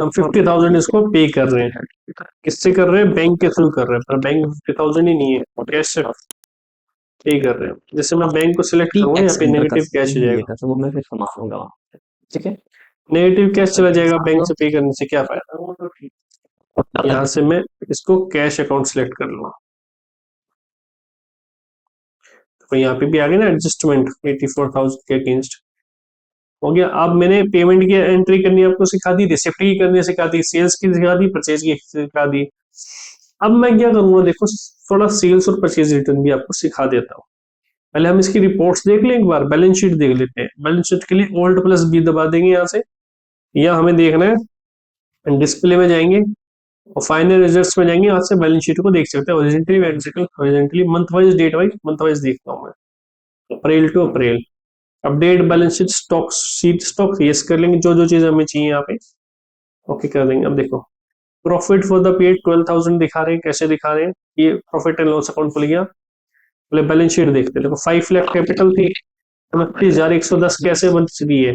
हम 50,000 इसको पे कर रहे हैं। किससे कर रहे हैं? बैंक के थ्रू कर रहे हैं, पर बैंक 50,000 ही नहीं है, कैश से पे कर रहे हैं। जैसे मैं बैंक को सिलेक्ट करूंगा, यहाँ पे नेगेटिव कैश हो जाएगा, तो वो मैं फिर समाप्त, ठीक है, नेगेटिव कैश चला जाएगा। बैंक से पे करने से क्या फायदा? यहाँ से मैं इसको कैश अकाउंट सिलेक्ट कर लूंगा, तो यहाँ पे भी आ गया ना एडजस्टमेंट 84,000 के अगेंस्ट, हो गया। अब मैंने पेमेंट की एंट्री करनी आपको सिखा दी, रिसिप्ट की करनी सिखा दी, सेल्स की सिखा दी, परचेज की सिखा दी। अब मैं क्या करूंगा, देखो थोड़ा सेल्स और परचेज रिटर्न भी आपको सिखा देता हूँ। पहले हम इसकी रिपोर्ट्स देख लें, एक बार बैलेंस शीट देख लेते हैं। बैलेंस शीट के लिए Alt+B दबा देंगे यहाँ से, या हमें देखना है डिस्प्ले में जाएंगे और फाइनल रिजल्ट्स में जाएंगे, यहाँ से बैलेंस शीट को देख सकते हैं horizontally, vertical, horizontally, month wise, date wise. Month wise देखता हूँ मैं, April to April. Update balance sheet, stock sheet, stock yes कर लेंगे, जो जो चीज हमें चाहिए यहाँ पे ओके कर देंगे। अब देखो प्रॉफिट फॉर द पीरियड 12,000 दिखा रहे हैं, कैसे दिखा रहे हैं? ये प्रॉफिट एंड लॉस अकाउंट खुल गया। पहले बैलेंस शीट देखते हैं। देखो 5 लाख कैपिटल थी, 29,110 कैसे बन चुकी है?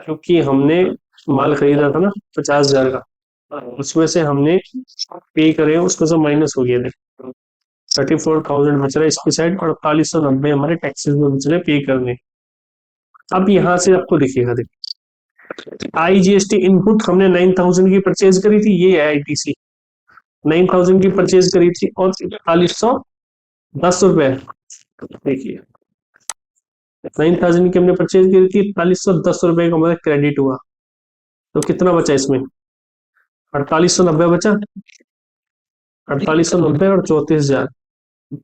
क्योंकि हमने माल खरीदा था ना 50,000 का, उसमें से हमने पे करे, उसमें से माइनस हो गया। 34,000 बच रहा है इसकी साइड, और 4890 हमारे टैक्सेस में बच रहे पे करने। अब यहाँ से आपको दिखेगा, देखिए IGST इनपुट हमने 9,000 की परचेज करी थी, ये है ITC 9,000 की परचेज करी थी, और 4110 रुपए, देखिए 9,000 की हमने परचेज करी थी, 4110 रुपए का हमारा क्रेडिट हुआ। तो कितना बचा इसमें? 4890 बचा, 4890 और 34,000,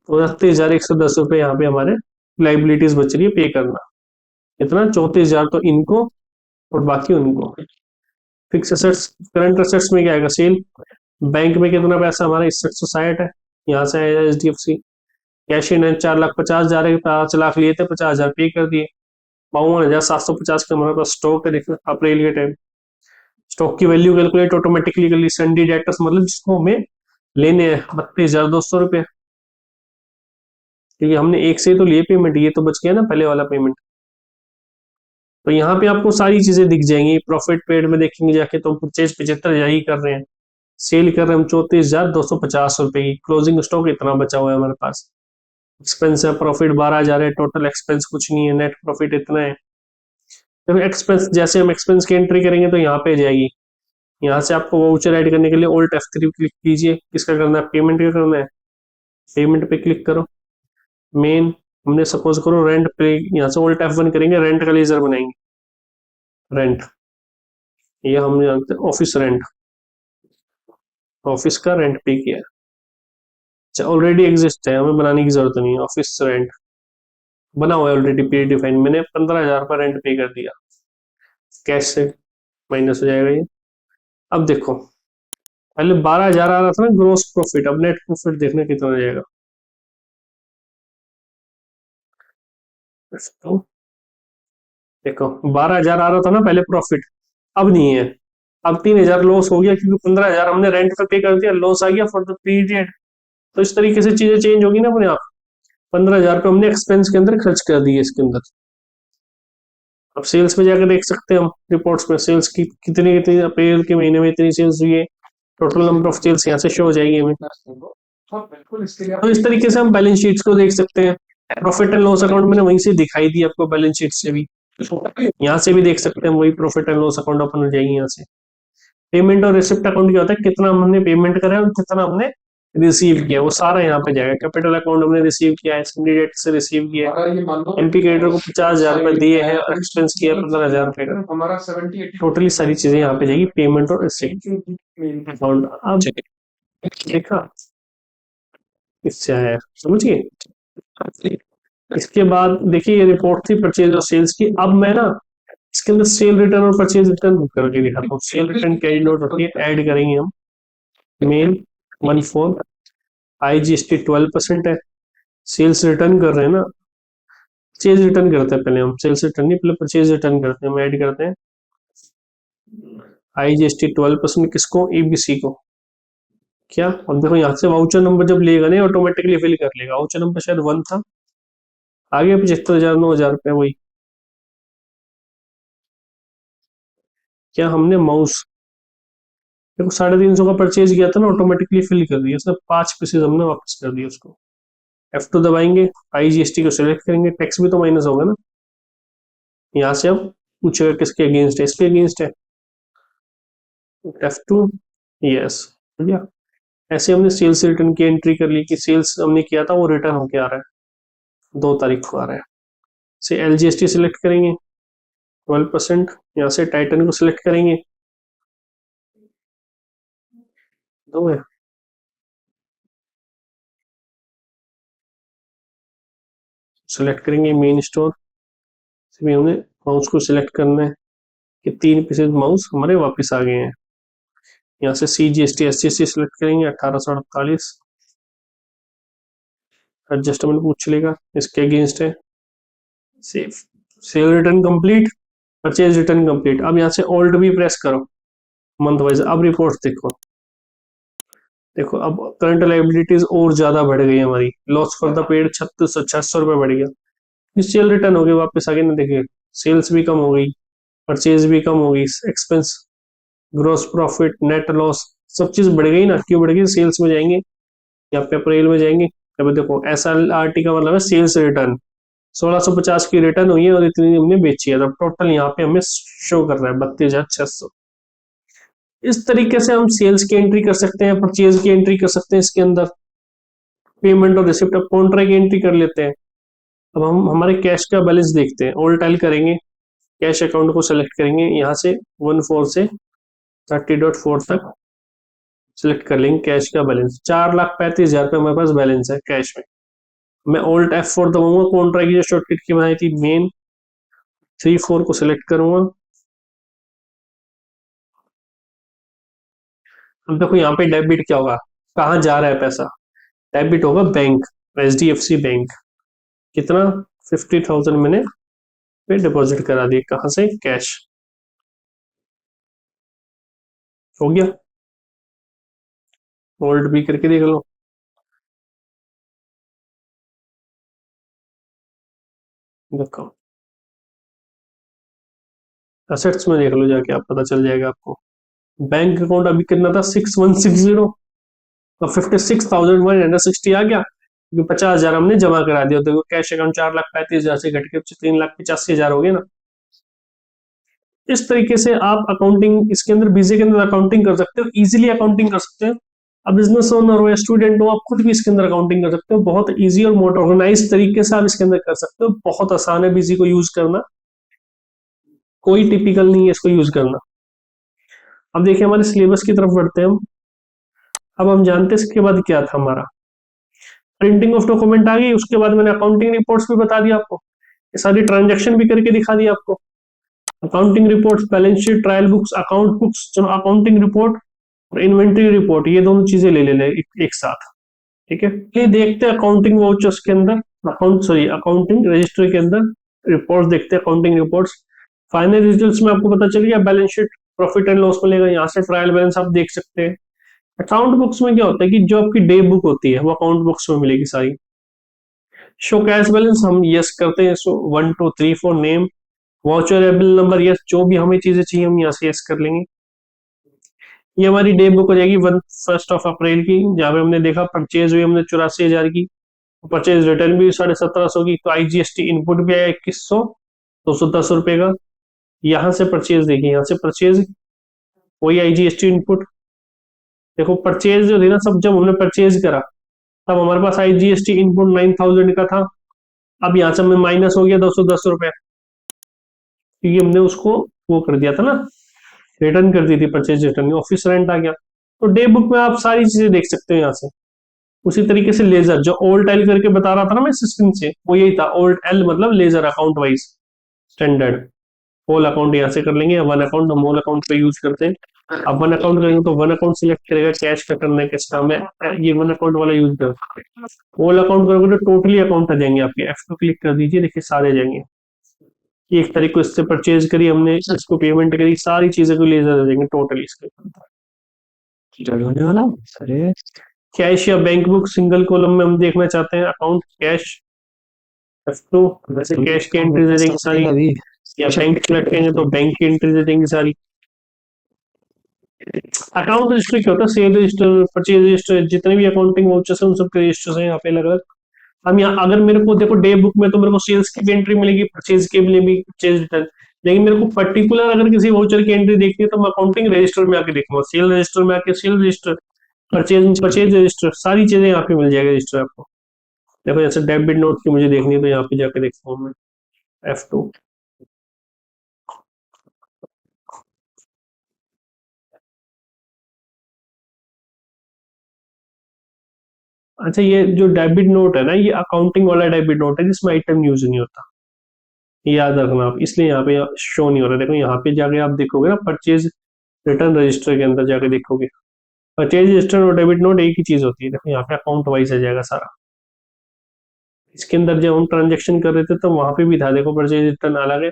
29,110 रुपए यहाँ पे हमारे लाइबिलिटीज बच रही है पे करना। इतना 34,000 तो इनको और बाकी उनको। फिक्स एसेट्स, करंट एसेट्स में क्या आएगा? सेल। बैंक में कितना पैसा हमारा? 6160 है, यहाँ से आएगा HDFC। कैश इन है 4,50,000 है, 5 लाख लिए थे, 50,000 पे कर दिए। 52,750 का हमारे पास स्टॉक है। देखो अप्रैल के टाइम स्टॉक की वैल्यू कैलकुलेट ऑटोमेटिकली कर ली। सन्डी डेटर्स मतलब जिसको हमें लेने हैं 32,200 रुपए, क्योंकि हमने एक से ही तो लिए पेमेंट, ये तो बच गया ना पहले वाला पेमेंट। तो यहाँ पे आपको सारी चीजें दिख जाएंगी। प्रॉफिट पेड में देखेंगे जाके तो परचेज 75,000 ही कर रहे हैं, सेल कर रहे हैं हम 34,250 रुपए की, क्लोजिंग स्टॉक इतना बचा हुआ है हमारे पास। एक्सपेंस है, प्रॉफिट 12,000 है, टोटल एक्सपेंस कुछ नहीं है, नेट प्रॉफिट इतना है। तो एक्सपेंस, जैसे हम एक्सपेंस की एंट्री करेंगे तो यहाँ पे जाएगी, यहाँ से आपको वाउचर ऐड करने के लिए Alt F3 क्लिक कीजिए। किसका करना है? पेमेंट का करना है। पेमेंट पे क्लिक करो। मेन हमने सपोज करो रेंट पे, यहाँ से Alt F1 करेंगे, रेंट का लेजर बनाएंगे। रेंट, ये हम जानते हैं ऑफिस रेंट, ऑफिस का रेंट पे किया है, ऑलरेडी एग्जिस्ट है, हमें बनाने की जरूरत नहीं है। ऑफिस रेंट बना हुआ है ऑलरेडी, पीरियड डिफाइन, मैंने 15,000 का रेंट पे कर दिया, कैश से माइनस हो जाएगा ये। अब देखो पहले 12,000 आ रहा था ना ग्रोस प्रॉफिट, अब नेट प्रॉफिट देखना कितना हो जाएगा। तो देखो 12,000 आ रहा था ना पहले प्रॉफिट, अब नहीं है, अब 3,000 लॉस हो गया, क्योंकि 15,000 हमने रेंट पे कर दिया, लॉस आ गया फॉर द पीरियड। तो इस तरीके से चीजें चेंज होगी ना अपने आप। 15,000 पे हमने एक्सपेंस के अंदर खर्च कर दिए इसके अंदर। अब सेल्स में जाकर देख सकते हैं हम रिपोर्ट्स में, सेल्स की कितनी कितनी अप्रैल के महीने में इतनी सेल्स हुई है, टोटल नंबर ऑफ सेल्स यहाँ से शो हो जाएगी हमें। तो इस तरीके से हम बैलेंस शीट्स को देख सकते हैं। प्रॉफिट एंड लॉस अकाउंट मैंने वहीं से दिखाई दी आपको, बैलेंस शीट से भी, यहाँ से भी देख सकते हैं, वही profit and loss account open हो जाएगी यहाँ से। पेमेंट और रिसिप्ट अकाउंट क्या होता है? कितना हमने पेमेंट करा है और कितना हमने रिसीव किया, वो सारा यहाँ पे जाएगा। कैपिटल अकाउंट हमने रिसीव किया है, कैंडिडेट से रिसीव किया है, एमपी कैडेटर को 50,000 रुपए दिए हैं और एक्सपेंस किया 15,000 रुपए का, हमारा 70 टोटली सारी चीजें यहाँ पे जाएगी, पेमेंट और रिसिप्ट अकाउंट। अब देखा इससे आया, समझिए। इसके बाद देखिए ये रिपोर्ट थी परचेज और सेल्स की। अब मैं ना इसके अंदर सेल रिटर्न और परचेज रिटर्न करके दिखाता हूँ। सेल रिटर्न कैरी नोट होती है, ऐड करेंगे हम। मेन 14, IGST 12% है। सेल्स रिटर्न कर रहे हैं ना, परचेज रिटर्न करते हैं पहले हम, सेल्स रिटर्न नहीं, पहले परचेज रिटर्न करते हैं, हम ऐड करते हैं IGST 12% किसको? ABC को। क्या? अब देखो यहाँ से वाउचर नंबर जब लेगा नहीं ऑटोमेटिकली फिल कर लेगा। वाउचर नंबर शायद 1 था, आगे 75,000 9,000 रुपए वही। क्या हमने माउस देखो 350 का परचेज किया था ना, ऑटोमेटिकली फिल कर दिया उसने, 5 पीसेज हमने वापस कर दिया उसको। F2 दबाएंगे, IGST को सिलेक्ट करेंगे, टैक्स भी तो माइनस होगा ना। यहाँ से अब पूछेगा किसके अगेंस्ट है, इसके अगेंस्ट है, F2 यस, भैया। ऐसे हमने सेल्स रिटर्न की एंट्री कर ली कि सेल्स हमने किया था वो रिटर्न होके आ रहा है, 2 तारीख को आ रहा है। से LGST सिलेक्ट करेंगे 12%, यहाँ से टाइटन को सिलेक्ट करेंगे, 2 है, सिलेक्ट करेंगे मेन स्टोर से भी हमने माउस को सिलेक्ट करना है कि 3 पीसेज माउस हमारे वापस आ गए हैं। यहाँ से CGST SGST सिलेक्ट करेंगे 1848, एडजस्टमेंट पूछ लेगा, इसके अगेंस्ट है। Save, cell return complete, purchase return complete. अब यहाँ से ऑल्ट भी प्रेस करो मंथ वाइज। अब रिपोर्ट देखो, देखो अब करंट लाइबिलिटीज और ज्यादा बढ़ गई हमारी, लॉस फॉर द पीरियड 3600 रुपए बढ़ गया। सेल रिटर्न हो गए वापस आगे ना, देखिए सेल्स भी कम हो गई, परचेज भी कम हो गई, expense, gross profit, net loss, सब चीज बढ़ गई ना। क्यों बढ़ गई? सेल्स में जाएंगे, यहाँ पे अप्रैल में जाएंगे, अब देखो SLRT का मतलब है सेल्स रिटर्न, 1650 की रिटर्न हुई है और इतनी हमने बेची है, तो टोटल यहाँ पे हमें शो कर रहा है 32,600। इस तरीके से हम सेल्स की एंट्री कर सकते हैं, परचेज की एंट्री कर सकते हैं इसके अंदर, पेमेंट और रिसिप्ट। अब कॉन्ट्रैक्ट की एंट्री कर लेते हैं। अब हम हमारे कैश का बैलेंस देखते हैं, ऑल टाइल करेंगे, कैश अकाउंट को सेलेक्ट करेंगे, यहाँ से 14 से 30.4 तक सिलेक्ट कर लेंगे कैश का बैलेंस। 4,35,000 रुपये हमारे पास बैलेंस है कैश में। मैं Alt F4 दबाऊंगा, कॉन्ट्रैक्ट की जो शॉर्टकट की बनाई थी मेन 3-4 को सिलेक्ट करूंगा। अब देखो यहाँ पे डेबिट क्या होगा, कहाँ जा रहा है पैसा, डेबिट होगा बैंक, HDFC बैंक। कितना? 50,000 मैंने पे डिपॉजिट करा दिए, कहाँ से? कैश। हो गया, होल्ड भी करके देख लो। देखो असेट्स में देख लो जाके, आप पता चल जाएगा आपको। बैंक अकाउंट अभी कितना था? 6160, और 56,160 आ गया, क्योंकि 50,000 हमने जमा करा दिया। देखो कैश अकाउंट 4,35,000 से घट के 3,85,000 हो गए ना। इस तरीके से आप अकाउंटिंग इसके अंदर बीजे के अंदर अकाउंटिंग कर सकते हो, इजीली अकाउंटिंग कर सकते हो। अब बिजनेस ओनर हो या स्टूडेंट हो, आप खुद भी इसके अंदर अकाउंटिंग कर सकते हो। बहुत इजी और मोट ऑर्गेनाइज तरीके से आप इसके अंदर कर सकते हो। बहुत आसान है बीजी को यूज करना, कोई टिपिकल नहीं है इसको यूज करना। अब देखिए हमारे सिलेबस की तरफ बढ़ते हैं हम। अब हम जानते हैं इसके बाद क्या था हमारा, प्रिंटिंग ऑफ डॉक्यूमेंट आ गई, उसके बाद मैंने अकाउंटिंग रिपोर्ट्स भी बता दिया आपको, ये सारी ट्रांजेक्शन भी करके दिखा दिया आपको। Accounting reports, balance sheet, trial books, account books, चलो अकाउंटिंग रिपोर्ट और इन्वेंट्री रिपोर्ट, ये दोनों चीजें ले लेना एक साथ। ठीक है, ये देखते हैं अकाउंटिंग वाउचर्स के अंदर, अकाउंटिंग रजिस्टर के अंदर रिपोर्ट्स देखते हैं, अकाउंटिंग रिपोर्ट्स। फाइनल रिजल्ट्स में आपको पता चल गया, balance sheet, profit and loss मिलेगा, यहाँ से ट्रायल बैलेंस आप देख सकते हैं। अकाउंट बुक्स में क्या होता है कि जो आपकी डे बुक होती है वो अकाउंट बुक्स में मिलेगी सारी। शो कैश बैलेंस हम यस करते हैं, सो 1 2 3 4 नेम, वाउचरेबल नंबर यस, जो भी हमें चीजें चाहिए हम यहाँ से यस कर लेंगे। ये हमारी डे बुक हो जाएगी 1 अप्रैल की, जहाँ पे हमने देखा परचेज हुई हमने 84,000 की, परचेज रिटर्न भी 1750 की, तो आईजीएसटी इनपुट भी आया 2100, 210 रुपए का। यहाँ से परचेज देखिए, यहाँ से परचेज वही आईजीएसटी इनपुट। देखो परचेज जो थी ना, सब जब हमने परचेज करा तब हमारे पास आईजीएसटी इनपुट 9000 का था। अब यहाँ से हमें माइनस हो गया 210 रुपए, क्योंकि हमने उसको वो कर दिया था ना, रिटर्न कर दी थी, परचेज रिटर्न, ऑफिस रेंट आ गया। तो डे बुक में आप सारी चीजें देख सकते हो यहाँ से। उसी तरीके से लेजर, जो ओल्ड एल करके बता रहा था ना मैं सिस्टम से, वो यही था, ओल्ड एल मतलब ledger, account wise standard. Whole account यहाँ से कर लेंगे, वन अकाउंट हम होल अकाउंट पे यूज करते हैं। अब वन अकाउंट करेंगे तो वन अकाउंट सिलेक्ट करेगा, कैश का करना है किस काम है, ये वन अकाउंट वाला यूज करते हैं। होल अकाउंट करोगे तो टोटली अकाउंट आ जाएंगे आपके, F2 क्लिक कर दीजिए, देखिए सारे आ जाएंगे। एक तारीख को इससे परचेज करी हमने, इसको पेमेंट करी, सारी चीजें को लेजर आ जाएंगे टोटली इसके। अरे कैश या बैंक बुक, सिंगल कॉलम में हम देखना चाहते हैं अकाउंट कैश, F2, वैसे कैश की एंट्री दे देंगे सारी, या बैंक सेलेक्ट करेंगे तो बैंक की एंट्री दे देंगे सारी। अकाउंट रजिस्टर क्या होता है, सेल रजिस्टर, परचेज रजिस्टर, जितने भी अकाउंटिंग वाउचर्स हैं उन सब के रजिस्टर्स हैं यहाँ पे अलग अलग। हम यहाँ अगर मेरे को देखो डे बुक में तो मेरे को सेल्स की भी एंट्री मिलेगी, परचेज की मिलेगी, परचेज रिटर्न। लेकिन मेरे को पर्टिकुलर अगर किसी वाउचर की एंट्री देखनी है तो मैं अकाउंटिंग रजिस्टर में आके देखूंगा, सेल रजिस्टर में आके सेल रजिस्टर, परचेज रजिस्टर, सारी चीजें यहाँ पे मिल जाएगा रजिस्टर आपको। देखो जैसे डेबिट नोट की मुझे देखनी है तो यहाँ पे जाके देखता हूँ मैं, F2। अच्छा, ये जो डेबिट नोट है ना, ये अकाउंटिंग वाला डेबिट नोट है जिसमें आइटम यूज नहीं होता, ये याद रखना आप, इसलिए यहाँ पे शो नहीं हो रहा। देखो यहाँ पे जाके आप देखोगे ना, परचेज रिटर्न रजिस्टर के अंदर जाके देखोगे, परचेज रजिस्टर और डेबिट नोट एक ही चीज होती है। देखो यहाँ पे अकाउंट वाइज आ जाएगा सारा। इसके अंदर जब हम ट्रांजेक्शन कर रहे थे तो वहां पे भी था, देखो परचेज रिटर्न अलग है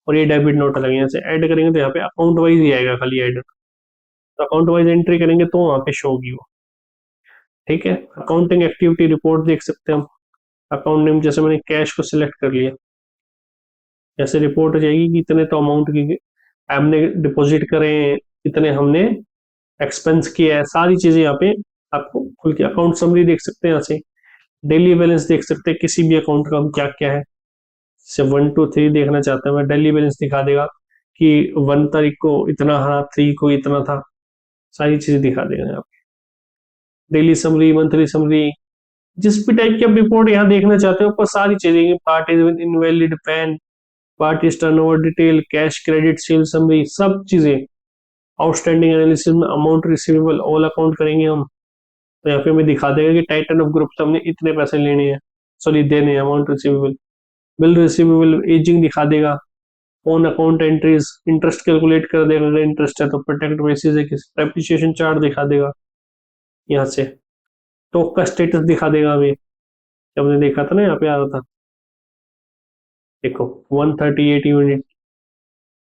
और ये डेबिट नोट अलग है। यहाँ से ऐड करेंगे तो यहाँ पे अकाउंट वाइज ही आएगा, खाली ऐड, तो अकाउंट वाइज एंट्री करेंगे तो वहां पे शो होगी वो। ठीक है, अकाउंटिंग एक्टिविटी रिपोर्ट देख सकते हैं हम। अकाउंट नेम, जैसे मैंने कैश को सिलेक्ट कर लिया, ऐसे रिपोर्ट हो जाएगी कि इतने तो अमाउंट की हमने डिपॉजिट करे, इतने हमने एक्सपेंस किया है, सारी चीजें यहाँ पे आपको खुल के। अकाउंट समरी देख सकते हैं यहाँ से, डेली बैलेंस देख सकते हैं किसी भी अकाउंट का क्या क्या है। जैसे 1 2 3 देखना चाहता है मैं, डेली बैलेंस दिखा देगा कि 1 तारीख को इतना था, 3 को इतना था, सारी चीजें दिखा देगा यहाँ पे। डेली समरी, मंथली समरी, जिस भी टाइप की आप रिपोर्ट यहाँ देखना चाहते हो, ऊपर सारी चीजें, part is invalid pan, part is turnover detail, cash credit sale summary, सब चीजें। आउटस्टैंडिंग एनालिसिस में अमाउंट रिसीवेबल, ऑल अकाउंट करेंगे हम तो यहाँ पे हमें दिखा देगा कि टाइटन ऑफ ग्रुप से हमने इतने पैसे लेने हैं, सॉरी देने हैं, amount receivable. Bill receivable ageing दिखा देगा, on account entries, interest calculate कर देगा, अगर इंटरेस्ट है तो प्रोटेक्ट बेसिस है, डेप्रिसिएशन चार्ट दिखा देगा यहाँ से। स्टॉक का स्टेटस दिखा देगा हमें, जब हमने देखा था ना यहाँ पे आ रहा था, देखो 138 यूनिट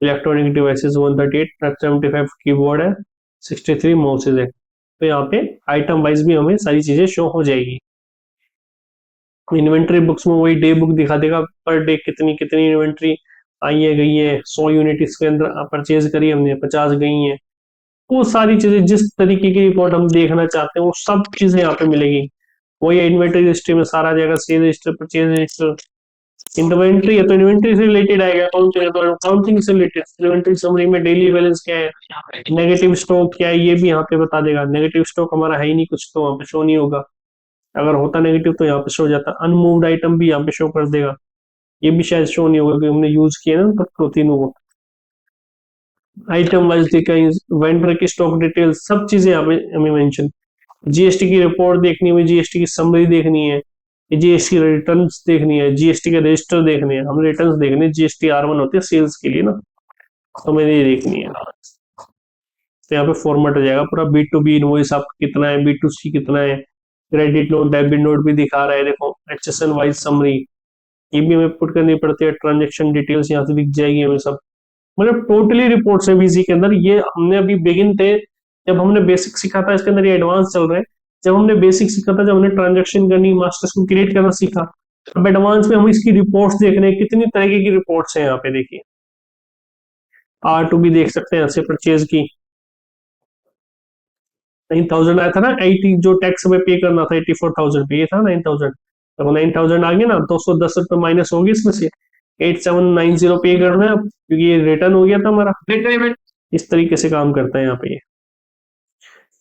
इलेक्ट्रॉनिक डिवाइसेस, 138, 75 कीबोर्ड है, 63 माउसेज है। तो यहाँ पे आइटम वाइज भी हमें सारी चीजें शो हो जाएगी। इन्वेंट्री बुक्स में वही डे बुक दिखा देगा, पर डे कितनी कितनी इन्वेंट्री आई है गई है, 100 यूनिट इसके अंदर परचेज करी हमने, 50 गई है। वो सारी चीजें जिस तरीके की रिपोर्ट हम देखना चाहते हैं वो सब चीजें यहाँ पे मिलेगी। वही इन्वेंट्री रजिस्ट्री में सारा आ जाएगा, cell register, purchase register, inventory है तो इन्वेंट्री से रिलेटेड आएगा, अकाउंटिंग है तो अकाउंटिंग से रिलेटेड। इन्वेंट्री समरी में डेली बैलेंस क्या है, नेगेटिव स्टॉक क्या है, ये भी यहाँ पे बता देगा। नेगेटिव स्टॉक हमारा है ही नहीं कुछ, तो वहाँ पे शो नहीं होगा। अगर होता नेगेटिव तो यहाँ पे शो हो जाता। अनमूव्ड आइटम भी यहाँ पे शो कर देगा, ये भी शायद शो नहीं होगा क्योंकि हमने यूज किया ना तो तीनों को। आइटम वाइज देखा, वेंडर की स्टॉक डिटेल, सब चीजें यहाँ पे हमें मेंशन। जीएसटी की रिपोर्ट देखनी है, जीएसटी की समरी देखनी है, जीएसटी रिटर्न देखनी है, जीएसटी के रजिस्टर देखने हैं, हम रिटर्न देखने, जीएसटी R1 होते हैं सेल्स के लिए ना, तो हमें ये देखनी है। तो यहाँ पे फॉर्मेट हो जाएगा पूरा, B2B इनवॉइस आपका कितना है, B2C कितना है, क्रेडिट नोट डेबिट नोट भी दिखा रहा है, देखो HSN वाइज समरी, ये भी हमें पुट करनी पड़ती है। ट्रांजेक्शन डिटेल्स यहाँ से दिख जाएगी हमें सब, मतलब टोटली रिपोर्ट्स है बीसी के अंदर। ये हमने अभी बिगिन थे जब हमने बेसिक सीखा था, इसके अंदर ये एडवांस चल रहा है। जब हमने बेसिक सीखा था, जब हमने ट्रांजेक्शन करनी, मास्टर्स को क्रिएट करना सीखा, अब एडवांस में हम इसकी रिपोर्ट्स देख रहे हैं, कितनी तरीके की रिपोर्ट्स हैं यहाँ पे देखिए। R2 भी देख सकते हैं यहाँ से, परचेज की 9,000 आया था ना, 80 जो टैक्स हमें पे करना था 84,000 पे, ये था 9,000। तो 9,000 आ गया ना, 210 रुपये माइनस होगी इसमें से, 8790 पे करना है अब, क्योंकि ये रिटर्न हो गया था हमारा। इस तरीके से काम करता है यहाँ पे।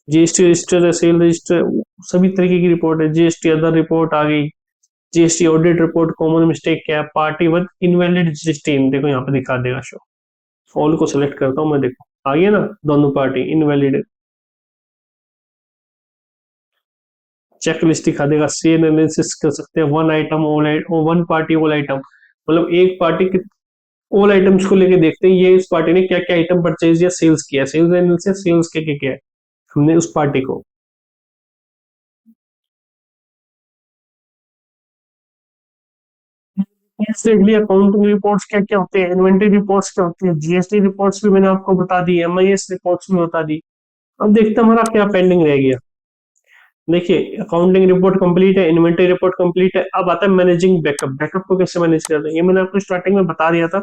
जीएसटी रजिस्टर है, सेल रजिस्टर, सभी तरीके की रिपोर्ट है। जीएसटी अदर रिपोर्ट आ गई, GST audit report, common mistake क्या है, पार्टी वन इनवैलिड जीएसटी, देखो यहाँ पे दिखा देगा शो। ऑल को सिलेक्ट करता हूँ मैं, देखो आ गया ना, दोनों पार्टी इनवैलिड। चेकलिस्ट दिखा देगा, सेल एनालिसिस कर सकते हैं, one item all, one party all item, मतलब एक पार्टी के ऑल आइटम्स को लेके देखते हैं, ये इस पार्टी ने क्या क्या आइटम परचेज या सेल्स किया, सेल्स एनालिसिस, सेल्स क्या क्या है हमने उस पार्टी को। अकाउंटिंग रिपोर्ट्स क्या क्या होते हैं, इन्वेंटरी रिपोर्ट्स क्या होती है, जीएसटी रिपोर्ट्स भी मैंने आपको बता दी, MIS रिपोर्ट्स भी बता दी। अब देखते हैं हमारा क्या पेंडिंग रह गया। देखिए अकाउंटिंग रिपोर्ट कंप्लीट है, इन्वेंटरी रिपोर्ट कंप्लीट है, अब आता है मैनेजिंग बैकअप। बैकअप को कैसे मैनेज करते हैं, ये मैंने आपको स्टार्टिंग में बता दिया था,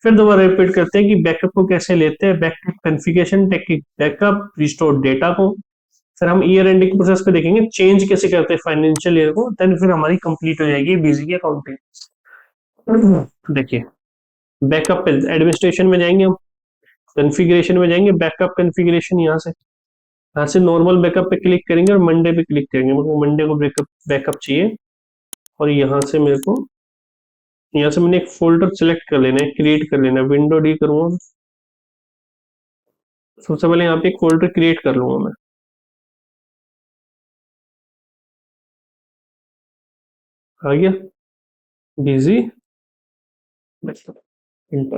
फिर दोबारा रिपीट करते हैं कि बैकअप को कैसे लेते हैं। Backup configuration, technique backup, restore data को, फिर हम ईयर एंडिंग प्रोसेस पे देखेंगे चेंज कैसे करते हैं फाइनेंशियल ईयर को, देन फिर हमारी कंप्लीट हो जाएगी बीजी की अकाउंटिंग। देखिए बैकअप पे एडमिनिस्ट्रेशन में जाएंगे हम, कॉन्फ़िगरेशन में जाएंगे, बैकअप कॉन्फ़िगरेशन, यहाँ से नॉर्मल बैकअप पे क्लिक करेंगे और मंडे पे क्लिक करेंगे, मेरे को मंडे को बैकअप बैकअप चाहिए। और यहाँ से मेरे को, यहाँ से मैंने एक फोल्डर सेलेक्ट कर लेना है, क्रिएट कर लेना है, विंडो डी करूंगा। सबसे पहले यहाँ पे एक फोल्डर क्रिएट कर लूंगा मैं, आ गया बिजी बैकअप, इंटर,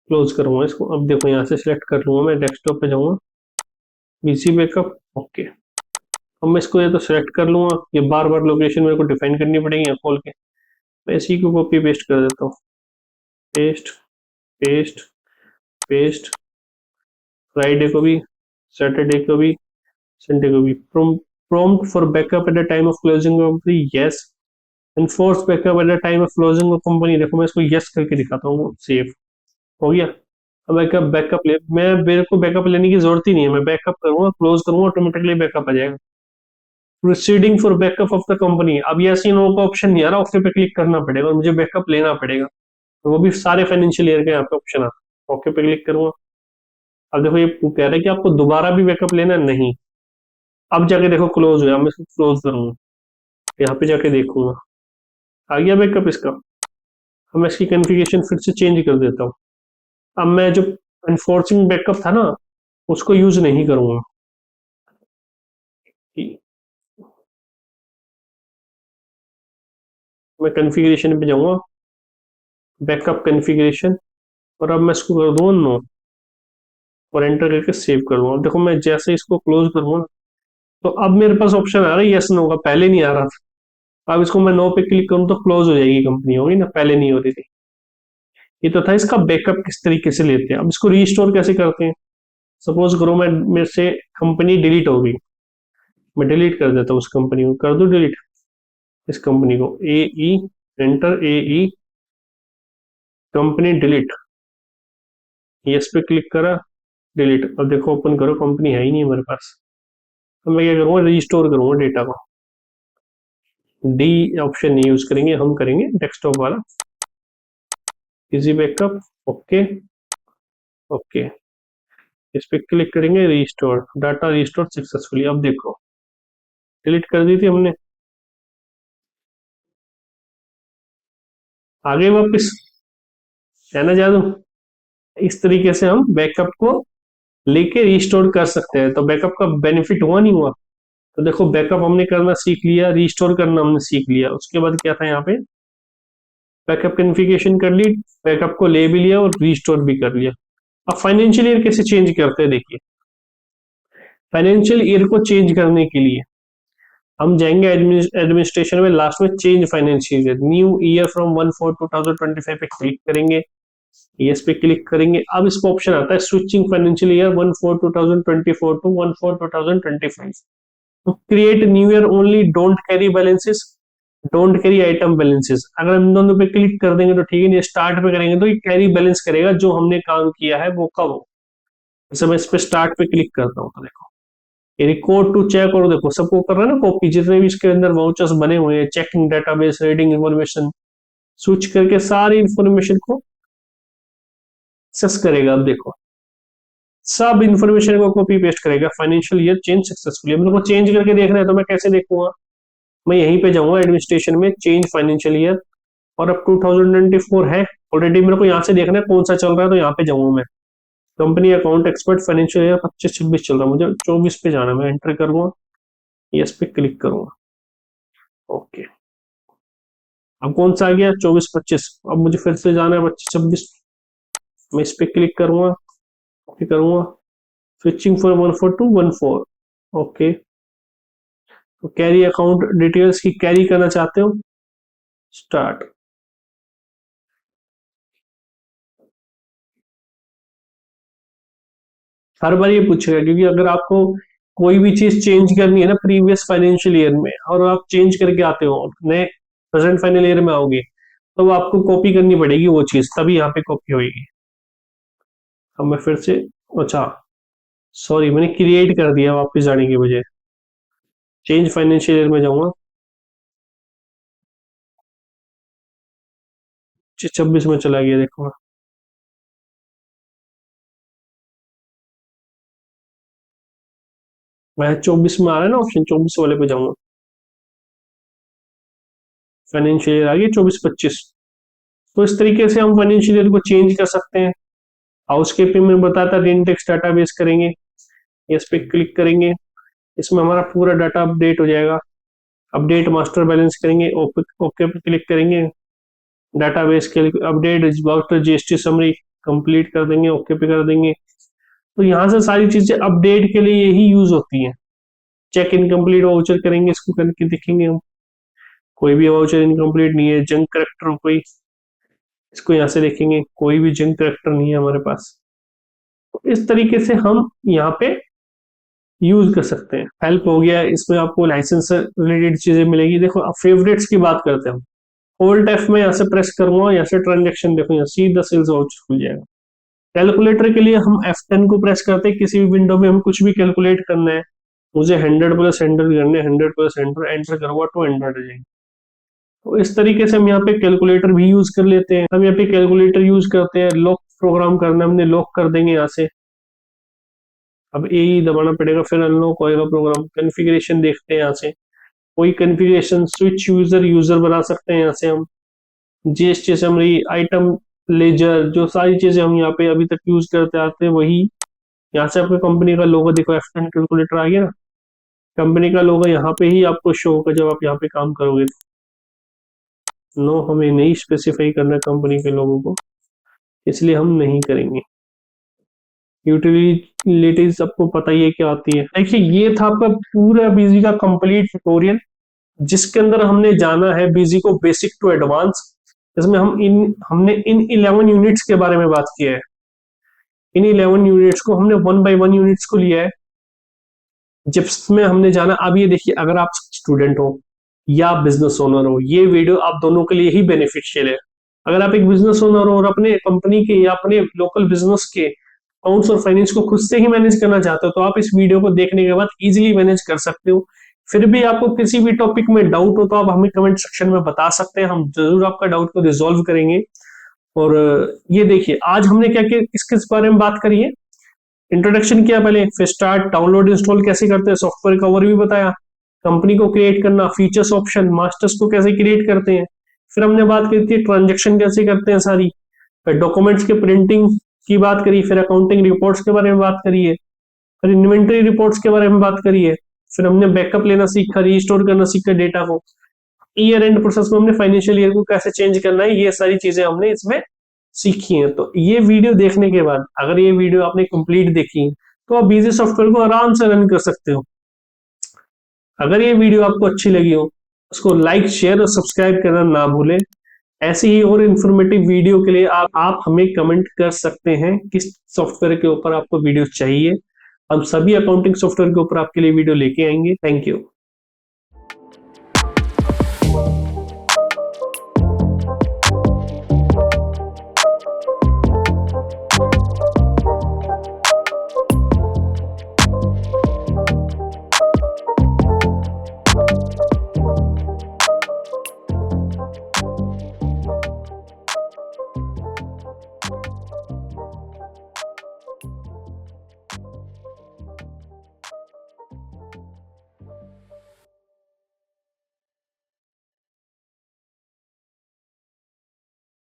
क्लोज करूंगा इसको। अब देखो यहाँ से सिलेक्ट कर लूंगा मैं, डेस्कटॉप पे जाऊंगा, बिजी बैकअप, ओके। अब मैं इसको या तो सिलेक्ट कर लूंगा, ये बार बार लोकेशन मेरे को डिफाइन करनी पड़ेगी यहाँ खोल के, मैं इसी को कॉपी पेस्ट कर देता हूँ, पेस्ट पेस्ट पेस्ट, फ्राइडे को भी, सैटरडे को भी, संडे को भी। prompt for backup at the time of closing of the, yes, enforce backup at the time of closing of company, देखो मैं इसको yes करके दिखाता हूँ, सेव हो गया। अब बैकअप बैकअप ले, मैं मेरे को बैकअप लेने की जरूरत ही नहीं है, मैं बैकअप करूंगा, क्लोज करूंगा, ऑटोमेटिकली बैकअप आ जाएगा। Proceeding for backup of the company, अब यस नो का ऑप्शन नहीं आ रहा, ओके पे क्लिक करना पड़ेगा और मुझे बैकअप लेना पड़ेगा, तो वो भी सारे फाइनेंशियल ईयर के यहाँ पे ऑप्शन आता है, ओके पे क्लिक करूंगा। अब देखो ये कह रहा है कि आपको दोबारा भी बैकअप लेना नहीं, अब जाके देखो क्लोज हुआ, मैं इसको क्लोज करूंगा, यहाँ पे जाके देखूंगा आ गया बैकअप इसका। अब मैं इसकी कॉन्फ़िगरेशन फिर से चेंज कर देता हूँ। अब मैं जो एनफोर्सिंग बैकअप था ना, उसको यूज नहीं करूंगा। मैं कॉन्फ़िगरेशन पे जाऊंगा, बैकअप कॉन्फ़िगरेशन, और अब मैं इसको कर दूंगा नो, और एंटर करके सेव कर दूंगा। देखो मैं जैसे इसको क्लोज करूंगा तो अब मेरे पास ऑप्शन आ रहा है यस नो का, पहले नहीं आ रहा था। अब इसको मैं नो पे क्लिक करूँ तो क्लोज हो जाएगी कंपनी, होगी ना, पहले नहीं हो रही थी। ये तो था इसका बैकअप किस तरीके से लेते हैं। अब इसको रीस्टोर कैसे करते हैं, सपोज करो मैं, मेरे से कंपनी डिलीट हो गई, मैं डिलीट कर देता हूँ उस कंपनी को, कर दूं डिलीट इस कंपनी को, ए ई, एंटर, ए ई, कंपनी डिलीट, यस पे क्लिक करा, डिलीट। अब देखो ओपन करो, कंपनी है ही नहीं मेरे पास। तो मैं क्या करूंगा, रिस्टोर करूंगा डेटा को, डी ऑप्शन नहीं यूज करेंगे, हम करेंगे डेस्कटॉप वाला इजी बैकअप। ओके ओके, इस पे क्लिक करेंगे, रिस्टोर डाटा रिस्टोर सक्सेसफुली। अब देखो डिलीट कर दी थी हमने, आगे वापस है ना जादू। इस तरीके से हम बैकअप को लेके रिस्टोर कर सकते हैं। तो बैकअप का बेनिफिट हुआ नहीं हुआ? तो देखो बैकअप हमने करना सीख लिया, रिस्टोर करना हमने सीख लिया, उसके बाद क्या था यहाँ पे बैकअप कॉन्फ़िगरेशन कर ली, बैकअप को ले भी लिया और रिस्टोर भी कर लिया। अब फाइनेंशियल ईयर कैसे चेंज करते हैं देखिए। फाइनेंशियल ईयर को चेंज करने के लिए हम जाएंगे एडमिनिस्ट्रेशन में, लास्ट में change financial year, new year from 1/4/2025 पे क्लिक करेंगे, यस पे क्लिक करेंगे। अब इसको ऑप्शन आता है स्विचिंग फाइनेंशियल ईयर 1/4/2024 टू 1/4/2025। तो create new year only, don't carry balances, don't carry item balances. अगर हम दोनों पे क्लिक कर देंगे तो ठीक है, स्टार्ट पे करेंगे तो ये कैरी बैलेंस करेगा जो हमने काम किया है वो कब हो। जैसे मैं इस पे स्टार्ट पे क्लिक करता हूँ तो देखो ये रिकॉर्ड टू चेक, और देखो सबको कर रहा है ना कॉपी, जितने भी इसके अंदर वाउचर्स बने हुए हैं, checking database, reading information, switch करके सारी इंफॉर्मेशन को एक्सेस करेगा। अब देखो सब इंफॉर्मेशन को कॉपी पेस्ट करेगा। Financial year change successfully. मेरे को चेंज करके देखना है तो मैं कैसे देखूंगा? मैं यहीं पे जाऊंगा एडमिनिस्ट्रेशन में, चेंज फाइनेंशियल ईयर, और अब 2024 है ऑलरेडी, मेरे को यहाँ से देखना है कौन सा चल रहा है, तो यहाँ पे जाऊंगा मैं, company account expert financial year 25-26 चल रहा है, मुझे 24 पे जाना है, मैं एंटर करूंगा, यस पे क्लिक करूंगा। ओके, अब कौन सा आ गया? 24-25। अब मुझे फिर से जाना है 25-26, मैं इस पे क्लिक करूंगा, ओके करूंगा, स्विचिंग फॉर 14 टू 14। ओके, तो कैरी अकाउंट डिटेल्स की कैरी करना चाहते हो, स्टार्ट। हर बार ये पूछेगा, क्योंकि अगर आपको कोई भी चीज चेंज करनी है ना प्रीवियस फाइनेंशियल ईयर में, और आप चेंज करके आते हो नए प्रेजेंट फाइनल ईयर में आओगे, तो आपको कॉपी करनी पड़ेगी वो चीज, तभी यहाँ पे कॉपी होगी। अब मैं फिर से, अच्छा सॉरी मैंने क्रिएट कर दिया वापस जाने की बजाय, चेंज फाइनेंशियल ईयर में जाऊंगा, 26 में चला गया देखो। मैं 24 में आ रहा है ना ऑप्शन, 24 वाले पे जाऊंगा, फाइनेंशियल ईयर आ गई 24-25। तो इस तरीके से हम फाइनेंशियल ईयर को चेंज कर सकते हैं। हाउसकीपिंग में बताता रेंटेक्स डाटाबेस करेंगे, इस पे क्लिक करेंगे, इसमें हमारा पूरा डाटा अपडेट हो जाएगा। अपडेट मास्टर बैलेंस करेंगे, ओके पे क्लिक करेंगे, डाटाबेस के update voucher GST summary complete कर देंगे, ओके पे कर देंगे। तो यहाँ से सारी चीजें अपडेट के लिए यही यूज होती हैं। चेक इनकम्प्लीट वाउचर करेंगे, इसको करके देखेंगे हम, कोई भी वाउचर इनकम्प्लीट नहीं है, जंक करेक्टर हो कोई, इसको यहाँ से देखेंगे, कोई भी जंक करेक्टर नहीं है हमारे पास। तो इस तरीके से हम यहाँ पे यूज कर सकते हैं। हेल्प हो गया, इसमें आपको लाइसेंस रिलेटेड चीजें मिलेगी। देखो अब फेवरेट्स की बात करते हैं हम, ओल्ड एफ में यहाँ से प्रेस करूंगा, यहाँ से ट्रांजेक्शन देखो, यहाँ सीधा सेल्स वाउचर खुल जाएगा। कैलकुलेटर के लिए हम F10 को प्रेस करते हैं, किसी भी विंडो में हम कुछ भी कैलकुलेट करना है, मुझे 100 प्लस 100 करने, 100 प्लस 100 एंटर करूंगा तो 100 आ जाएंगे। तो इस तरीके से हम यहाँ पे कैलकुलेटर भी यूज कर लेते हैं। हम यहाँ पे कैलकुलेटर यूज करते हैं, लॉक प्रोग्राम करना, हमने लॉक कर देंगे यहाँ से, अब ए ही दबाना पड़ेगा, फिर अनलॉक होएगा प्रोग्राम। कॉन्फ़िगरेशन देखते हैं यहाँ से, कोई कॉन्फ़िगरेशन स्विच यूजर यूजर बना सकते हैं यहाँ से हम, जीएसटी समरी, आइटम लेजर, जो सारी चीजें हम यहाँ पे अभी तक यूज करते आते हैं वही। यहाँ से आपको कंपनी का लोगो देखो, F10 कैलकुलेटर आ गया ना, कंपनी का लोगो यहाँ पे ही आपको शो होगा जब आप यहाँ पे काम करोगे। नो, हमें नहीं स्पेसिफाई करना कंपनी के लोगों को, इसलिए हम नहीं करेंगे। यूटिलिटीज सबको पता ही है क्या आती है। देखिए ये था आपका पूरा बीजी का कंप्लीट ट्यूटोरियल, जिसके अंदर हमने जाना है बीजी को बेसिक टू एडवांस। इसमें हमने इन 11 यूनिट्स के बारे में बात किया है। इन 11 यूनिट्स को हमने 1 बाय 1 यूनिट्स को लिया है, जिसमें हमने जाना। अब ये देखिए, अगर आप स्टूडेंट हो या बिजनेस ओनर हो, ये वीडियो आप दोनों के लिए ही बेनिफिशियल है। अगर आप एक बिजनेस ओनर हो और अपने कंपनी के या अपने लोकल बिजनेस के अकाउंट्स और फाइनेंस को खुद से ही मैनेज करना चाहते हो, तो आप इस वीडियो को देखने के बाद इजीली मैनेज कर सकते हो। फिर भी आपको किसी भी टॉपिक में डाउट हो तो आप हमें कमेंट सेक्शन में बता सकते हैं, हम जरूर आपका डाउट को रिजॉल्व करेंगे। और ये देखिए आज हमने क्या किया, किस बारे में बात करी है, इंट्रोडक्शन किया पहले, फिर स्टार्ट, डाउनलोड, इंस्टॉल कैसे करते हैं, सॉफ्टवेयर का ओवरव्यू बताया, कंपनी को क्रिएट करना, फीचर्स, ऑप्शन, मास्टर्स को कैसे क्रिएट करते हैं, फिर हमने बात करी थी ट्रांजेक्शन कैसे करते हैं सारी, फिर डॉक्यूमेंट्स के प्रिंटिंग की बात करी, फिर अकाउंटिंग रिपोर्ट्स के बारे में बात करी है, फिर इन्वेंटरी रिपोर्ट्स के बारे में बात करी है, फिर हमने बैकअप लेना सीखा, रीस्टोर करना सीखा डेटा को, ईयर एंड प्रोसेस में हमने फाइनेंशियल ईयर को कैसे चेंज करना है, ये सारी चीजें हमने इसमें सीखी हैं। तो ये वीडियो देखने के बाद अगर ये वीडियो आपने कंप्लीट देखी तो आप बीजी सॉफ्टवेयर को आराम से रन कर सकते हो। अगर ये वीडियो आपको अच्छी लगी हो उसको लाइक, शेयर और सब्सक्राइब करना ना भूलें। ऐसी ही और इन्फॉर्मेटिव वीडियो के लिए आप हमें कमेंट कर सकते हैं किस सॉफ्टवेयर के ऊपर आपको वीडियो चाहिए। हम सभी अकाउंटिंग सॉफ्टवेयर के ऊपर आपके लिए वीडियो लेके आएंगे। Thank you.